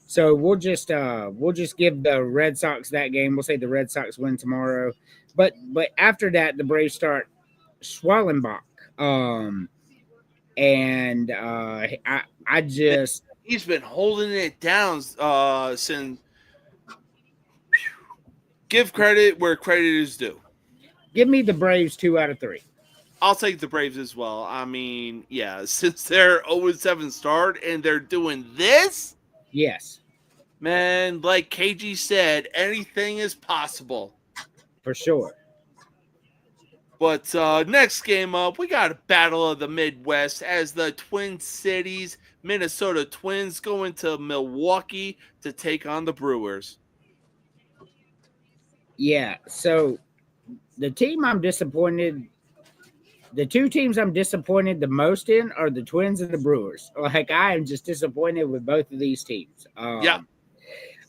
So we'll just give the Red Sox that game. We'll say the Red Sox win tomorrow. But after that, the Braves start Schwallenbach. He's been holding it down since. Give credit where credit is due. Give me the Braves 2 out of 3. I'll take the Braves as well. I mean, yeah, since their 0-7 start and they're doing this. Yes. Man, like KG said, anything is possible. For sure. But next game up, we got a battle of the Midwest as the Twin Cities, Minnesota Twins go into Milwaukee to take on the Brewers. Yeah, so the team I'm disappointed, the two teams I'm disappointed the most in are the Twins and the Brewers. Like, I am just disappointed with both of these teams.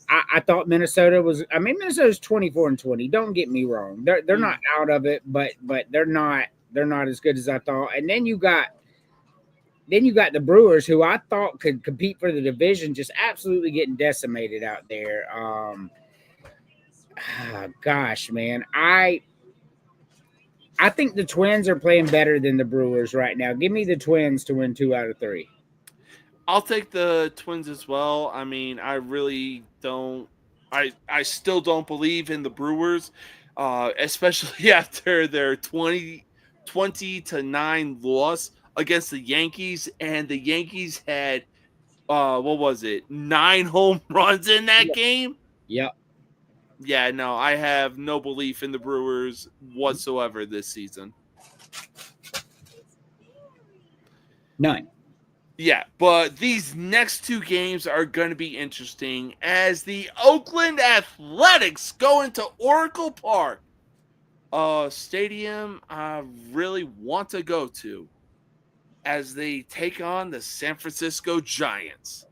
I thought Minnesota's 24-20. Don't get me wrong. They're not out of it, but they're not as good as I thought. And then you got then you got the Brewers, who I thought could compete for the division, just absolutely getting decimated out there. Gosh, man, I think the Twins are playing better than the Brewers right now. Give me the Twins to win 2 out of 3. I'll take the Twins as well. I mean, I really don't. I still don't believe in the Brewers, especially after their 20-9 loss against the Yankees, and the Yankees had what was it, 9 home runs in that game. Yep. Yeah, no, I have no belief in the Brewers whatsoever this season. None. Yeah, but these next 2 games are going to be interesting as the Oakland Athletics go into Oracle Park, a stadium I really want to go to, as they take on the San Francisco Giants.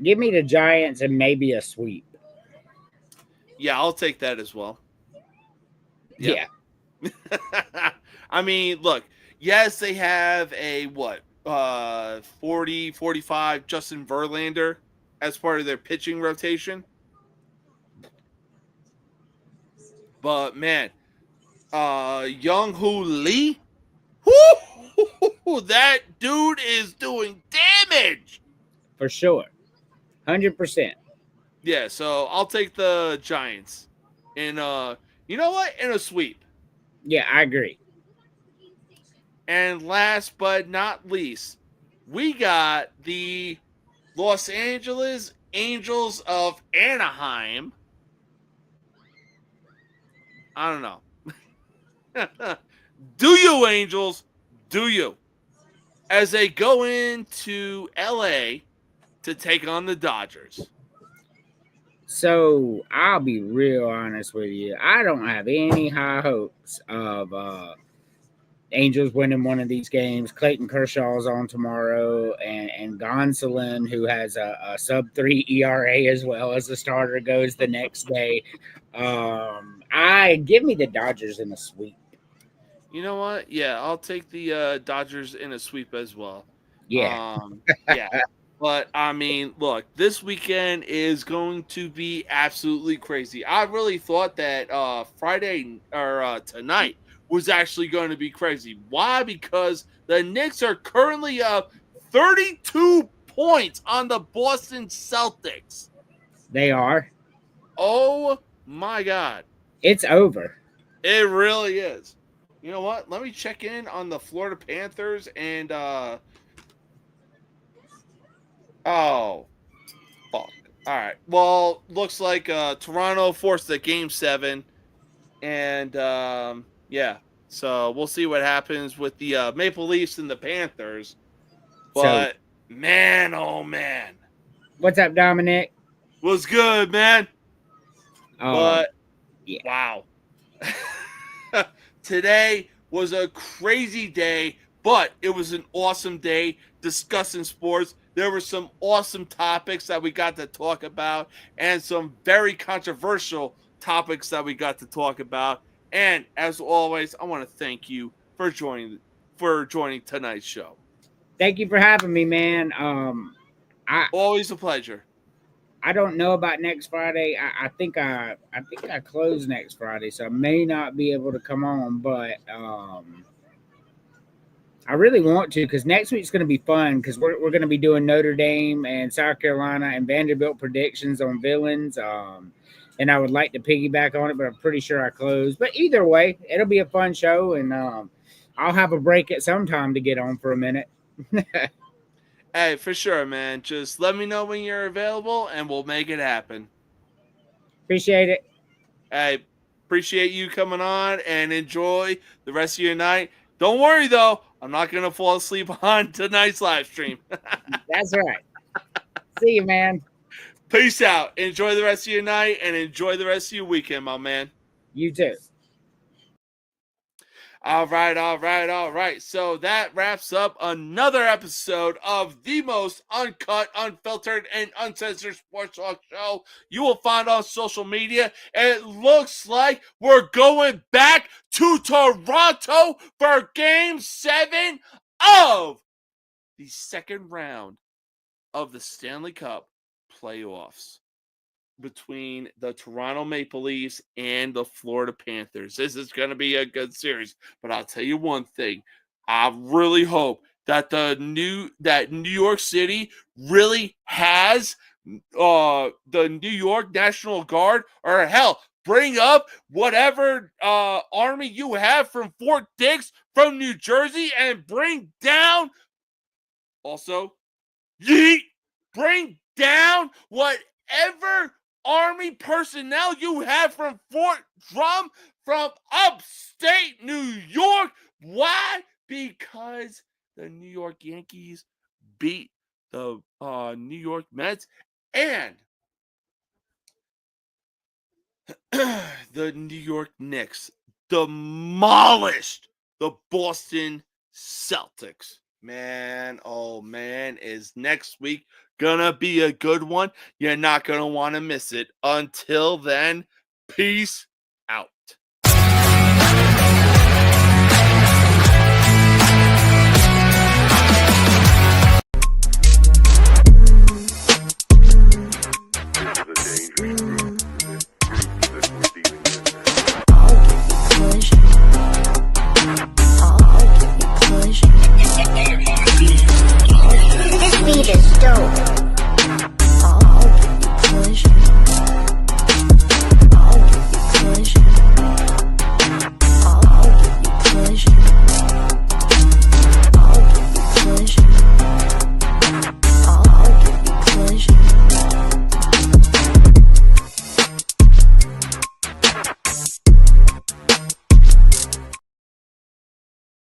Give me the Giants and maybe a sweep. Yeah, I'll take that as well. Yeah. I mean, look, yes, they have a 40-45 Justin Verlander as part of their pitching rotation. But man, Young-Hoo Lee, that dude is doing damage. For sure. 100%. Yeah, so I'll take the Giants. And you know what? In a sweep. Yeah, I agree. And last but not least, we got the Los Angeles Angels of Anaheim. I don't know. Do you, Angels? Do you? As they go into LA to take on the Dodgers. So I'll be real honest with you. I don't have any high hopes of Angels winning one of these games. Clayton Kershaw's on tomorrow, and Gonsolin, who has a sub-3 ERA as well as the starter, goes the next day. I give me the Dodgers in a sweep. You know what? Yeah, I'll take the Dodgers in a sweep as well. Yeah. Yeah. But, I mean, look, this weekend is going to be absolutely crazy. I really thought that Friday or tonight was actually going to be crazy. Why? Because the Knicks are currently up 32 points on the Boston Celtics. They are. Oh, my God. It's over. It really is. You know what? Let me check in on the Florida Panthers and oh, fuck. All right. Well, looks like Toronto forced the Game 7. And, yeah. So, we'll see what happens with the Maple Leafs and the Panthers. But, man, oh, man. What's up, Dominic? Was good, man. But, yeah. Wow. Today was a crazy day, but it was an awesome day discussing sports. There were some awesome topics that we got to talk about and some very controversial topics that we got to talk about. And as always, I want to thank you for joining tonight's show. Thank you for having me, man. Always a pleasure. I don't know about next Friday. I think I close next Friday, so I may not be able to come on, but I really want to, because next week's going to be fun, because we're going to be doing Notre Dame and South Carolina and Vanderbilt predictions on villains. And I would like to piggyback on it, but I'm pretty sure I closed. But either way, it'll be a fun show, and I'll have a break at some time to get on for a minute. Hey, for sure, man. Just let me know when you're available, and we'll make it happen. Appreciate it. Hey, appreciate you coming on, and enjoy the rest of your night. Don't worry, though. I'm not going to fall asleep on tonight's live stream. That's right. See you, man. Peace out. Enjoy the rest of your night, and enjoy the rest of your weekend, my man. You too. All right. So that wraps up another episode of the most uncut, unfiltered, and uncensored sports talk show you will find on social media. It looks like we're going back to Toronto for Game 7 of the second round of the Stanley Cup playoffs between the Toronto Maple Leafs and the Florida Panthers. This is going to be a good series, but I'll tell you one thing. I really hope that New York City really has the New York National Guard, or hell, bring up whatever army you have from Fort Dix from New Jersey and bring down also bring down whatever army personnel you have from upstate New York. Why? Because the New York Yankees beat the New York Mets, and the New York Knicks demolished the Boston Celtics. Man, oh man, is next week gonna be a good one? You're not gonna want to miss it. Until then, peace